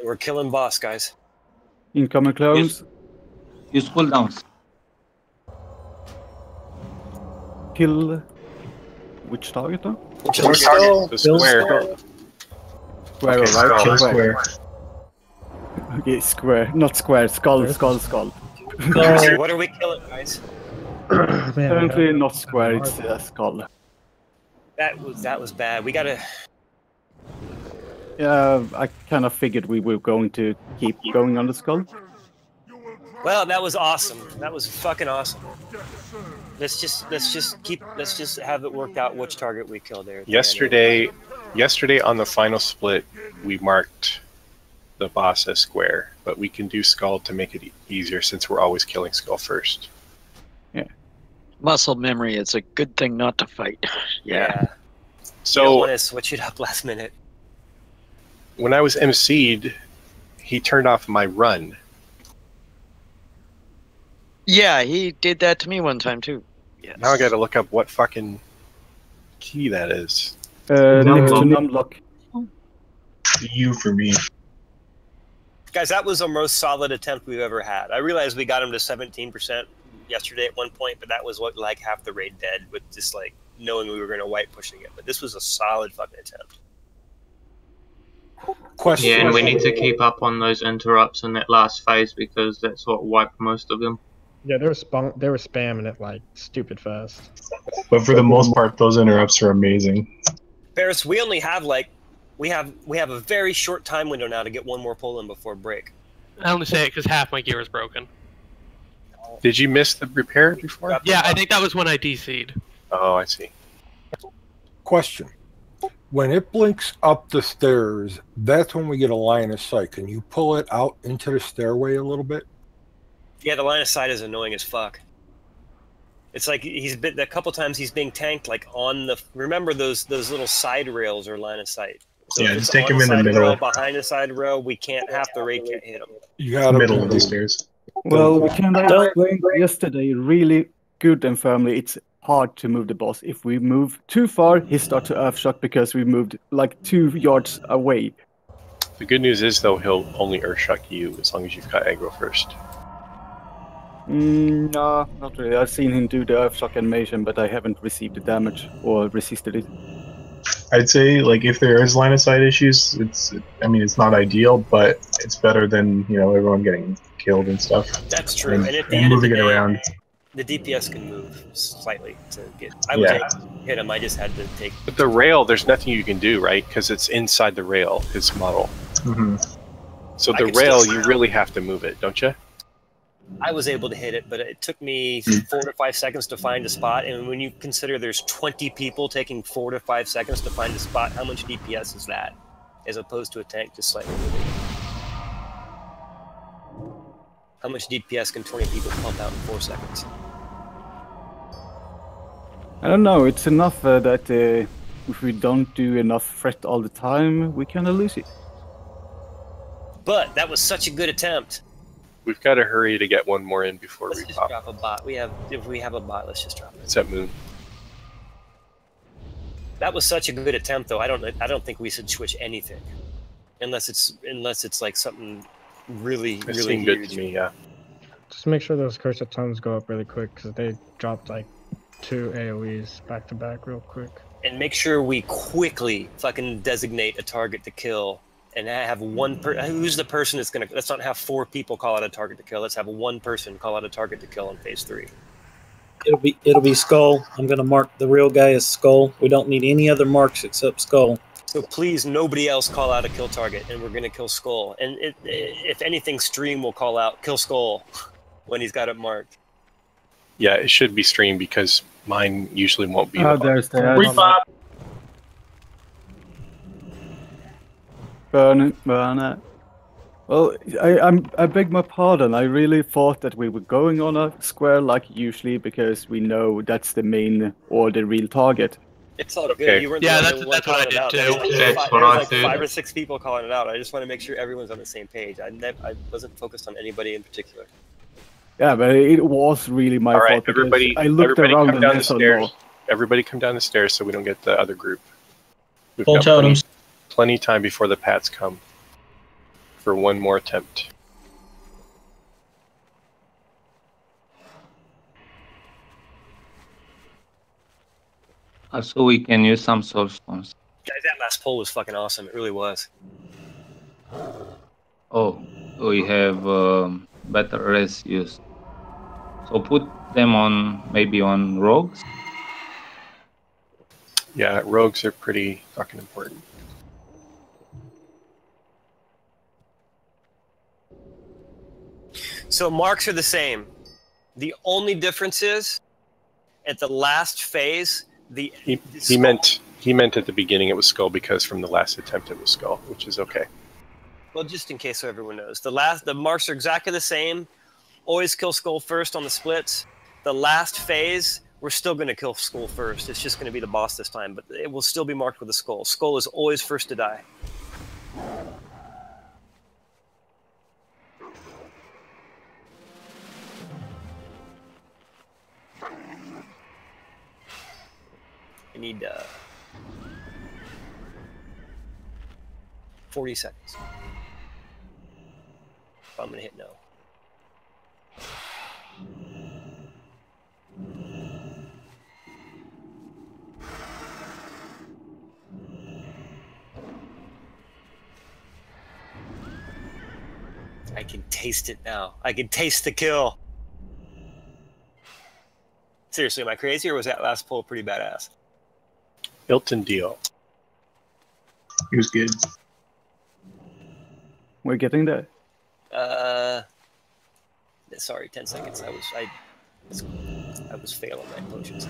We're killing boss, guys. Incoming clones. Use cooldowns. Kill... Which target though? Which Which target? The square. Square, Okay, right? skull. Square. Okay, square. Not square. Skull, skull, skull. What are we killing, guys? Apparently not square, it's skull. That was bad. We gotta. Yeah, I kind of figured we were going to keep going on the skull. Well, that was awesome. That was fucking awesome. Let's just have it worked out which target we killed there. Yesterday on the final split, we marked the boss as square, but we can do skull to make it easier since we're always killing skull first. Yeah. Muscle memory is a good thing not to fight. Yeah. So you don't want to switch it up last minute. When I was MC'd, he turned off my run. Yeah, he did that to me one time too. Yes. Now I gotta look up what fucking key that is. Next to numlock. U for me. Guys, that was the most solid attempt we've ever had. I realized we got him to 17% yesterday at one point, but that was what like half the raid dead with just like knowing we were going to wipe pushing it. But this was a solid fucking attempt. Question. Yeah, and we need to keep up on those interrupts in that last phase because that's what wiped most of them. Yeah, they were spamming it like stupid fast. But for the most part, those interrupts are amazing. Ferris, we only have like we have a very short time window now to get one more pull in before break. I only say it because half my gear is broken. Did you miss the repair before? Yeah, I think that was when I DC'd. Oh, I see. Question. When it blinks up the stairs, that's when we get a line of sight. Can you pull it out into the stairway a little bit? Yeah, the line of sight is annoying as fuck. It's like he's been a couple times he's being tanked like on the. Remember those little side rails are line of sight. So yeah, if just it's take on him in the side middle. rail, behind the side rail, we can't. Half the raid can't hit him. You got to middle of the stairs. Well, we kind of explained yesterday really good and firmly. It's hard to move the boss. If we move too far, he starts to Earthshock because we moved like 2 yards away. The good news is though he'll only Earthshock you as long as you've got aggro first. No, not really. I've seen him do the Earthshock animation, but I haven't received the damage or resisted it. I'd say, like, if there is line of sight issues, it's not ideal, but it's better than, everyone getting killed and stuff. That's true. And at the end of the moving it day, around. the DPS can move slightly to get. I would hit him. I just had to take. But the rail, there's nothing you can do, right? Because it's inside the rail, his model. Mm-hmm. So the rail, you really have to move it, don't you? I was able to hit it, but it took me 4 to 5 seconds to find a spot. And when you consider there's 20 people taking 4 to 5 seconds to find a spot, how much DPS is that? As opposed to a tank just slightly moving. How much DPS can 20 people pump out in 4 seconds? I don't know. It's enough that if we don't do enough threat all the time, we kind of lose it. But that was such a good attempt. We've got to hurry to get one more in before Let's we just pop. drop a bot. If we have a bot, let's just drop it. It's at Moon. That was such a good attempt, though. I don't think we should switch anything, unless it's like something really It really seemed huge. good to me, yeah. Just make sure those cursor tones go up really quick because they dropped like 2 AoEs back to back real quick. And make sure we quickly fucking designate a target to kill, and have one who's the person that's gonna. Let's not have 4 people call out a target to kill. Let's have one person call out a target to kill in phase 3. It'll be Skull. I'm gonna mark the real guy as Skull. We don't need any other marks except Skull. So please, nobody else call out a kill target, and we're gonna kill Skull. And if anything, Stream will call out kill Skull when he's got it marked. Yeah, it should be streamed because mine usually won't be. Oh, there's the Repop. Burn it. Well, I beg my pardon. I really thought that we were going on a square like usually because we know that's the main or the real target. It's all Okay. good. You weren't Yeah, the that's- only one that's what calling I it did out. too. There was That's like, what there was I like did. 5 or 6 people calling it out. I just want to make sure everyone's on the same page. I wasn't focused on anybody in particular. Yeah, but it was really my All right, fault because everybody. I looked Everybody around come and down I the saw stairs. no. Everybody come down the stairs so we don't get the other group. We've Full got totems. plenty time before the Pats come for one more attempt. Also, we can use some soul stones. Guys, that last poll was fucking awesome. It really was. Oh, we have better res use. So put them on maybe on rogues. Yeah, rogues are pretty fucking important. So marks are the same. The only difference is at the last phase, He meant at the beginning it was Skull because from the last attempt it was Skull, which is okay. well, just in case so everyone knows, the marks are exactly the same. Always kill Skull first on the splits. The last phase, we're still going to kill Skull first. It's just going to be the boss this time, but it will still be marked with a Skull. Skull is always first to die. I need 40 seconds. I'm going to hit no. I can taste it now. I can taste the kill. Seriously, am I crazy, or was that last pull pretty badass? Hilton deal. He was good. We're getting there. Sorry, 10 seconds. I was failing my potions.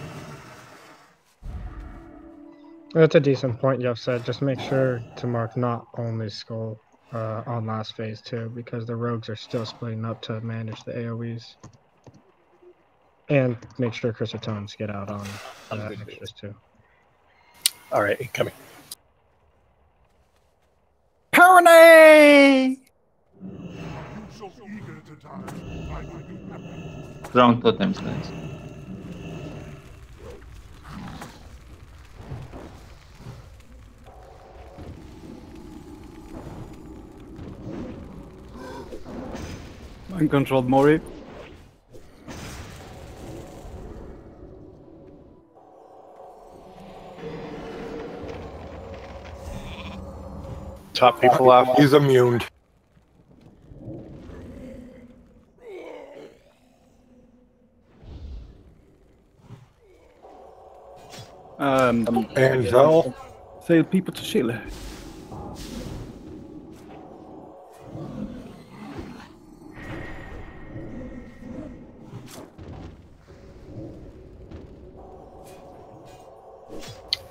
That's a decent point, Jeff said. Just make sure to mark not only Skull on last phase too, because the rogues are still splitting up to manage the AoEs. And make sure cursor tones get out on extras too. All right, incoming. Pony! Ground totems, guys. Uncontrolled Mori. Top people off. He's immune. Angel. Say people to Chile.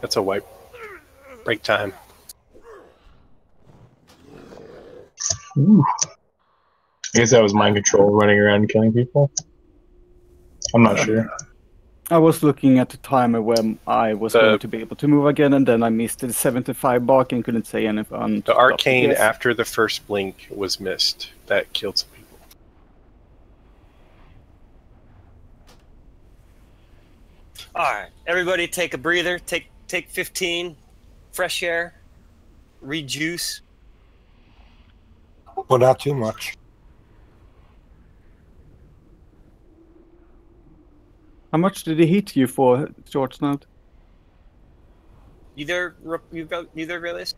That's a wipe. Break time. Ooh. I guess that was mind control running around and killing people. I'm not sure. I was looking at the timer when I was going to be able to move again, and then I missed the 75 bark and couldn't say anything. The arcane after the first blink was missed. That killed some people. All right, everybody, take a breather. take 15, fresh air, rejuice. Well, not too much. How much did he hit you for, short snout? You there, Realist?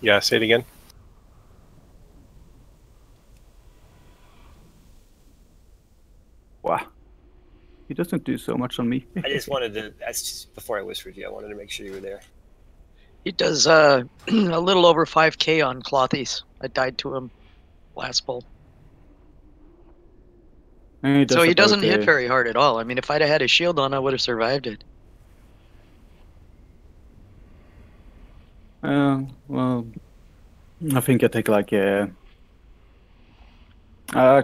Yeah, say it again. Wow. He doesn't do so much on me. I just wanted to, that's just before I whispered you, I wanted to make sure you were there. He does a little over 5k on Clothies. I died to him last pull. So he doesn't hit very hard at all. I mean, if I'd have had a shield on, I would have survived it. Well, I think I take like a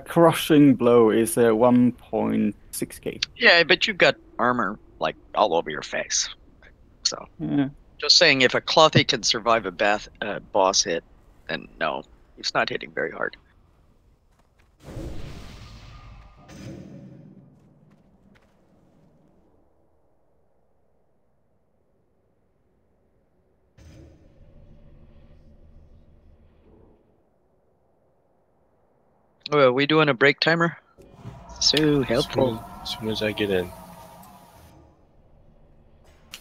crushing blow is 1.6k. Yeah, but you've got armor like all over your face. So Yeah. just saying, if a Clothy can survive a boss hit, then no, he's not hitting very hard. Oh, are we doing a break timer? So helpful. As soon as I get in.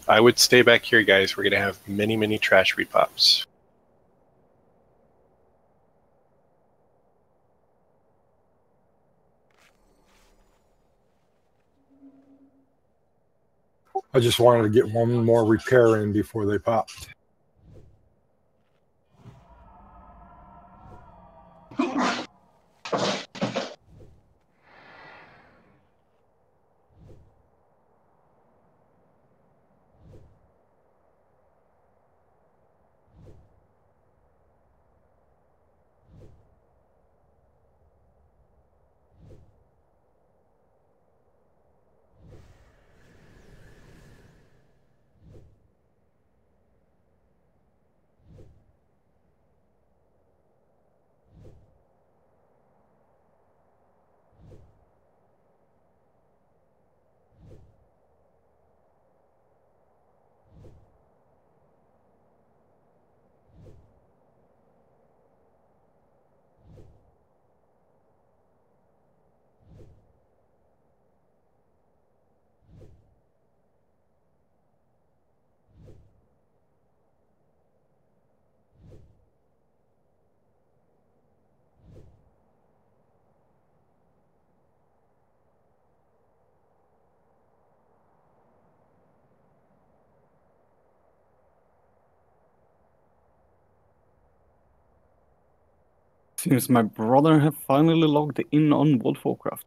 I would stay back here, guys. We're going to have many, many trash repops. I just wanted to get one more repair in before they popped. Seems my brother have finally logged in on World of Warcraft.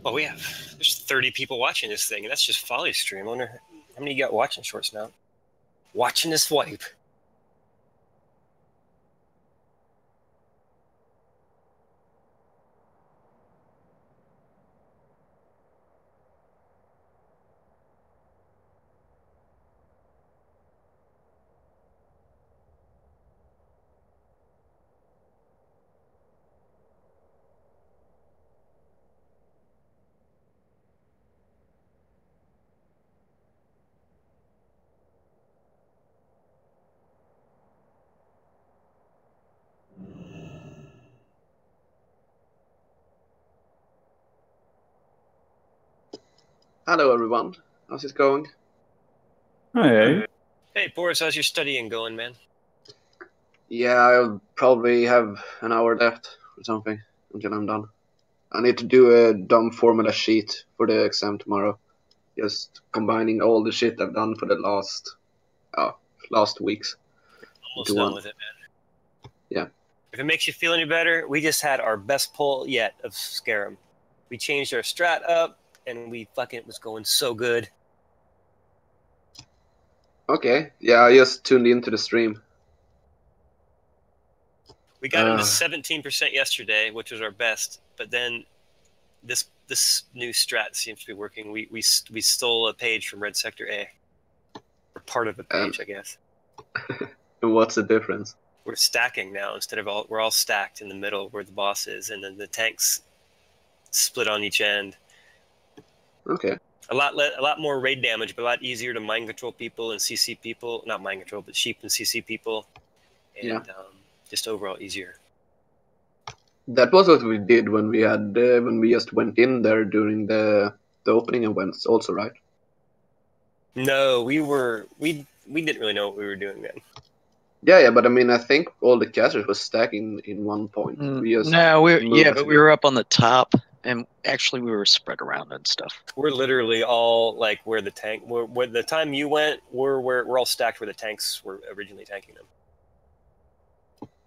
Well, there's 30 people watching this thing, and that's just Folly Stream. I wonder how many you got watching Shorts now. Watching this wipe. Hello, everyone. How's it going? Hey. Hey, Boris, how's your studying going, man? Yeah, I'll probably have an hour left or something until I'm done. I need to do a dumb formula sheet for the exam tomorrow. Just combining all the shit I've done for the last weeks. Almost into done one. with it, man. Yeah. If it makes you feel any better, we just had our best pull yet of Scarum. We changed our strat up, and it was going so good. Okay. Yeah, I just tuned into the stream. We got into 17% yesterday, which was our best, but then this new strat seems to be working. We stole a page from Red Sector A, or part of the page, I guess. And what's the difference? We're stacking now instead of we're all stacked in the middle where the boss is, and then the tanks split on each end. Okay. A lot more raid damage, but a lot easier to mind control people and CC people. Not mind control, but sheep and CC people, and just overall easier. That was what we did when we had when we just went in there during the opening events, also, right? No, we didn't really know what we were doing then. Yeah, but I mean, I think all the casters were stacking in one point. We just but we were up on the top, and actually we were spread around and stuff. We're literally all like where the tank. Where the time you went, we're all stacked where the tanks were originally tanking them.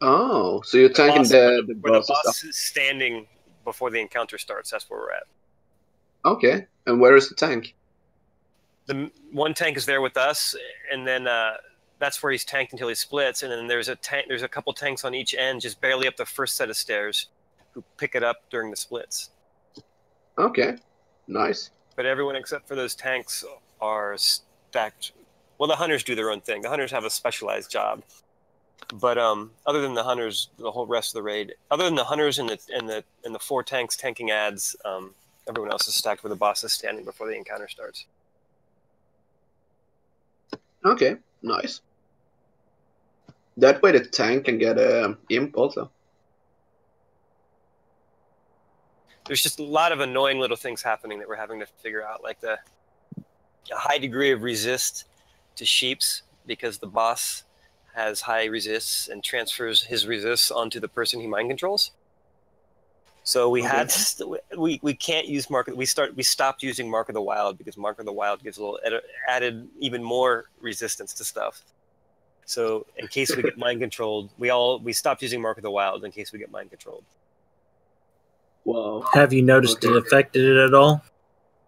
Oh, so you're tanking where the the boss boss is standing before the encounter starts. That's where we're at. Okay, and where is the tank? The one tank is there with us, and then that's where he's tanked until he splits. And then there's a couple tanks on each end, just barely up the first set of stairs, who pick it up during the splits. Okay, nice. But everyone except for those tanks are stacked. Well, the hunters do their own thing. The hunters have a specialized job. But other than the hunters, the whole rest of the raid, other than the hunters and the 4 tanks tanking ads, everyone else is stacked where the boss is standing before the encounter starts. Okay, nice. That way the tank can get a imp also. There's just a lot of annoying little things happening that we're having to figure out, like a high degree of resist to sheeps because the boss has high resists and transfers his resists onto the person he mind controls. So we we can't use we stopped using Mark of the Wild because Mark of the Wild gives a little added even more resistance to stuff. So in case we get mind controlled, we stopped using Mark of the Wild in case we get mind controlled. Wow. Have you noticed it affected it at all?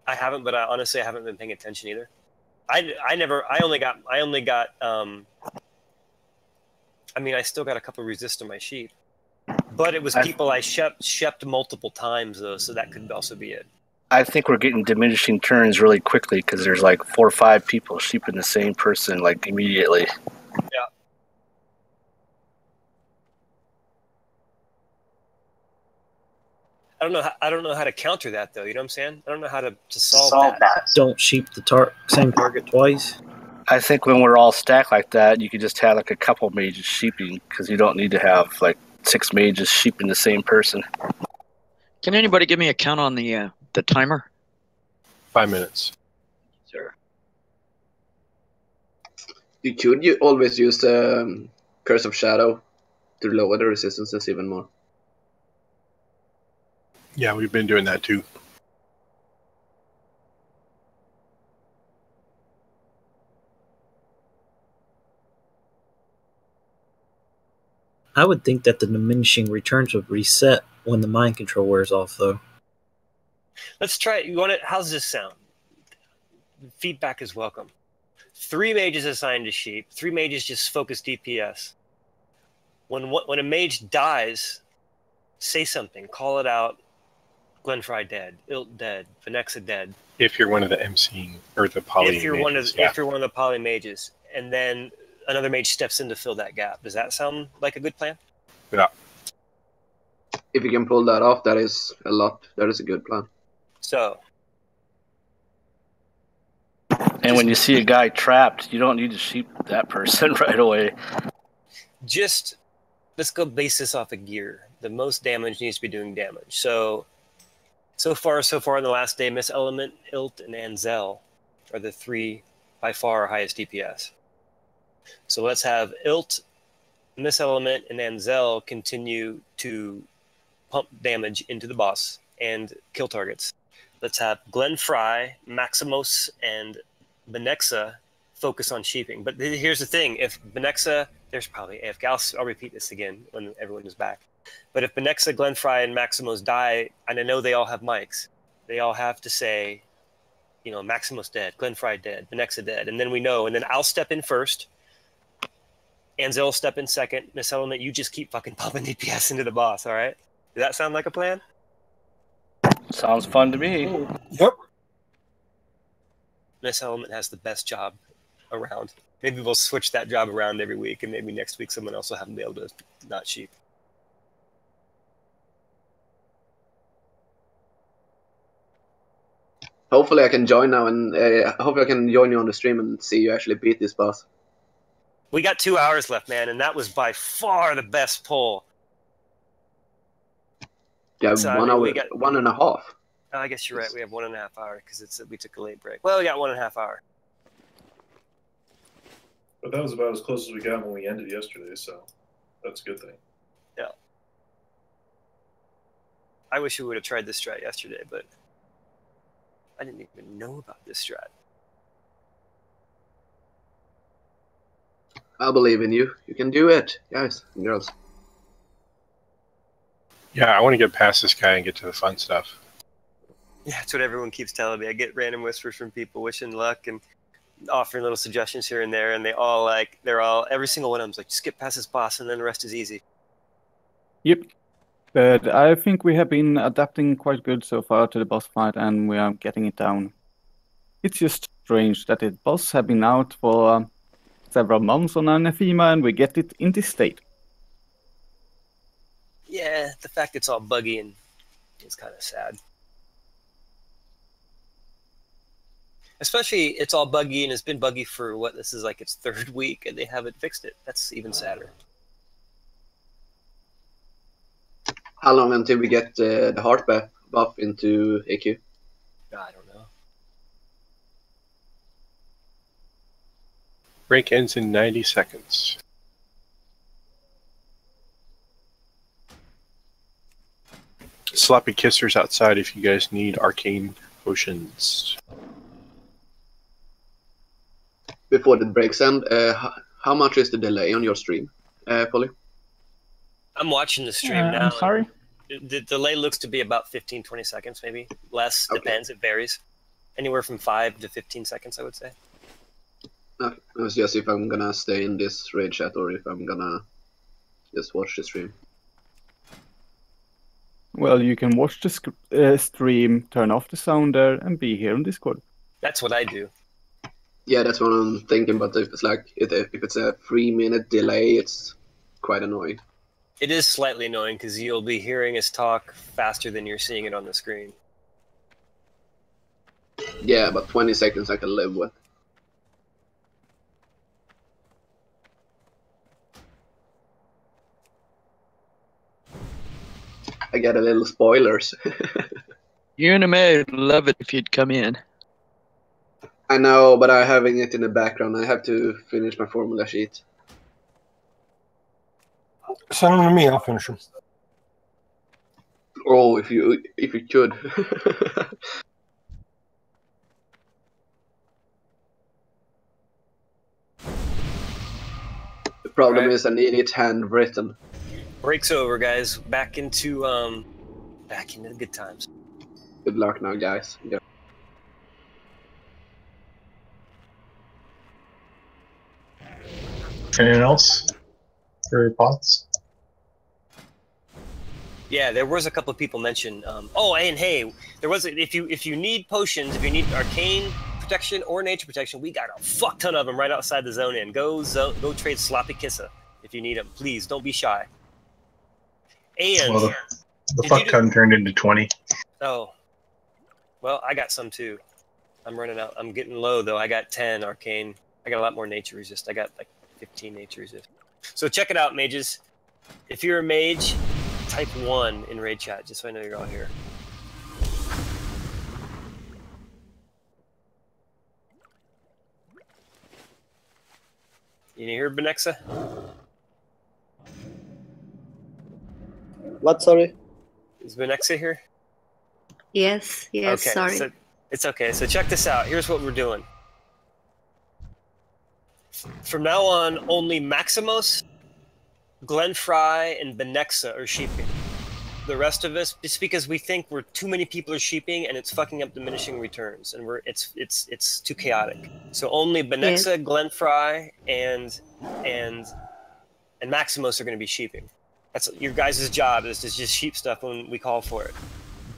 I haven't, but honestly I haven't been paying attention either. I only got I mean, I still got a couple of resist on my sheet, but it was people I shept multiple times though, so that could also be it. I think we're getting diminishing turns really quickly because there's like 4 or 5 people sheeping the same person like immediately. Yeah. I don't know how to counter that though. You know what I'm saying? I don't know how to solve that. Don't sheep the same target twice. I think when we're all stacked like that, you could just have like a couple mages sheeping because you don't need to have like 6 mages sheeping the same person. Can anybody give me a count on the timer? 5 minutes. Sure. You could always use Curse of Shadow to lower the resistances even more. Yeah, we've been doing that too. I would think that the diminishing returns would reset when the mind control wears off, though. Let's try it. You want it? How's this sound? Feedback is welcome. 3 mages assigned to sheep. 3 mages just focus DPS. When a mage dies, say something. Call it out. Glenfry dead. Ilt dead. Venexa dead. If you're one of the MC or the poly If you're mages, if you're one of the poly mages, and then another mage steps in to fill that gap. Does that sound like a good plan? Yeah. If you can pull that off, that is a lot. That is a good plan. So. And when you see a guy trapped, you don't need to sheep that person right away. Just let's go base this off of gear. The most damage needs to be doing damage. So far in the last day, Miss Element, Ilt, and Anzel are the 3 by far highest DPS. So let's have Ilt, Miss Element, and Anzel continue to pump damage into the boss and kill targets. Let's have Glenfry, Maximos, and Benexa focus on sheeping. But here's the thing. If Benexa, there's probably AFK. I'll repeat this again when everyone is back. But if Benexa, Glenfry, and Maximos die, and I know they all have mics, they all have to say, you know, Maximos dead, Glenfry dead, Benexa dead. And then we know. And then I'll step in first. Anzel will step in second. Miss Element, you just keep fucking pumping DPS into the boss, all right? Does that sound like a plan? Sounds fun to me. Yep. Miss Element has the best job around. Maybe we'll switch that job around every week, and maybe next week someone else will have to be able to not sheep. Hopefully I can join now, and hopefully I can join you on the stream and see you actually beat this boss. We got 2 hours left, man, and that was by far the best pull. Yeah, So, 1 hour, 1.5. Oh, I guess you're right. We have 1.5 hours because we took a late break. Well, we got 1.5 hours. But that was about as close as we got when we ended yesterday, so that's a good thing. Yeah. I wish we would have tried this strat yesterday, but I didn't even know about this strat. I believe in you. You can do it, guys and girls. Yeah, I want to get past this guy and get to the fun stuff. Yeah, that's what everyone keeps telling me. I get random whispers from people wishing luck and offering little suggestions here and there, and every single one of them's like, just get past this boss and then the rest is easy. Yep. But I think we have been adapting quite good so far to the boss fight, and we are getting it down. It's just strange that the boss have been out for several months on Anathema, and we get it in this state. Yeah, the fact it's all buggy and it's kind of sad. Especially it's all buggy and it's been buggy for this is like its 3rd week and they haven't fixed it. That's even sadder. How long until we get the heart buff into AQ? I don't know. Break ends in 90 seconds. Sloppy kissers outside if you guys need arcane potions. Before the breaks end, how much is the delay on your stream, Polly? I'm watching the stream now. I'm sorry? The delay looks to be about 15-20 seconds, maybe. Less, depends, it varies. Anywhere from 5 to 15 seconds, I would say. Okay. It was just if I'm gonna stay in this raid chat or if I'm gonna just watch the stream. Well, you can watch the stream, turn off the sound there, and be here on Discord. That's what I do. Yeah, that's what I'm thinking, but if it's if it's a 3-minute delay, it's quite annoying. It is slightly annoying because you'll be hearing us talk faster than you're seeing it on the screen. Yeah, but 20 seconds I can live with. I got a little spoilers. You and Amir would love it if you'd come in. I know, but I'm having it in the background. I have to finish my formula sheet. Send them to me. I'll finish them. Oh, if you could. The problem is I need it handwritten. Break's over, guys. Back into the good times. Good luck now, guys. Yeah. Anything else for pots? Yeah, there was a couple of people mentioned. Oh, and hey, there was if you need potions, if you need arcane protection or nature protection, we got a fuck ton of them right outside the zone in. Go trade Sloppy Kissa if you need them. Please don't be shy. And Well, the fuck ton turned into 20. Oh, well, I got some too. I'm running out. I'm getting low though. I got 10 arcane. I got a lot more nature resist. I got like 15 nature resist. So check it out, mages. If you're a mage, type 1 in raid chat, just so I know you're all here. You hear Benexa? What, sorry? Is Benexa here? Yes, yes, Okay, sorry. so it's okay. So check this out. Here's what we're doing. From now on, only Maximos, Glenfry, and Benexa are sheeping. The rest of us, it's because we think we're too many people are sheeping and it's fucking up diminishing returns, and it's too chaotic. So only Benexa, Glenfry, and Maximos are going to be sheeping. That's your guys' job, is to just sheep stuff when we call for it.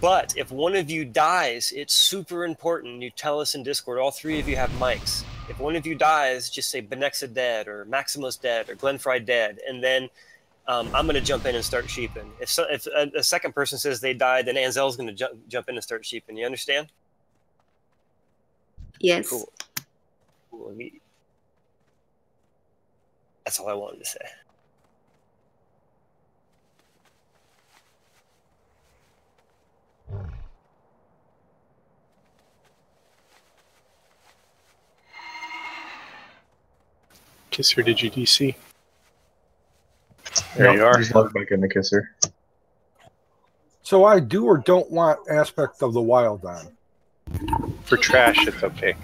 But if one of you dies, it's super important. You tell us in Discord. All three of you have mics. If one of you dies, just say Benexa dead, or Maximos dead, or Glenfry dead, and then I'm going to jump in and start sheeping. If a second person says they died, then Anzel's going to jump in and start sheeping. You understand? Yes. Cool. That's all I wanted to say. Kisser, did you DC? There you are. Just log back in the Kisser. So I do or don't want aspect of the wild on. For trash, it's okay.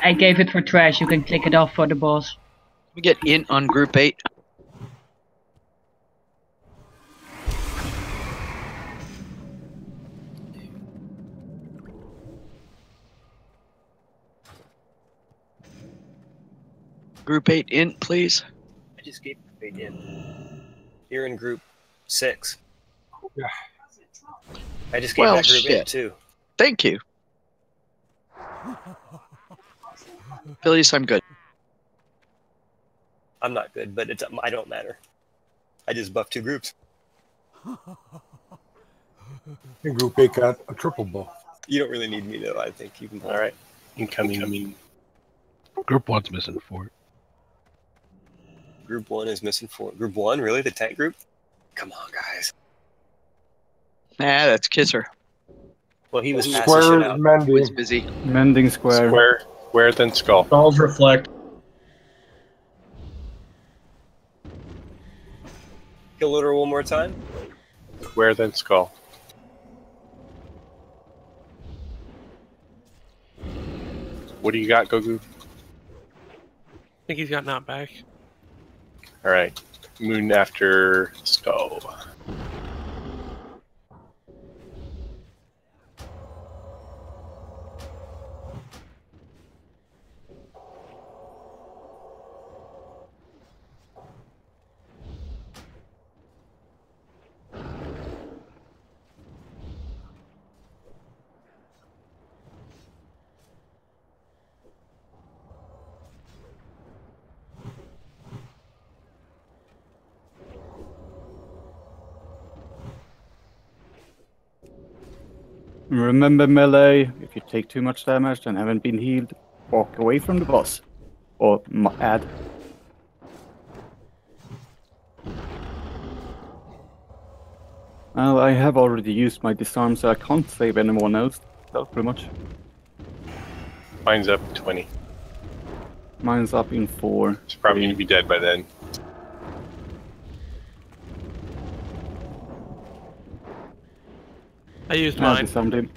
I gave it for trash. You can click it off for the boss. We get in on group 8. Group 8 in, please. I just gave group 8 in. You're in group 6. Yeah. I just gave that group in too. Thank you. Phillies, I'm good. I'm not good, but I don't matter. I just buffed 2 groups. And group 8 got a triple buff. You don't really need me though. I think you can. All right, incoming. Group 1's missing 4. Group 1 is missing 4. Group 1, really? The tank group? Come on, guys. Nah, that's Kisser. Well, he was passing Square shit out. mending. He's busy. Mending square. Square, then skull. Skulls reflect. Kill looter one more time. Square, then skull. What do you got, Gogu? I think he's got not back. All right, moon after skull. Remember melee, if you take too much damage and haven't been healed, walk away from the boss. Or add. Well, I have already used my disarm, so I can't save anyone else. That's pretty much. Mine's up 20. Mine's up in 4. It's probably going to be dead by then. I used mine. Disarmed him.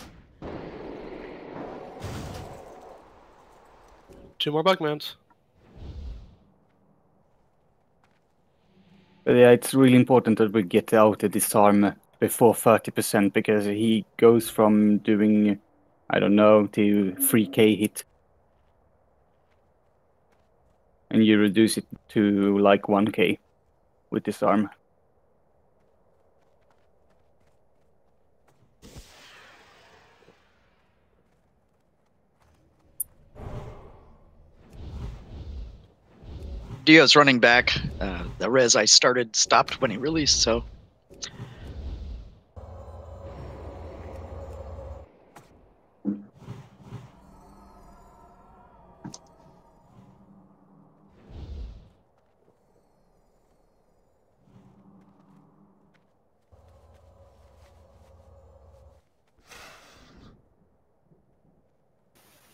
2 more bugmans. But yeah, it's really important that we get out the disarm before 30% because he goes from doing, I don't know, to 3k hit. And you reduce it to like 1k with this arm. Dio's running back. The res I started stopped when he released, so.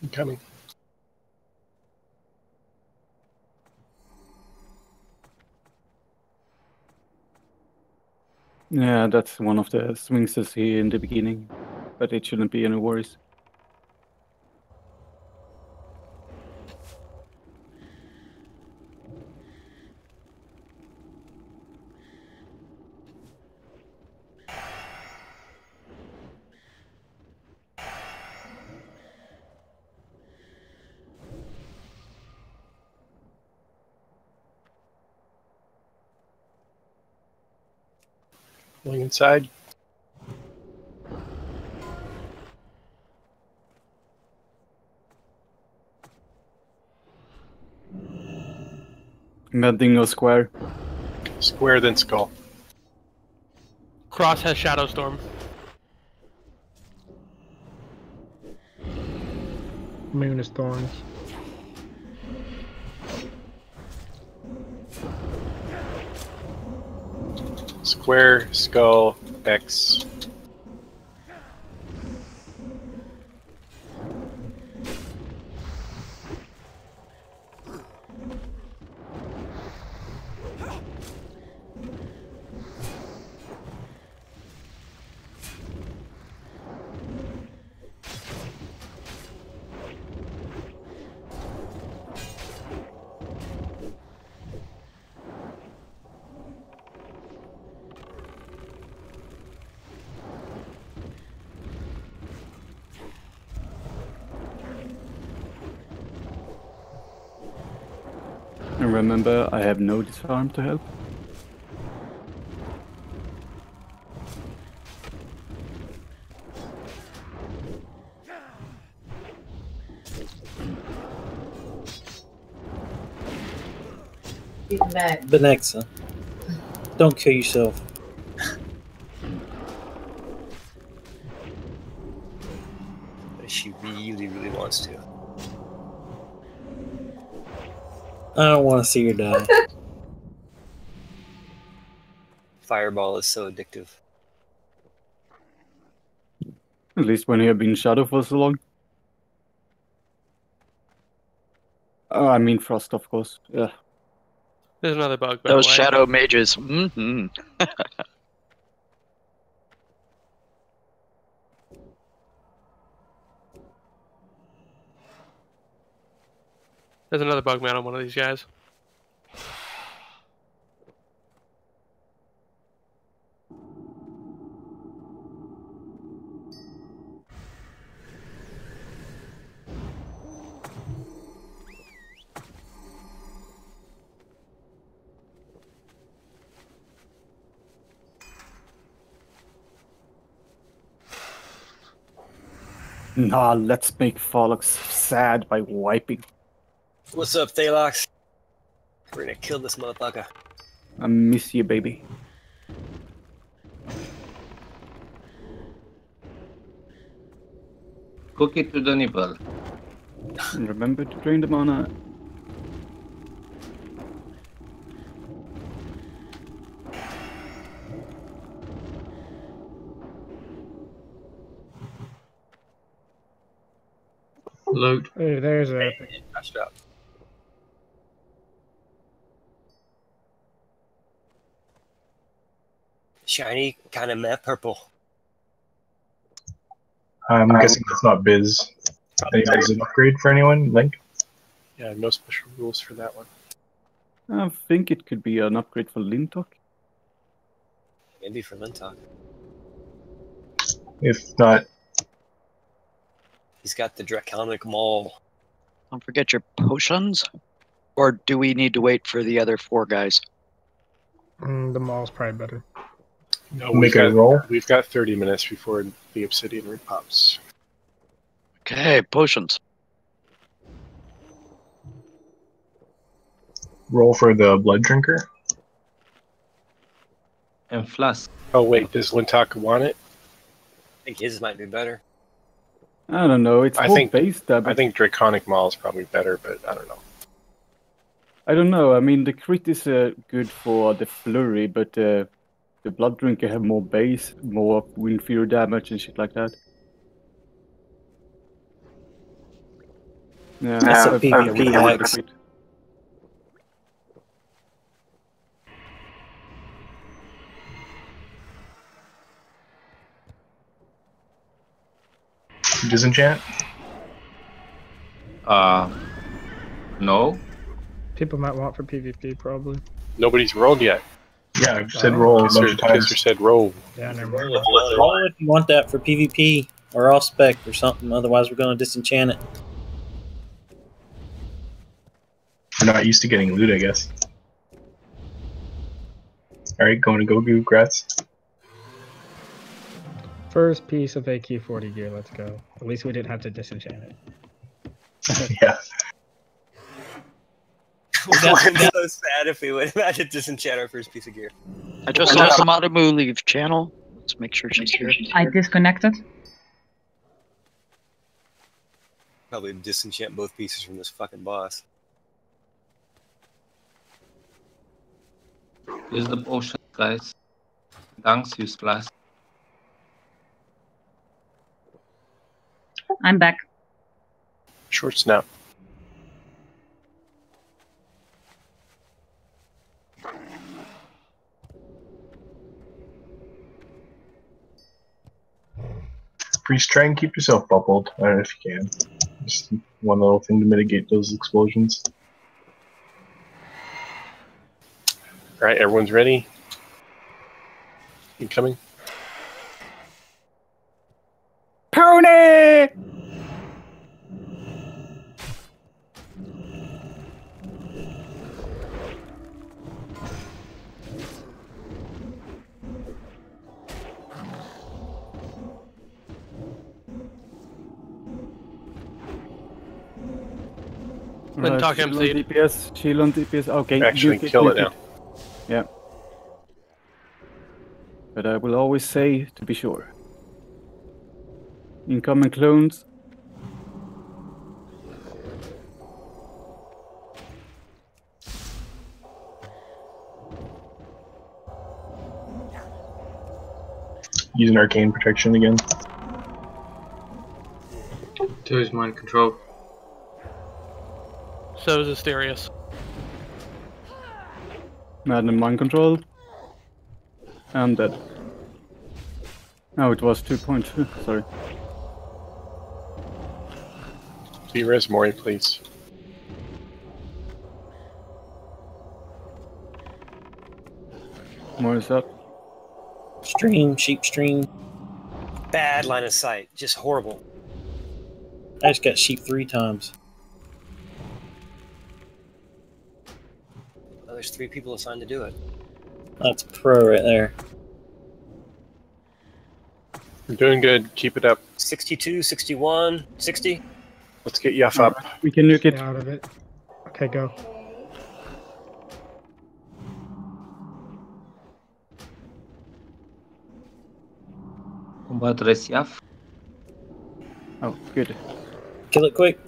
I'm coming. Yeah, that's one of the swings I see in the beginning, but it shouldn't be any worries. Going inside. Nothing or square. Square, then skull. Cross has Shadow Storm. Moon is thorns. Square, skull, X. And remember, I have no disarm to help. Benexa, don't kill yourself. But she really, really wants to. I don't want to see her die. Fireball is so addictive. At least when you have been shadow for so long. I mean frost, of course. Yeah. There's another bug. Those shadow mages. Mm-hmm. There's another bug man on one of these guys. Nah, let's make Phallus sad by wiping. What's up, Thalox? We're gonna kill this motherfucker. I miss you, baby. Cook it to the nipple. And remember to drain the mana. Loot. Hey, there's a. Patched up. Shiny, kind of matte purple. I'm guessing that's not Biz. Any odds an upgrade for anyone? Link? Yeah, no special rules for that one. I think it could be an upgrade for Lintok. Maybe for Lintok. If not, He's got the Draconic Maul. Don't forget your potions. Or do we need to wait for the other 4 guys? The mall's probably better. No, Make a roll? We've got 30 minutes before the obsidian repops. Okay, potions. roll for the blood drinker. And flask. Oh wait, does Lintaka want it? I think his might be better. I don't know. It's more base that. I think Draconic Maul is probably better, but I don't know. I don't know. I mean, the crit is good for the flurry, but the blood drinker have more base, more wind fear damage and shit like that. Yeah, That's a PvP axe. Disenchant? No. People might want for PvP, probably. Nobody's rolled yet. Yeah, I said roll a bunch of times. Kisser said roll. Yeah, never mind. Roll if you want that for PvP or off spec or something. Otherwise, we're going to disenchant it. We're not used to getting loot, I guess. Alright, going to Gogu, Gratz. First piece of AQ40 gear, let's go. At least we didn't have to disenchant it. Yeah. That was sad if we would have had to disenchant our first piece of gear. I just saw Samadamu leave channel. Let's make sure she's here. I disconnected. Probably disenchant both pieces from this fucking boss. Use the potion, guys. Dunks, use flask. I'm back. Short snap. Priest, try and keep yourself bubbled if you can. Just one little thing to mitigate those explosions. Alright, everyone's ready? Incoming? Pony! Talk him, shield on DPS, shield on DPS. Okay, Actually, kill it now. Yeah. But I will always say to be sure. Incoming clones. Using arcane protection again. To his mind control. So is Asterius. Mad and mind control. I'm dead. No, it was 2.2. Sorry. Res Mori, please. More is up. Stream, sheep stream. Bad line of sight. Just horrible. I just got sheep 3 times. Oh, there's 3 people assigned to do it. That's pro right there. You're doing good. Keep it up. 62, 61, 60. Let's get Yuff up. We can nuke it. Out of it. Okay, go. Combat Resyaf. Oh, good. Kill it quick.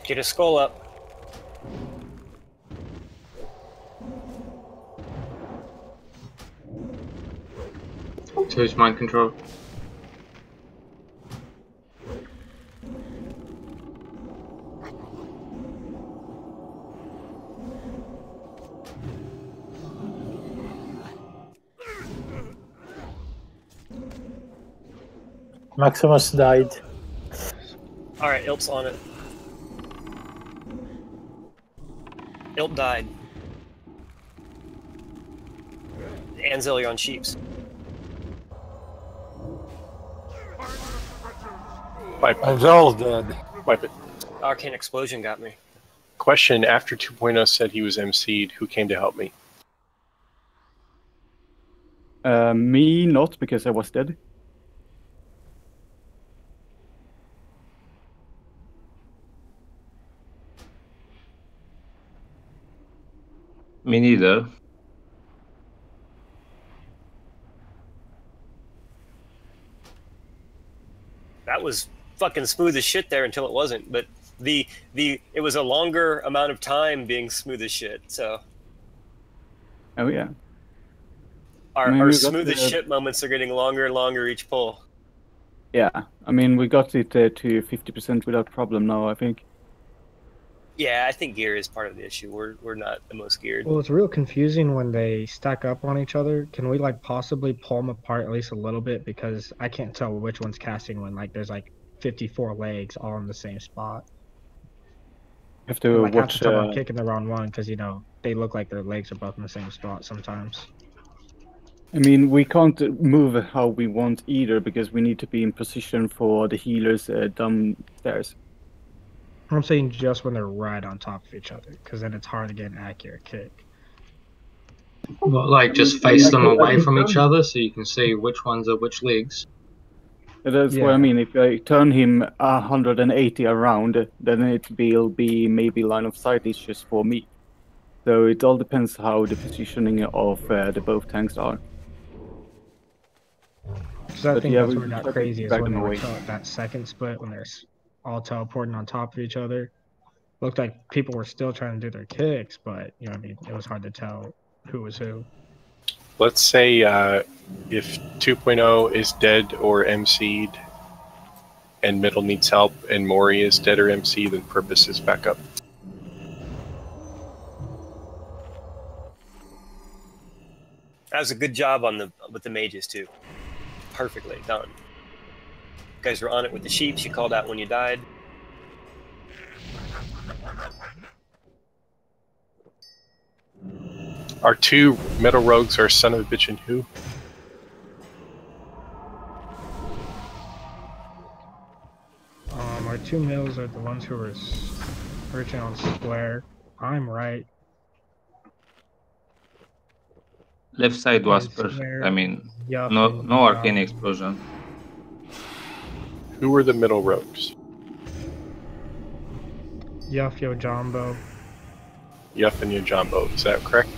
Get his skull up. To his mind control. Maximus died. Alright, Ilp's on it. Ilp died. Anzil, you're on sheeps. Wipe it. Angel's dead. Wipe it. Arcane Explosion got me. Question, after 2.0 said he was MC'd, who came to help me? Me not, because I was dead. Me neither. That was fucking smooth as shit there until it wasn't. But it was a longer amount of time being smooth as shit. So Oh yeah. our smooth as shit moments are getting longer and longer each pull. Yeah, I mean we got it to 50% without problem now, I think. Yeah, I think gear is part of the issue. We're not the most geared. Well, it's real confusing when they stack up on each other. Can we like possibly pull them apart at least a little bit, because I can't tell which one's casting when like there's like 54 legs all in the same spot. You have to And, like watch. half the time I'm kicking the wrong one because they look like their legs are both in the same spot sometimes. I mean, we can't move how we want either because we need to be in position for the healers downstairs. I'm saying just when they're right on top of each other, because then it's hard to get an accurate kick. What, like just face them away from each other so you can see which ones are which legs? That's what I mean. If I turn him 180 around, then it will be maybe line of sight issues for me. So it all depends how the positioning of the both tanks are. Because I think that's where it got we crazy is drag when them they were away. that second split when they're all teleporting on top of each other. Looked like people were still trying to do their kicks, but you know what I mean, it was hard to tell who was who. Let's say if 2.0 is dead or MC'd, and middle needs help, and Mori is dead or MC'd, then purpose is back up. That was a good job with the mages too. Perfectly done. You guys were on it with the sheeps. You called out when you died. Our two middle rogues are son of a bitch and who? Our two mills are the ones who were searching on square. I'm right. Left side was And perfect. square, I mean, Yuff no and arcane Yuff. explosion. Who were the middle rogues? Yuff, Yojambo. Yuff and Yojambo, is that correct?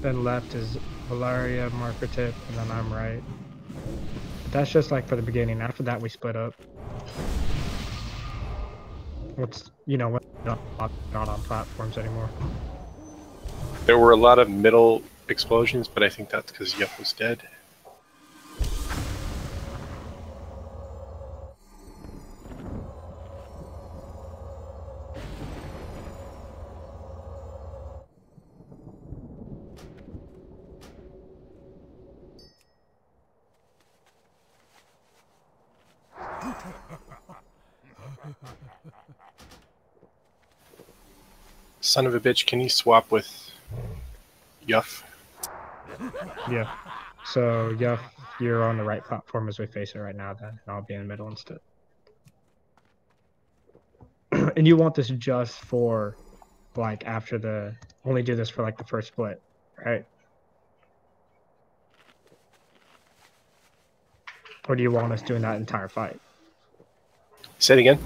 Then left is Valeria, Marketip, and then I'm right. But that's just like for the beginning. After that, we split up. What's we're not on platforms anymore. There were a lot of middle explosions, but I think that's because Yuff was dead. Son of a bitch, can you swap with Yuff? Yeah. So Yuff, you're on the right platform as we face it right now. Then and I'll be in the middle instead. And you want this just for, like, after the only do this for like the first split, right? Or do you want us doing that entire fight? Say it again.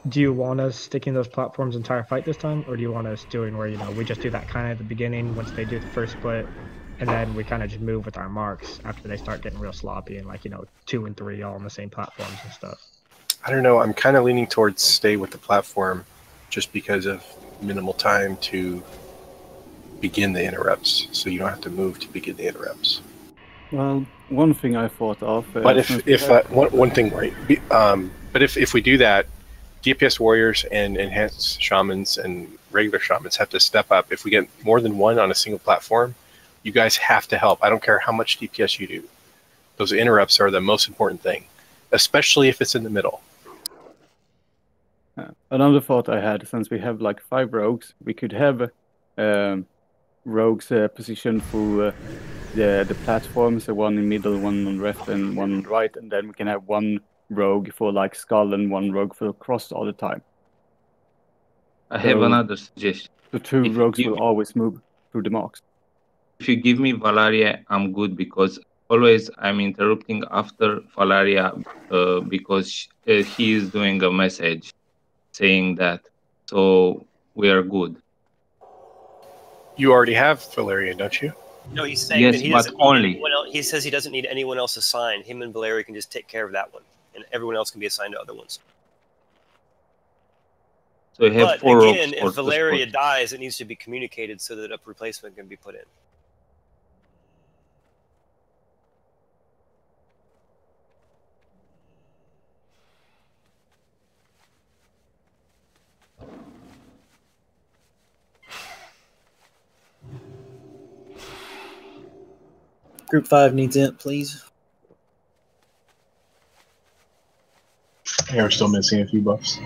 Do you want us sticking those platforms entire fight this time, or do you want us doing where we just do that kind of at the beginning once they do the first split, and then we kind of just move with our marks after they start getting real sloppy and 2 and 3 all on the same platforms and stuff? I don't know. I'm kind of leaning towards stay with the platform just because of minimal time to begin the interrupts. So you don't have to move to begin the interrupts. Well, one thing I thought of. But one thing, right? But if we do that, DPS warriors and enhanced shamans and regular shamans have to step up. If we get more than one on a single platform, you guys have to help. I don't care how much DPS you do. Those interrupts are the most important thing, especially if it's in the middle. Another thought I had, since we have like 5 rogues, we could have rogues positioned through the platforms, so one in middle, one on left, and one on right, and then we can have one rogue for like skull and one rogue for cross all the time. I have another suggestion. The two If rogues you, will always move through the marks. if you give me Valeria, I'm good because always I'm interrupting after Valeria because he is doing a message saying that. So we are good. You already have Valeria, don't you? No, he's saying Yes, that he but doesn't need only. anyone else. He says he doesn't need anyone else assigned. Him and Valeria can just take care of that one, and everyone else can be assigned to other ones. So you have But 4 again, rocks for if the Valeria spot. dies, it needs to be communicated so that a replacement can be put in. Group 5 needs int, please. Yeah, we're still missing a few buffs.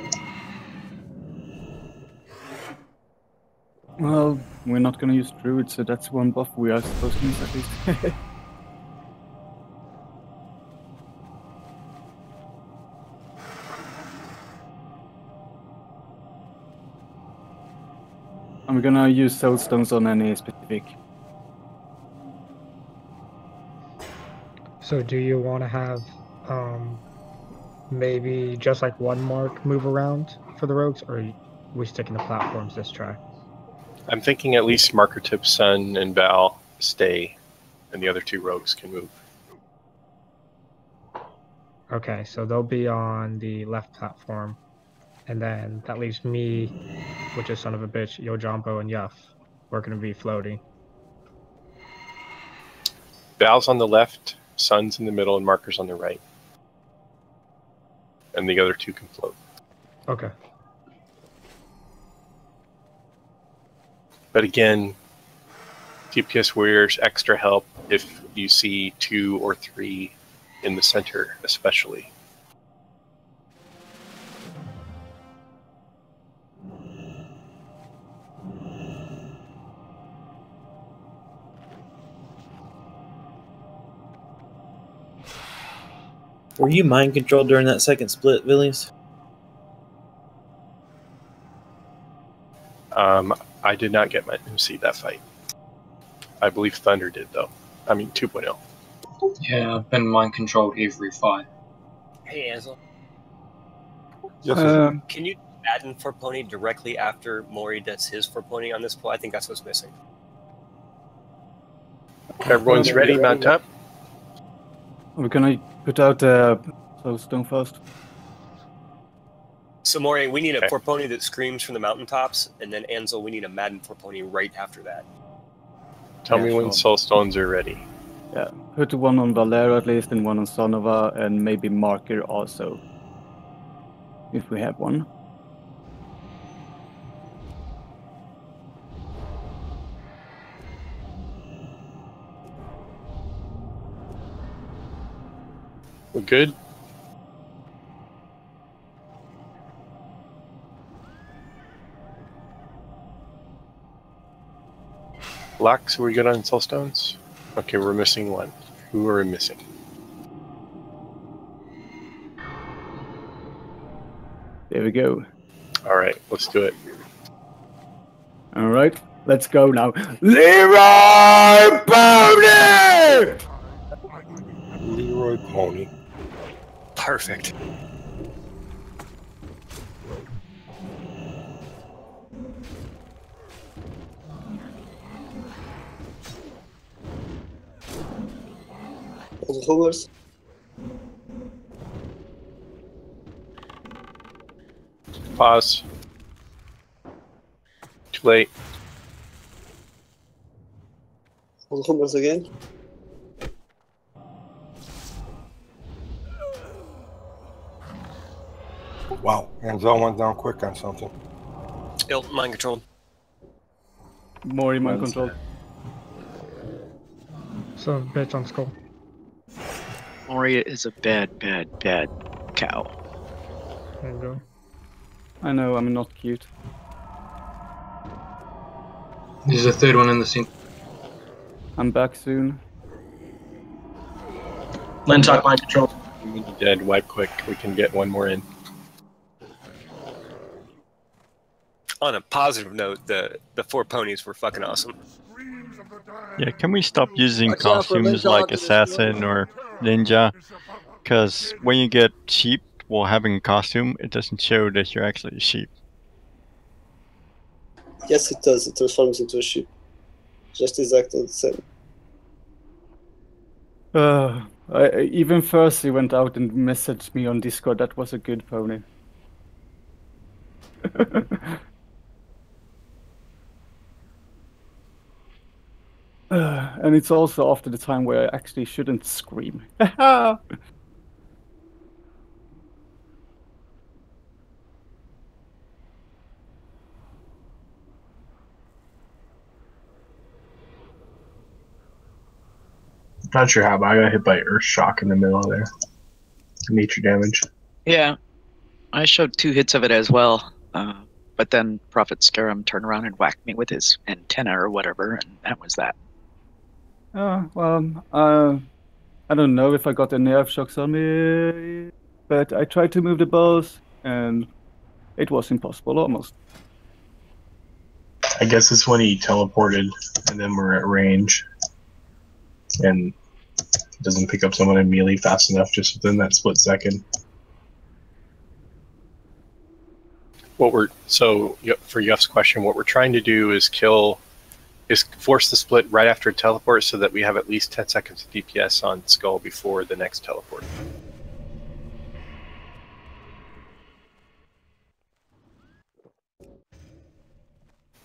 Well, we're not going to use Druid, so that's one buff we are supposed to miss at least. And we're gonna use soul stones on any specific. So do you want to have maybe just like one mark move around for the rogues, or are we sticking to platforms this try? I'm thinking at least Marker Tip, Sun, and Val stay, and the other 2 rogues can move. Okay, so they'll be on the left platform, and then that leaves me, which is son of a bitch, Yojambo and Yuff. We're gonna be floating. Val's on the left, Sun's in the middle, and Marker's on the right. And the other 2 can float. Okay. But again, DPS Warriors, extra help if you see 2 or 3 in the center, especially. Were you mind controlled during that second split, Villius? I did not get to see that fight. I believe Thunder did, though. I mean, 2.0. Yeah, I've been mind controlled every fight. Hey, Ansel. Yes, Can you add in for Pony directly after Mori does his for Pony on this pull? I think that's what's missing. Everyone's ready, mount up. We're gonna put out soul stone first. So Mori, we need a for Pony that screams from the mountaintops, and then Ansel, we need a Madden for Pony right after that. Tell me when soul stones are ready. Yeah, put one on Valera at least, and one on Sonova, and maybe Marker also, if we have one. We're good? Lux, are we good on soul stones? Okay, we're missing one. Who are we missing? There we go. All right, let's do it. All right, let's go now. Leroy Pony! Leroy Pony. Perfect. Hoovers. Pause. Too late. Hoovers again. Wow, Anzel went down quick on something. Ill, mind controlled. Mori mind control. So bitch on skull. Moria is a bad, bad, bad cow. There you go. I know, I'm not cute. There's a third one in the scene. I'm back soon. Lintock mind control. When you dead, wipe quick. We can get one more in. On a positive note, the 4 ponies were fucking awesome. Yeah, can we stop using Watch out for costumes Lintock like and his assassin or ninja? Because when you get sheep while having a costume, it doesn't show that you're actually a sheep. Yes, it does. It transforms into a sheep. Just exactly the same. Even Percy went out and messaged me on Discord. That was a good pony. And it's also after the time where I actually shouldn't scream. Not sure how, but I got hit by Earth Shock in the middle there. Nature damage. Yeah, I showed 2 hits of it as well. But then Prophet Scarum turned around and whacked me with his antenna or whatever, and that was that. I don't know if I got the nerve shocks on me, but I tried to move the balls, and it was impossible almost. I guess it's when he teleported, and then we're at range, and doesn't pick up someone in melee fast enough just within that split second. For Yuff's question, what we're trying to do is force the split right after teleport so that we have at least 10 seconds of DPS on Skull before the next teleport.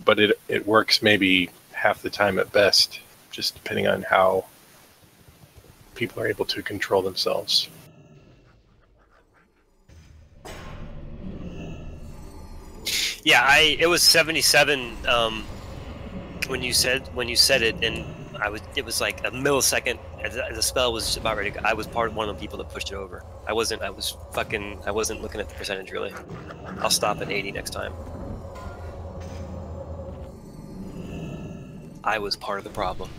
But it works maybe half the time at best, just depending on how people are able to control themselves. Yeah, it was 77 when you said it, and it was like a millisecond as the spell was about ready to go. I was one of the people that pushed it over. I wasn't looking at the percentage really. I'll stop at 80 next time. I was part of the problem.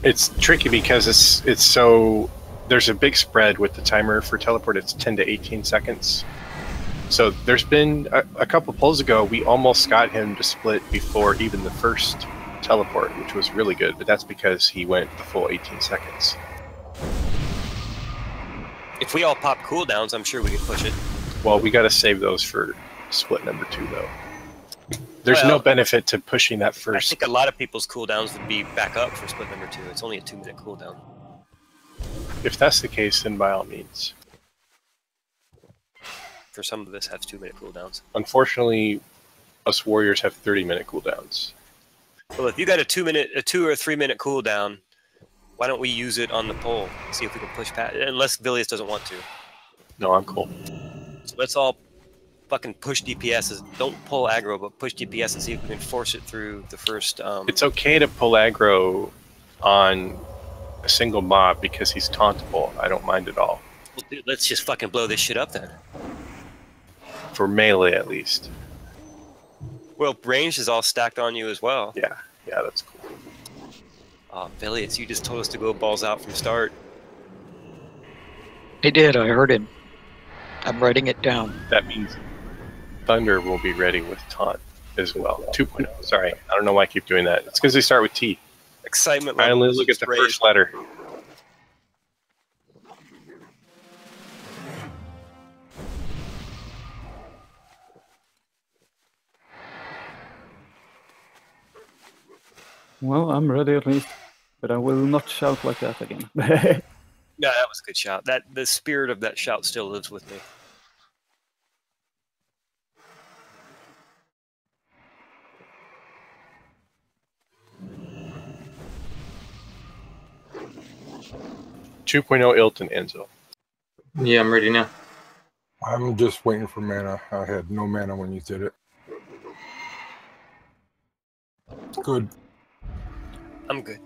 It's tricky because it's so there's a big spread with the timer for teleport. It's 10 to 18 seconds. So there's been a couple pulls ago, we almost got him to split before even the first teleport, which was really good, but that's because he went the full 18 seconds. If we all pop cooldowns, I'm sure we could push it. Well, we got to save those for split number 2, though. There's no benefit to pushing that first. I think a lot of people's cooldowns would be back up for split number 2. It's only a 2-minute cooldown. If that's the case, then by all means. For some of us, have 2-minute cooldowns. Unfortunately, us warriors have 30-minute cooldowns. Well, if you got a 2 or 3-minute cooldown, why don't we use it on the pole? See if we can push past. Unless Vilius doesn't want to. No, I'm cool. So let's all fucking push DPSs. Don't pull aggro, but push DPS and see if we can force it through the first. It's okay to pull aggro on a single mob because he's tauntable. I don't mind at all. Well, dude, let's just fucking blow this shit up then. For melee, at least. Well, range is all stacked on you as well. Yeah, that's cool. Vilius, you just told us to go balls out from start. He did, I heard him. I'm writing it down. That means Thunder will be ready with taunt as well. 2.0, sorry. I don't know why I keep doing that. It's because they start with T. Excitement I level. only look at the first letter. Well, I'm ready at least, but I will not shout like that again. Yeah, that was a good shout. The spirit of that shout still lives with me. Ilt and Enzo. Yeah, I'm ready now. I'm just waiting for mana. I had no mana when you did it. Good. I'm good.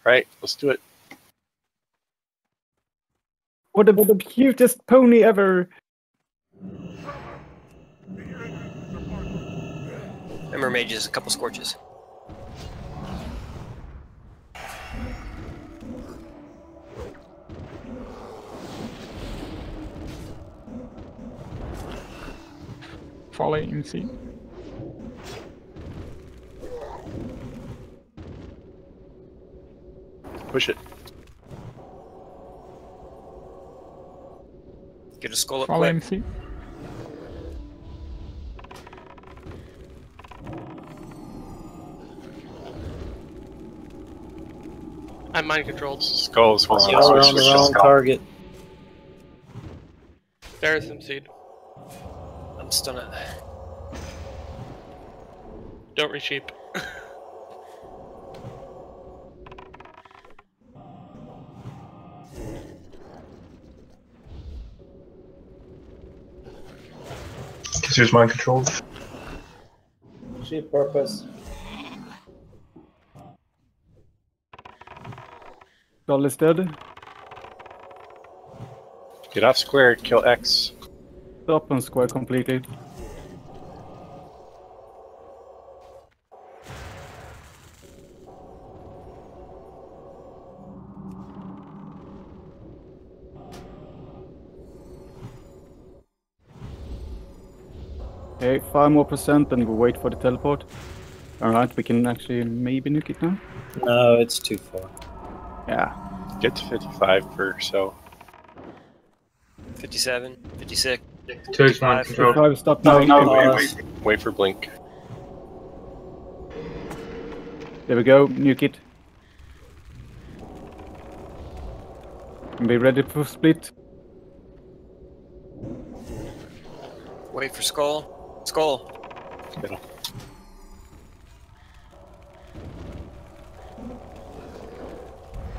Right, let's do it. What the cutest pony ever! Ember mages, a couple scorches. Falling in sea. Push it. Get a skull up Fall quick. MC. I'm mind controlled. Skulls. Oh, we're on the wrong target. There's some seed. I'm stunned. Don't resheep. Here's mind controlled. Sheep purpose. Skull is dead. Get off square. Kill X. Stop on square completely. Okay, 5% more and we wait for the teleport. Alright, we can actually maybe nuke it now. No, it's too far. Yeah. Get to 55 or so. 57, 56, Towards mind 55. control. 5 stop now. Wait for blink. There we go, nuke it. And be ready for split. Wait for skull. Skull. Middle.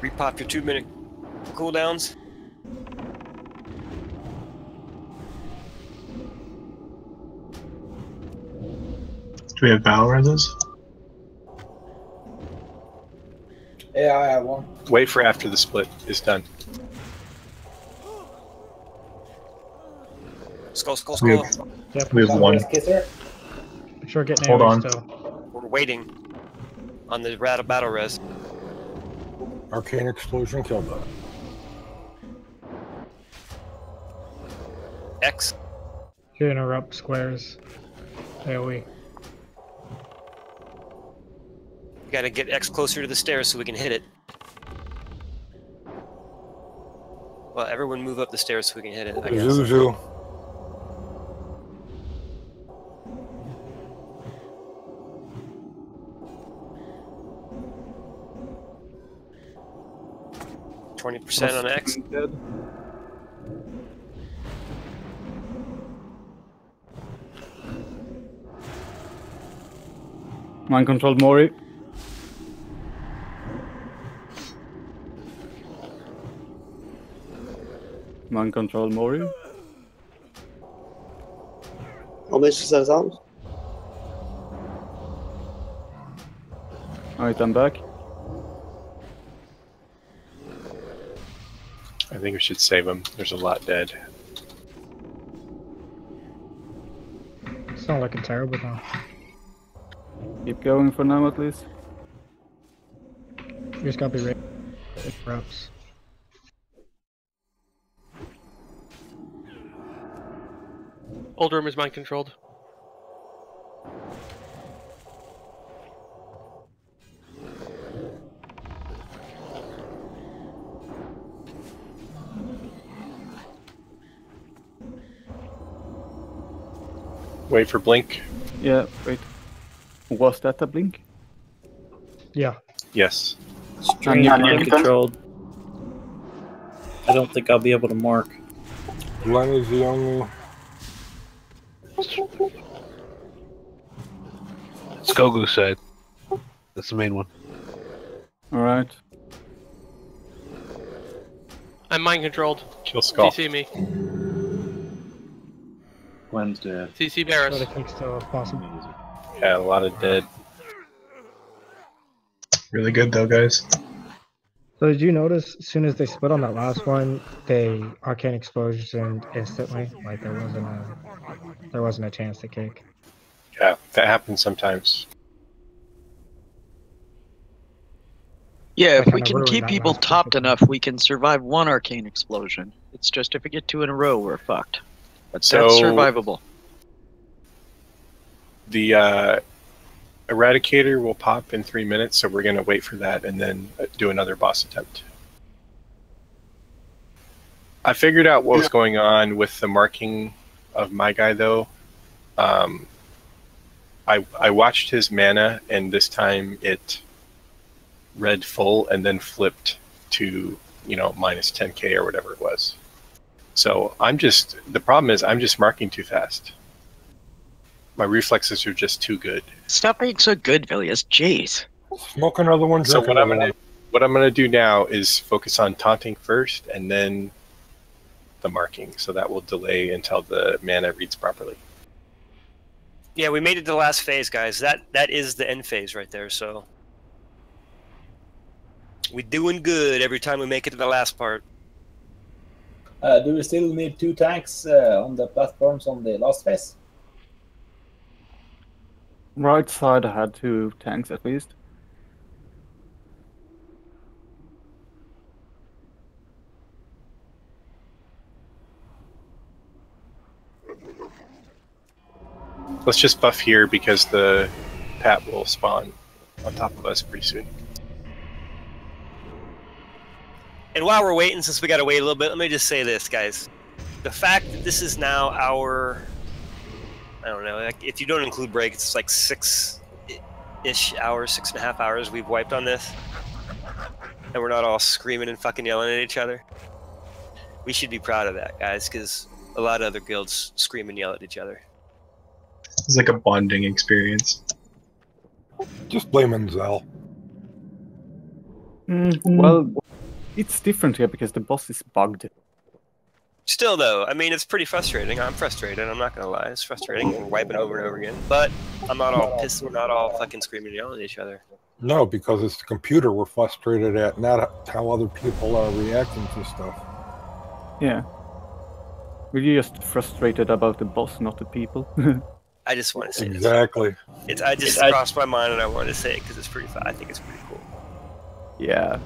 Repop your 2-minute cooldowns. Do we have battle reses? Yeah, I have one. Wait for after the split is done. Skull, skull, We skull. have, Yep. we have one. Kisser. Make sure getting Hold AoE on. still. We're waiting on the battle res. Arcane explosion killed that. X. You interrupt squares. AoE. We gotta get X closer to the stairs so we can hit it. Well, everyone move up the stairs so we can hit it, I guess. Zuzu. %20 on X. Dead. Mind control Mori. Mind control Mori. How much is that sound? Alright, I'm back. I think we should save him. There's a lot dead. It's not looking terrible though. Keep going for now at least. You just gotta be ready. Interrupts. Old room is mind controlled. Wait for blink. Yeah, wait. Was that a blink? Yeah. Yes. Stream mind controlled. I don't think I'll be able to mark. Glenn is the only. Skogu side. That's the main one. Alright. I'm mind controlled. Kill skull. CC me. Gwen's dead. CC Barris. Try to kick still if possible. Yeah, a lot of dead. Really good though, guys. So did you notice as soon as they split on that last one, they arcane explosion instantly? Like there wasn't a chance to kick. Yeah, that happens sometimes. Yeah, if Like we on a can ruin, keep that people lasts topped perfectly. enough, we can survive one arcane explosion. It's just if we get 2 in a row, we're fucked. But that's So survivable. the Eradicator will pop in 3 minutes, so we're going to wait for that and then do another boss attempt. I figured out what was going on with the marking of my guy, though. I watched his mana, and this time it read full and then flipped to, minus 10k or whatever it was. So the problem is I'm just marking too fast. My reflexes are just too good. Stop being so good, Villius. Jeez. Smoke another one, So drink another one. what I'm gonna do now is focus on taunting first and then the marking. So that will delay until the mana reads properly. Yeah, we made it to the last phase, guys. That is the end phase right there. So we're doing good every time we make it to the last part. Do we still need 2 tanks on the platforms on the last phase? Right side had 2 tanks at least. Let's just buff here because the Pat will spawn on top of us pretty soon. And while we're waiting, since we got to wait a little bit, let me just say this, guys. The fact that this is now our, I don't know, like if you don't include break, it's like 6-ish hours, 6.5 hours we've wiped on this. And we're not all screaming and fucking yelling at each other. We should be proud of that, guys, because a lot of other guilds scream and yell at each other. It's like a bonding experience. Just blame Enzel. Well, it's different here because the boss is bugged. Still, though, I mean, it's pretty frustrating. I'm frustrated. I'm not gonna lie. It's frustrating. We're wiping over and over again. But I'm not all pissed. We're not all fucking screaming and yelling at each other. No, because it's the computer we're frustrated at, not how other people are reacting to stuff. Yeah. We're just frustrated about the boss, not the people. I just want to say Exactly. this. I just crossed my mind and I wanted to say it because it's pretty. I think it's pretty cool. Yeah.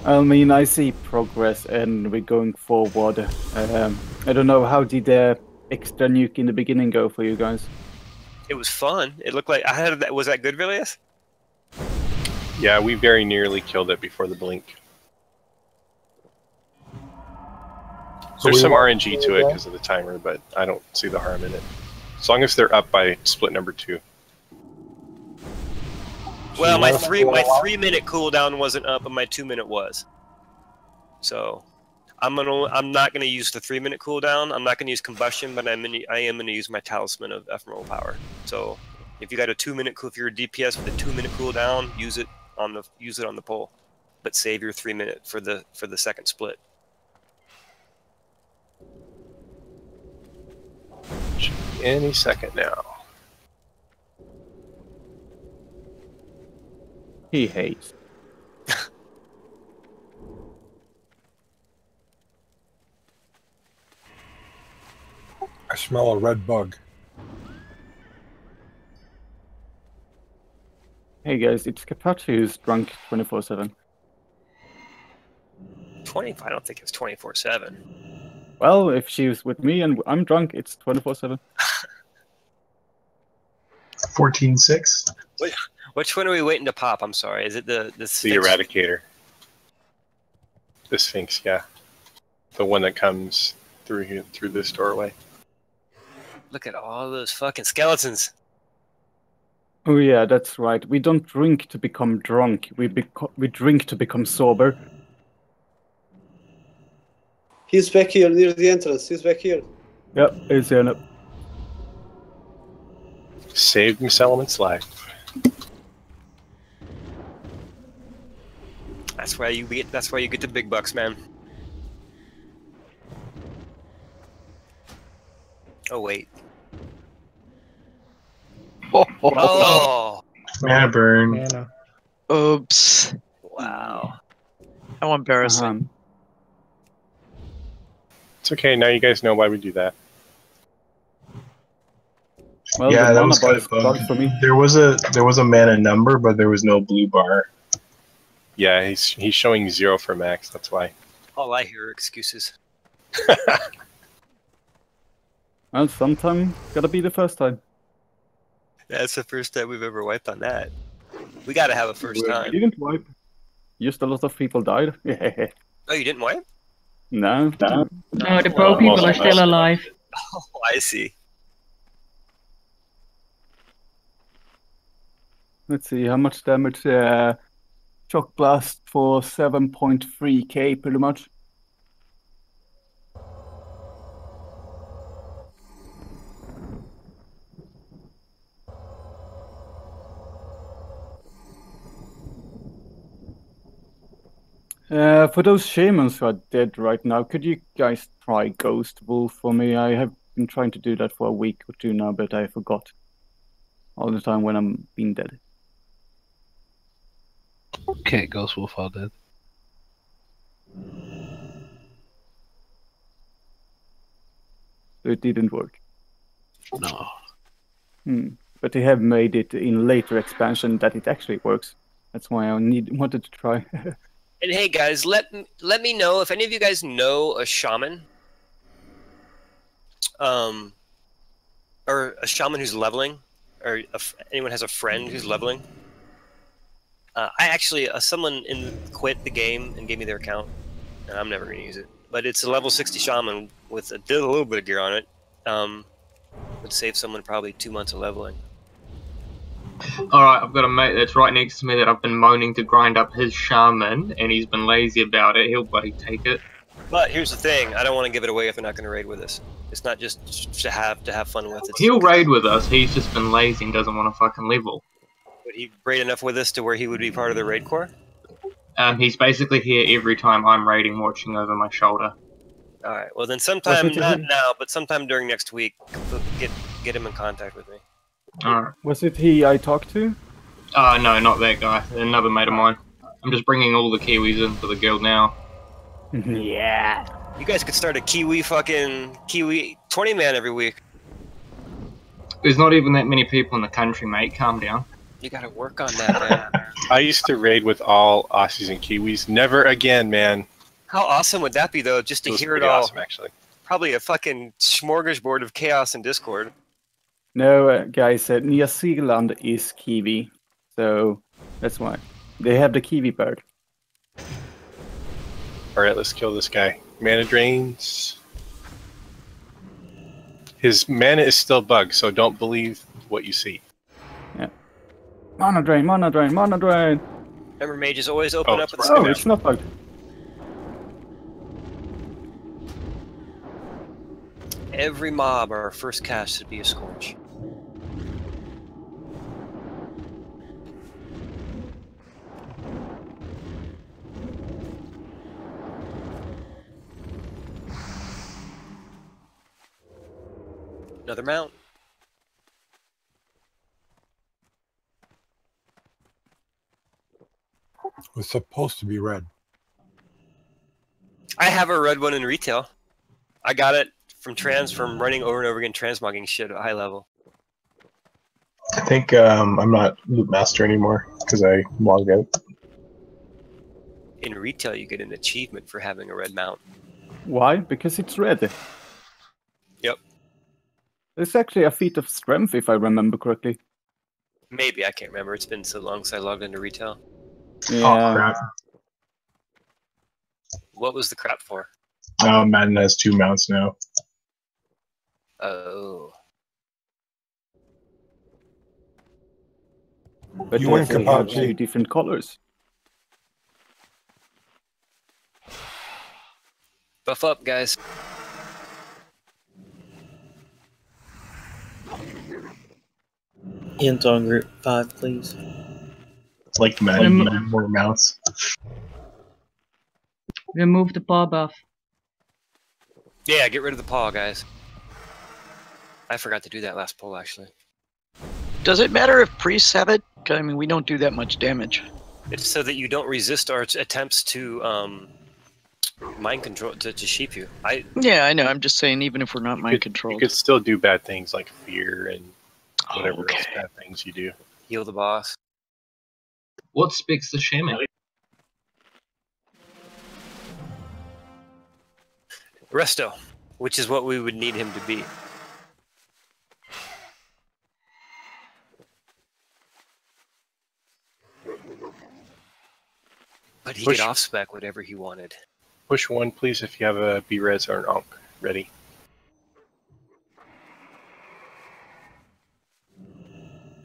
I mean, I see progress and we're going forward. I don't know, how did the extra nuke in the beginning go for you guys? It was fun. It looked like I had that. Was that good, Villius? Yeah, we very nearly killed it before the blink. There's some RNG to it because of the timer, but I don't see the harm in it. As long as they're up by split number 2. Well, my 3-minute cooldown wasn't up, but my 2-minute was. So, I'm not gonna use the 3-minute cooldown. I'm not gonna use combustion, but I am gonna use my talisman of ephemeral power. So, if you got a 2-minute, if you're a DPS with a 2-minute cooldown, use it on the pole, but save your 3-minute for the second split. Should be any second now. He hates. I smell a red bug. Hey guys, it's Kapachi who's drunk 24/7. 20? I don't think it's 24/7. Well, if she's with me and I'm drunk, it's 24/7. 14-6. Which one are we waiting to pop? I'm sorry. Is it the Sphinx? Eradicator. The Sphinx, yeah. The one that comes through this doorway. Look at all those fucking skeletons. Oh yeah, that's right. We don't drink to become drunk. We drink to become sober. He's back here near the entrance. He's back here. Yep, he's here. Saved Miss Element's life. That's why you get the big bucks, man. Oh wait. Oh. Mana burn. Mana. Oops. Wow. How embarrassing. It's okay, now you guys know why we do that. Well, Yeah, the that mana was bar kind is of bugged for me. There was a mana number, but there was no blue bar. Yeah, he's showing 0 for max. That's why. All I hear are excuses. Well, sometime gotta be the first time. That's the first time we've ever wiped on that. We got to have a first We time. didn't wipe. Just a lot of people died. Oh, you didn't wipe? No. No, the pro people are still alive. Oh, I see. Let's see how much damage. Shock blast for 7.3k, pretty much. For those shamans who are dead right now, could you guys try Ghost Wolf for me? I have been trying to do that for a week or two now, but I forgot all the time when I'm being dead. Can't Ghost Wolf all dead. So it didn't work. No. But they have made it in later expansion that it actually works. That's why I wanted to try. And hey, guys, let me know if any of you guys know a shaman, or a shaman who's leveling, or anyone has a friend who's leveling. I actually someone quit the game and gave me their account, and I'm never gonna use it. But it's a level 60 shaman with a little bit of gear on it. Would save someone probably 2 months of leveling. Alright, I've got a mate that's right next to me that I've been moaning to grind up his shaman, and he's been lazy about it. He'll bloody take it. But here's the thing: I don't want to give it away if they're not going to raid with us. It's not just to have fun with. It's He'll raid with us. He's just been lazy and doesn't want to fucking level. Would he raid enough with us to where he would be part of the raid corps? He's basically here every time I'm raiding, watching over my shoulder. All right. Well, then sometime, not now, but sometime during next week, get him in contact with me. Alright. Was it he I talked to? No, not that guy. Another mate of mine. I'm just bringing all the Kiwis in for the guild now. Yeah. You guys could start a Kiwi 20-man every week. There's not even that many people in the country, mate. Calm down. You gotta work on that, man. I used to raid with all Aussies and Kiwis. Never again, man. How awesome would that be, though, just to hear it all? Awesome, actually. Probably a fucking smorgasbord of chaos and discord. No, guys, New Zealand is Kiwi, so that's why. They have the Kiwi bird. Alright, let's kill this guy. Mana drains. His mana is still bugged, so don't believe what you see. Yeah. Mana drain, mana drain, mana drain! Remember, mages always open up with Oh, it's not bugged. Every mob, our first cast should be a Scorch. Another mount. It was supposed to be red. I have a red one in retail. I got it from running over and over again transmogging shit at a high level. I think I'm not loot master anymore because I logged out. In retail, you get an achievement for having a red mount. Why? Because it's red. Yep. It's actually a feat of strength, if I remember correctly. Maybe, I can't remember. It's been so long since I logged into retail. Yeah. Oh, crap. What was the crap for? Madden has 2 mounts now. Oh. But You win, they have Kapachi. 2 different colors. Buff up, guys. Int on group 5, please. Like Madden, more mounts. Remove the paw buff. Yeah, get rid of the paw, guys. I forgot to do that last poll, actually. Does it matter if priests have it? 'Cause, I mean, we don't do that much damage. It's so that you don't resist our attempts to mind control to sheep you. Yeah, I know. I'm just saying, even if we're not mind You controlled. could still do bad things like fear and whatever else bad things you do. Heal the boss. What speaks the shaman? Resto, which is what we would need him to be. But he could off-spec whatever he wanted. Push 1, please, if you have a B-Res or an Onk ready.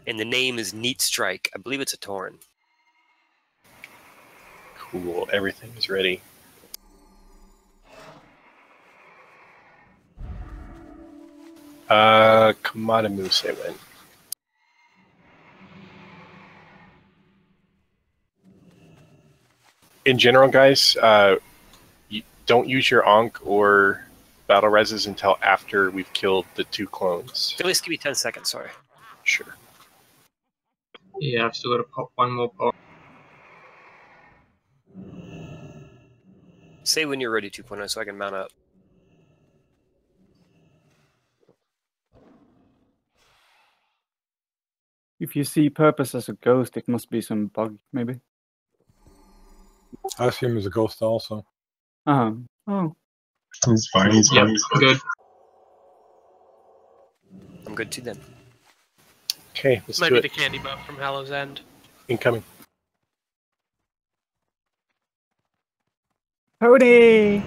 And the name is Neat Strike. I believe it's a Tauren. Cool, everything is ready. Kamada Moose, I win. In general, guys, you don't use your Onk or battle reses until after we've killed the 2 clones. At least give me 10 seconds, sorry. Sure. Yeah, I've still got to pop one more pop. Say when you're ready, 2.0, so I can mount up. If you see purpose as a ghost, it must be some bug, maybe. I see him as a ghost also. Oh. He's fine. He's fine. Good. I'm good too then. Okay, This let's might do be it. the candy buff from Hallow's End. Incoming. Pony!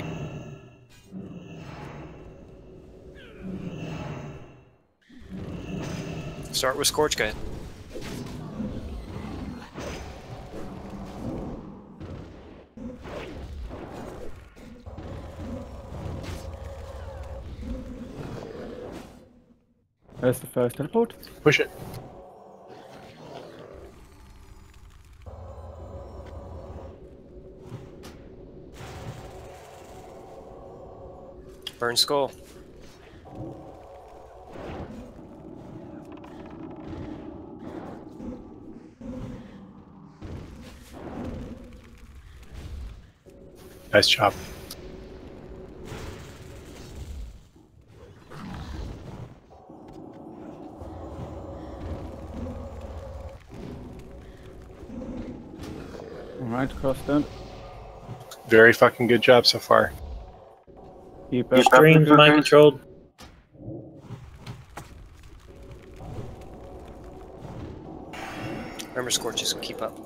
Start with Scorch Guy. There's the first teleport. Push it. Burn Skull. Nice job. Alright, cross done. Very fucking good job so far. Keep Your up. stream's mind controlled. Remember, Scorches, keep up.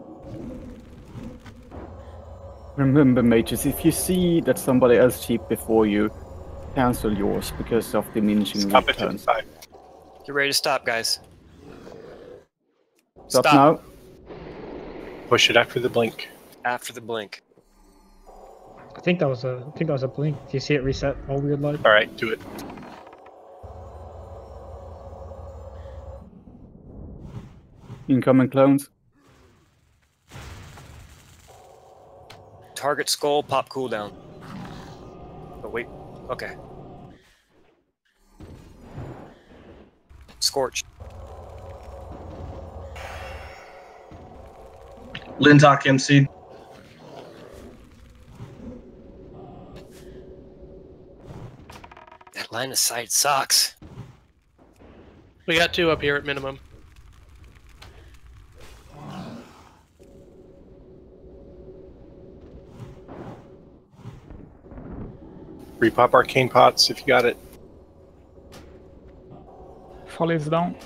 Remember, mages, if you see that somebody else cheap before you, cancel yours because of diminishing Stop at returns. 55. Get ready to stop, guys. Stop now. Push it after the blink. After the blink. I think that was a blink. Do you see it reset all weird like? All right, do it. Incoming clones. Target skull, pop cooldown. Oh, wait. Okay. Scorch. Lintock MC. That line of sight sucks. We got 2 up here at minimum. Repop arcane pots if you got it. Follies down.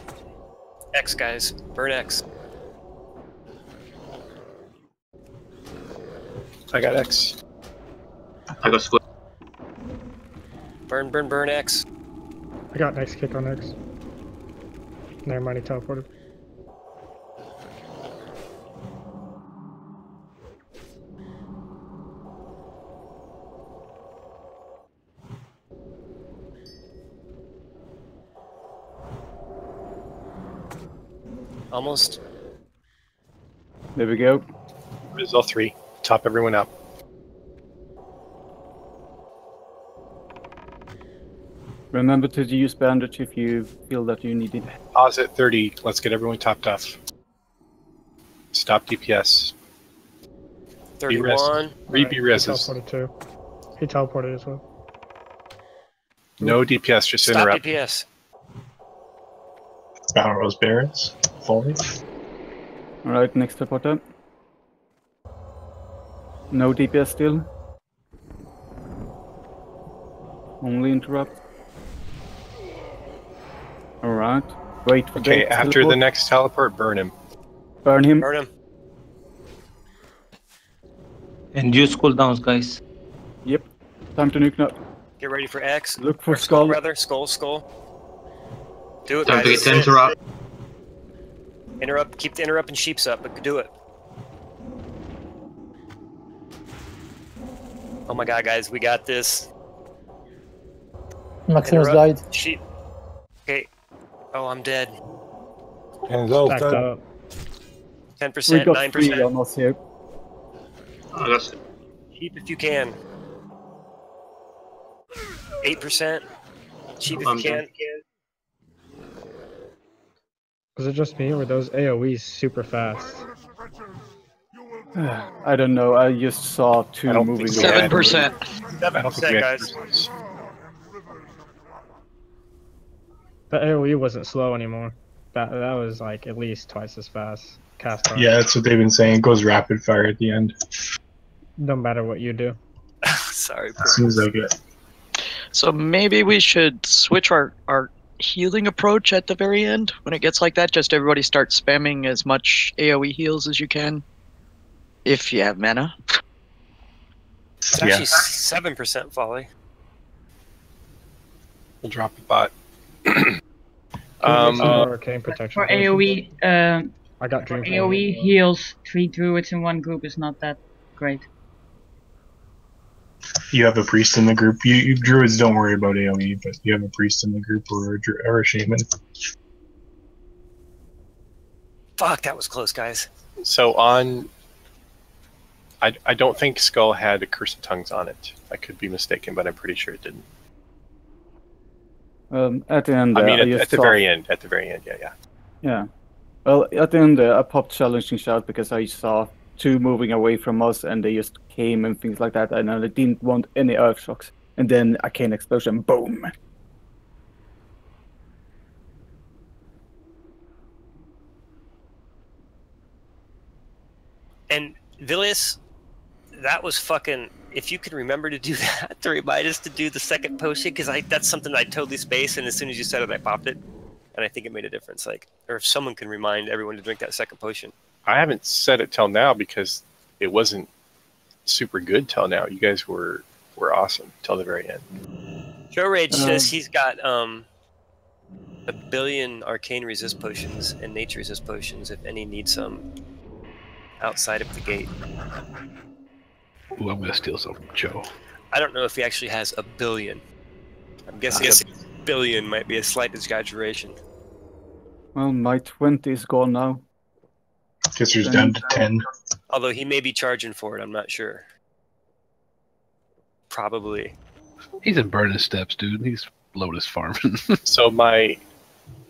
X, guys. Burn X. I got X. I got split. Burn, burn, burn X. I got next kick on X. Never mind, he teleported. Almost. There we go. Result 3. Top everyone up. Remember to use bandage if you feel that you need it. Pause at 30. Let's get everyone topped off. Stop DPS. 31. Re-B He reses. teleported too. He teleported as well. No DPS, just Stop interrupt. DPS. Battle Rose Barrens. Fully. Alright, next reporter. No DPS still. Only interrupt. Alright. Wait for Okay, Drake's after teleport. the next teleport, burn him. Burn him. Burn him. And use cooldowns, guys. Yep. Time to nuke now. Get ready for X. Look for Or skull. rather. Skull. Do it, Don't guys. forget This to is it. interrupt. Interrupt. Keep the interrupt and sheeps up, but do it. Oh my god, guys, we got this. Maximus Interrupt. died. Sheep. Okay. Oh, I'm dead. Enzo's Backed dead. up. 10%, We got 9%. 3 almost here. Oh, that's Cheap if you can. 8%. Cheap if I'm you can. dead. Was it just me or were those AoEs super fast? I don't know. I just saw 2 moving. 7%. 7%, guys. The AoE wasn't slow anymore. That was like at least twice as fast. Cast time. Yeah, that's what they've been saying. It goes rapid fire at the end. No matter what you do. Sorry, Seems like it. So maybe we should switch our healing approach at the very end. When it gets like that, just everybody start spamming as much AoE heals as you can. If you have mana. It's actually 7% folly. We'll drop the bot. Arcane protection. For AoE, I got for dream. AoE heals, 3 druids in one group is not that great. You have a priest in the group. You druids don't worry about AoE, but you have a priest in the group or a shaman. Fuck, that was close, guys. So on... I don't think Skull had a Curse of Tongues on it. I could be mistaken, but I'm pretty sure it didn't. At the end, I mean, just at the saw- very end. At the very end, yeah. Yeah. Well, at the end, I popped challenging shout because I saw 2 moving away from us, and they just came and things like that, and I didn't want any earth shocks. And then arcane explosion, boom. And Vilius, that was fucking. If you can remember to do that, to remind us to do the second potion, because that's something I totally spaced, and as soon as you said it, I popped it, and I think it made a difference. Like, or if someone can remind everyone to drink that second potion. I haven't said it till now because it wasn't super good till now. You guys were awesome till the very end. Joe Rage says he's got 1 billion arcane resist potions and nature resist potions if any need some outside of the gate. Ooh, I'm gonna steal some from Joe. I don't know if he actually has 1 billion. I'm guessing 1 billion might be a slight exaggeration. Well, my 20 is gone now. Kisser's down to 10. Although he may be charging for it, I'm not sure. Probably. He's in burning steps, dude. He's Lotus farming. So my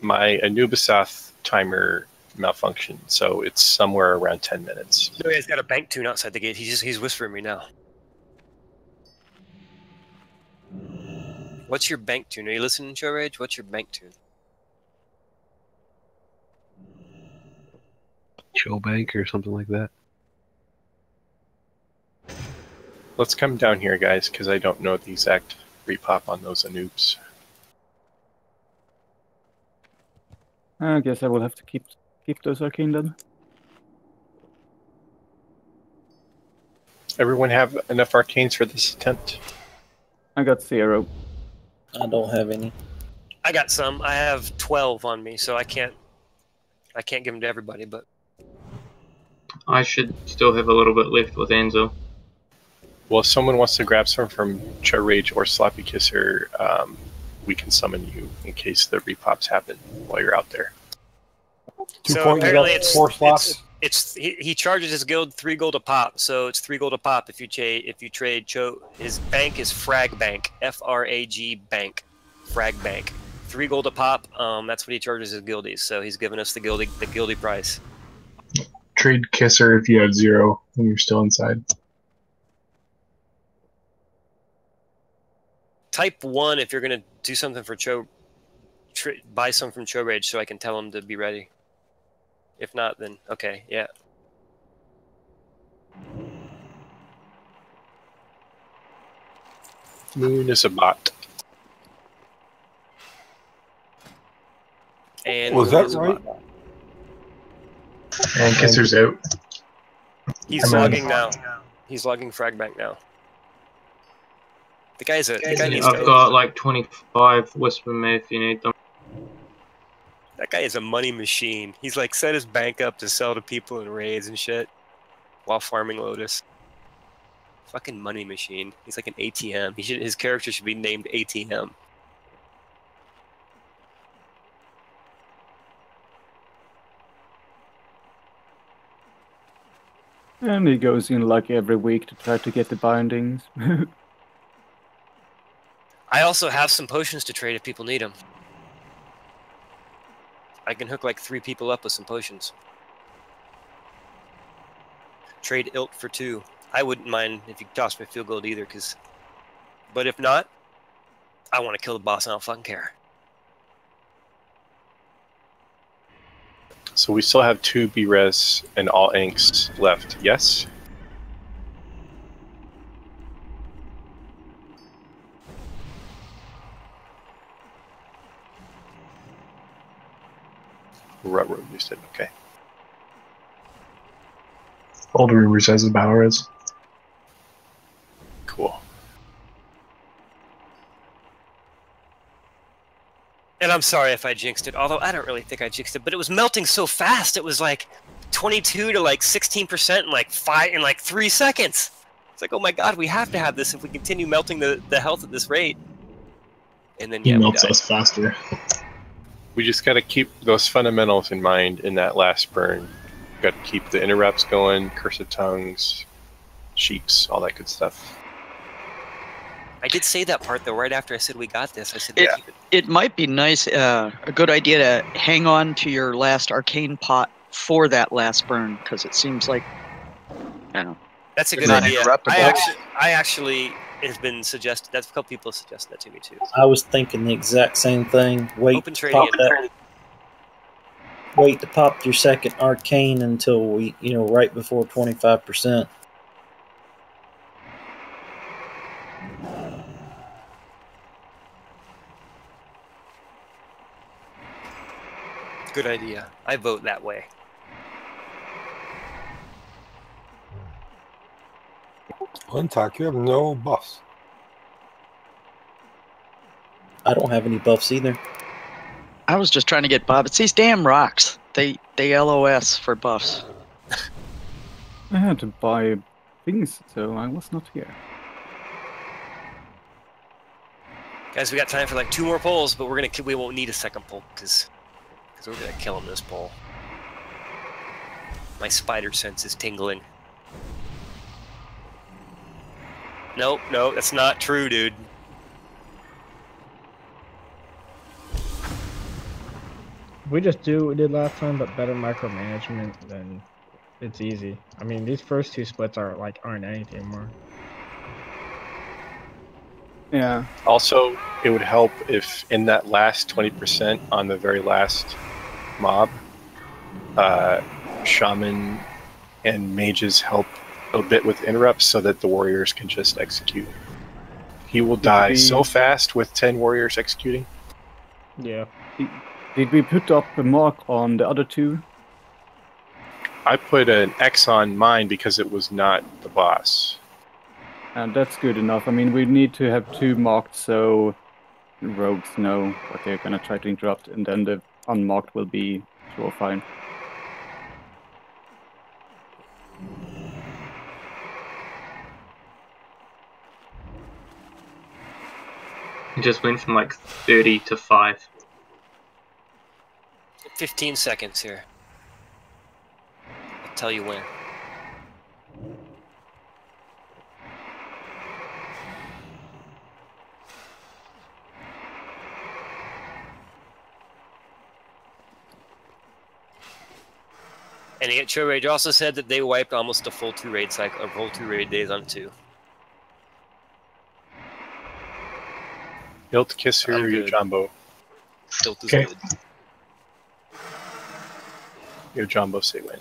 Anubisath timer malfunctioned, so it's somewhere around 10 minutes. No, he's got a bank tune outside the gate. He's whispering me now. What's your bank tune? Are you listening, Joe Rage? What's your bank tune? Joe Bank or something like that. Let's come down here, guys, because I don't know the exact repop on those Anubs. I guess I will have to keep those arcane then. Everyone have enough arcanes for this attempt? I got 0. I don't have any. I got some. I have 12 on me, so I can't give them to everybody, but I should still have a little bit left with Enzo. Well, if someone wants to grab some from Cho Rage or Sloppy Kisser, we can summon you in case the repops happen while you're out there. so apparently it's 4 slots. he charges his guild 3 gold a pop, so it's 3 gold a pop if you trade Cho. His bank is Frag Bank, FRAG Bank, Frag Bank, 3 gold a pop. That's what he charges his guildies. So he's giving us the guildie price. Trade Kisser if you have 0 when you're still inside. Type 1 if you're gonna do something for Cho buy some from Cho Rage so I can tell him to be ready. If not, then okay, yeah. Moon is a bot. And Was Moon that is a right? bot. And Kisser's out. He's I'm in. logging now. He's logging fragbank now. The guy needs I've to. got like 25 Whisper me if you need them. That guy is a money machine. He's like set his bank up to sell to people in raids and shit while farming Lotus. Fucking money machine. He's like an ATM. His character should be named ATM. And he goes in like every week to try to get the bindings. I also have some potions to trade if people need them. I can hook like 3 people up with some potions. Trade Ilt for 2. I wouldn't mind if you toss me field gold either, but if not, I want to kill the boss and I don't fucking care. So we still have 2 B-Res and all inks left, yes? Railroad, you said, okay. All the rumors has a battle res. Cool. And I'm sorry if I jinxed it, although I don't really think I jinxed it, but it was melting so fast. It was like 22 to like 16% in like 3 seconds. It's like, oh my god, we have to have this if we continue melting the health at this rate. And then He yeah, melts us faster. We just got to keep those fundamentals in mind in that last burn. Got to keep the interrupts going, Curse of Tongues, Sheeps, all that good stuff. I did say that part though right after I said we got this. I said It, keep it. it might be nice, a good idea to hang on to your last arcane pot for that last burn, because it seems like, I don't know. That's a It's good not idea. interruptible. I actually has been suggested. That's a couple people suggested that to me too. I was thinking the exact same thing. Wait, Open trading pop that. Wait to pop your second arcane until we, right before 25%. Good idea. I vote that way. Lintock, you have no buffs. I don't have any buffs either. I was just trying to get Bob. It's these damn rocks. They LOS for buffs. I had to buy things, so I was not here. Guys, we got time for like 2 more polls, but we won't need a second poll because we're gonna kill him this poll. My spider sense is tingling. Nope, no, that's not true, dude. We just do what we did last time, but better micromanagement, then it's easy. I mean, these first 2 splits aren't anything more. Yeah. Also, it would help if in that last 20% on the very last mob, Shaman and Mages help a bit with interrupts so that the warriors can just execute. He will die so fast with 10 warriors executing. Yeah. Did we put up a mark on the other 2? I put an X on mine because it was not the boss. And that's good enough. I mean, we need to have 2 marked so rogues know what they're gonna try to interrupt, and then the unmarked will be sure fine. It just went from like 30 to 5. 15 seconds here. I'll tell you when. And yet, Cho Rage also said that they wiped almost a full 2 raid cycle, or full 2 raid days on 2. Hilt Kisser, I'm good. Jumbo. Tilt is Okay. good. Yo, Jumbo, say when.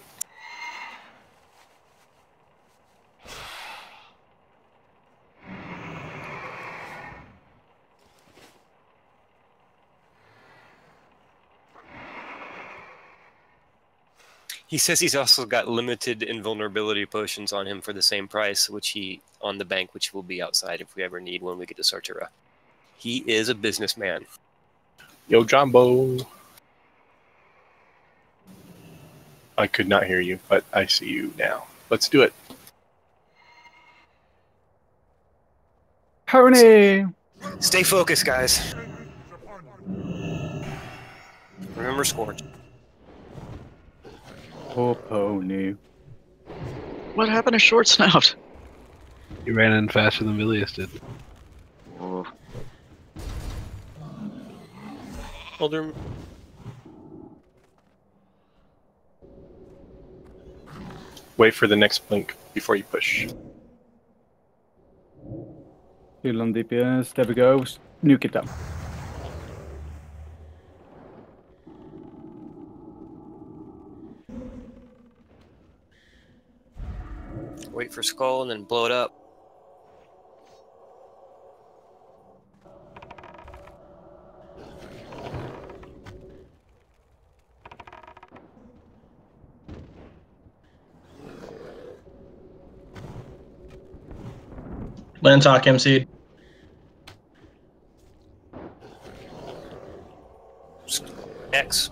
He says he's also got limited invulnerability potions on him for the same price, which he on the bank, which will be outside if we ever need when we get to Sartura. He is a businessman. Yo, Jumbo. I could not hear you, but I see you now. Let's do it. Pony! Stay focused, guys. Remember Scorch. Oh, pony. What happened to Short Snout? He ran in faster than Vilius did. Oh. Hold her. Wait for the next blink before you push. Still on DPS. There we go. Nuke it down. Wait for Skull and then blow it up. Let him talk, MC. X.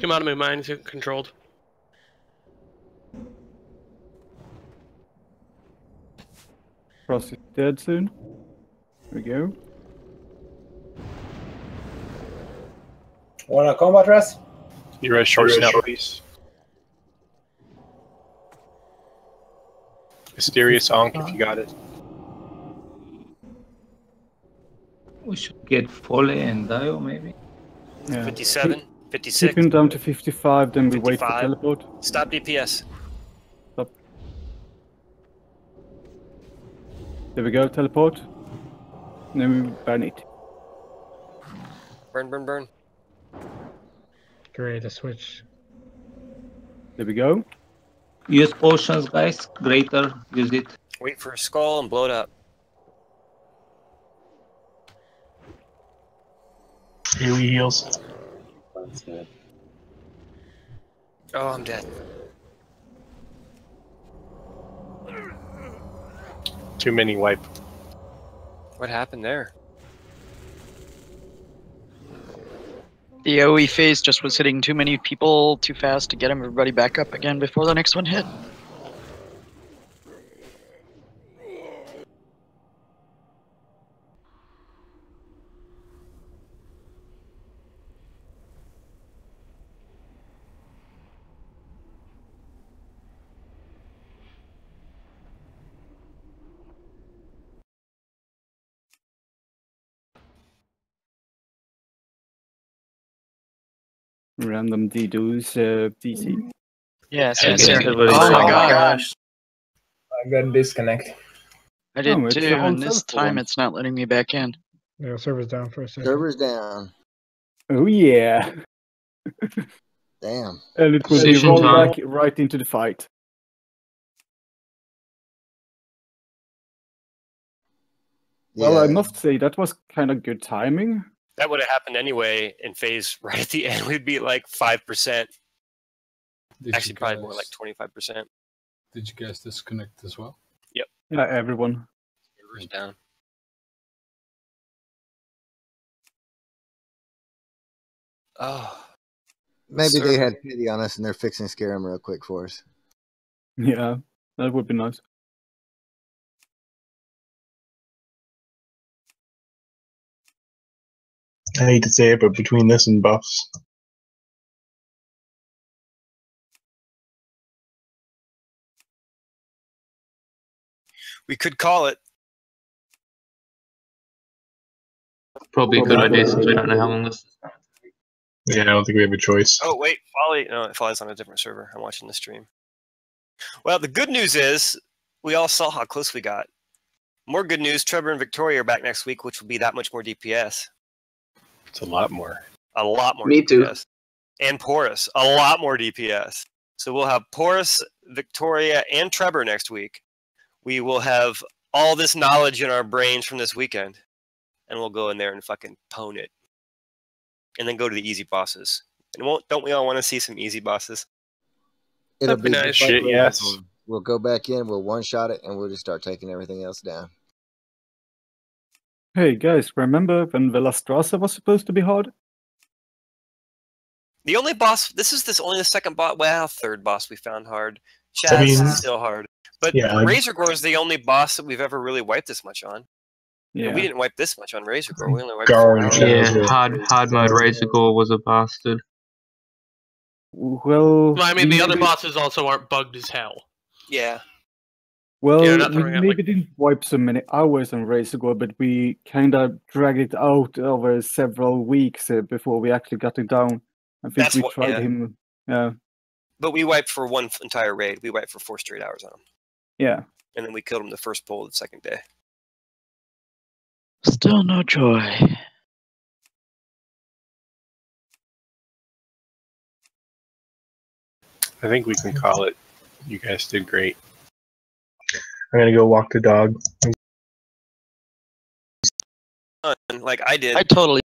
Come out of my mind, it's controlled. Frost is dead soon. There we go. Wanna combat rest? You're a short snap, please. Mysterious Ankh, if you got it. We should get Foley and Dio, maybe. Yeah. 57, 56. Keep him down to 55, then we wait for 55. teleport. Stop DPS. Stop. There we go, teleport. And then we burn it. Burn, burn, burn. Great, the switch. There we go. Use potions, guys. Greater, use it. Wait for a Skull and blow it up. AoE heals. Oh, I'm dead. Too many wipe. What happened there? The AoE phase just was hitting too many people too fast to get everybody back up again before the next one hit. Random DDoS DC. Yes, Okay, sir. everybody- Oh my Oh my gosh. I got disconnect. I did Oh, it's too, the whole and this server time one. it's not letting me back in. Yeah, server's down for a second. Server's down. Oh yeah. Damn. And it will be Decision rolled time. back right into the fight. Well, I Yeah. must say that was kind of good timing. That would have happened anyway in phase right at the end. We'd be like 5%. Actually, probably more like 25%. Did you guys disconnect as well? Yep. Yeah, everyone. Server's down. Oh. Maybe they Server. had pity on us and they're fixing Scarum real quick for us. Yeah, that would be nice. I hate to say it, but between this and buffs, We could call it. Probably a good idea since we don't know how long this is. Yeah, I don't think we have a choice. Oh wait, Folly. No, Folly's on a different server. I'm watching the stream. Well, the good news is we all saw how close we got. More good news: Trevor and Victoria are back next week, which will be that much more DPS. It's a lot more. A lot more Me DPS. too. And Porus, a lot more DPS. So we'll have Porus, Victoria, and Trevor next week. We will have all this knowledge in our brains from this weekend, and we'll go in there and fucking pwn it, and then go to the easy bosses. And don't we all want to see some easy bosses? It'll That'd be nice. just like Shit, Razor yes. Core. We'll go back in, we'll one-shot it, and we'll just start taking everything else down. Hey guys, remember when Velastrosa was supposed to be hard? The only boss. This is only the second boss. Well, third boss we found hard. Chaz I mean, is still hard, but yeah, Razor Gore is the only boss that we've ever really wiped this much on. Yeah. And we didn't wipe this much on Razor Gore. We only wiped Gar 4 and hours. Chaz. Yeah, hard mode Razor Gore was a bastard. Well, I mean, we the other maybe- bosses also aren't bugged as hell. Yeah. Well, Yeah, not we throwing out, maybe didn't wipe so many hours on Razor Gore, but we kind of dragged it out over several weeks before we actually got it down. I think That's we what- tried yeah. him. Yeah, But we wiped for one entire raid. We wiped for 4 straight hours on him. yeah. And then we killed him the first pull of the second day. Still no joy. I think we can call it. You guys did great. I'm gonna go walk the dog. Like I did. I totally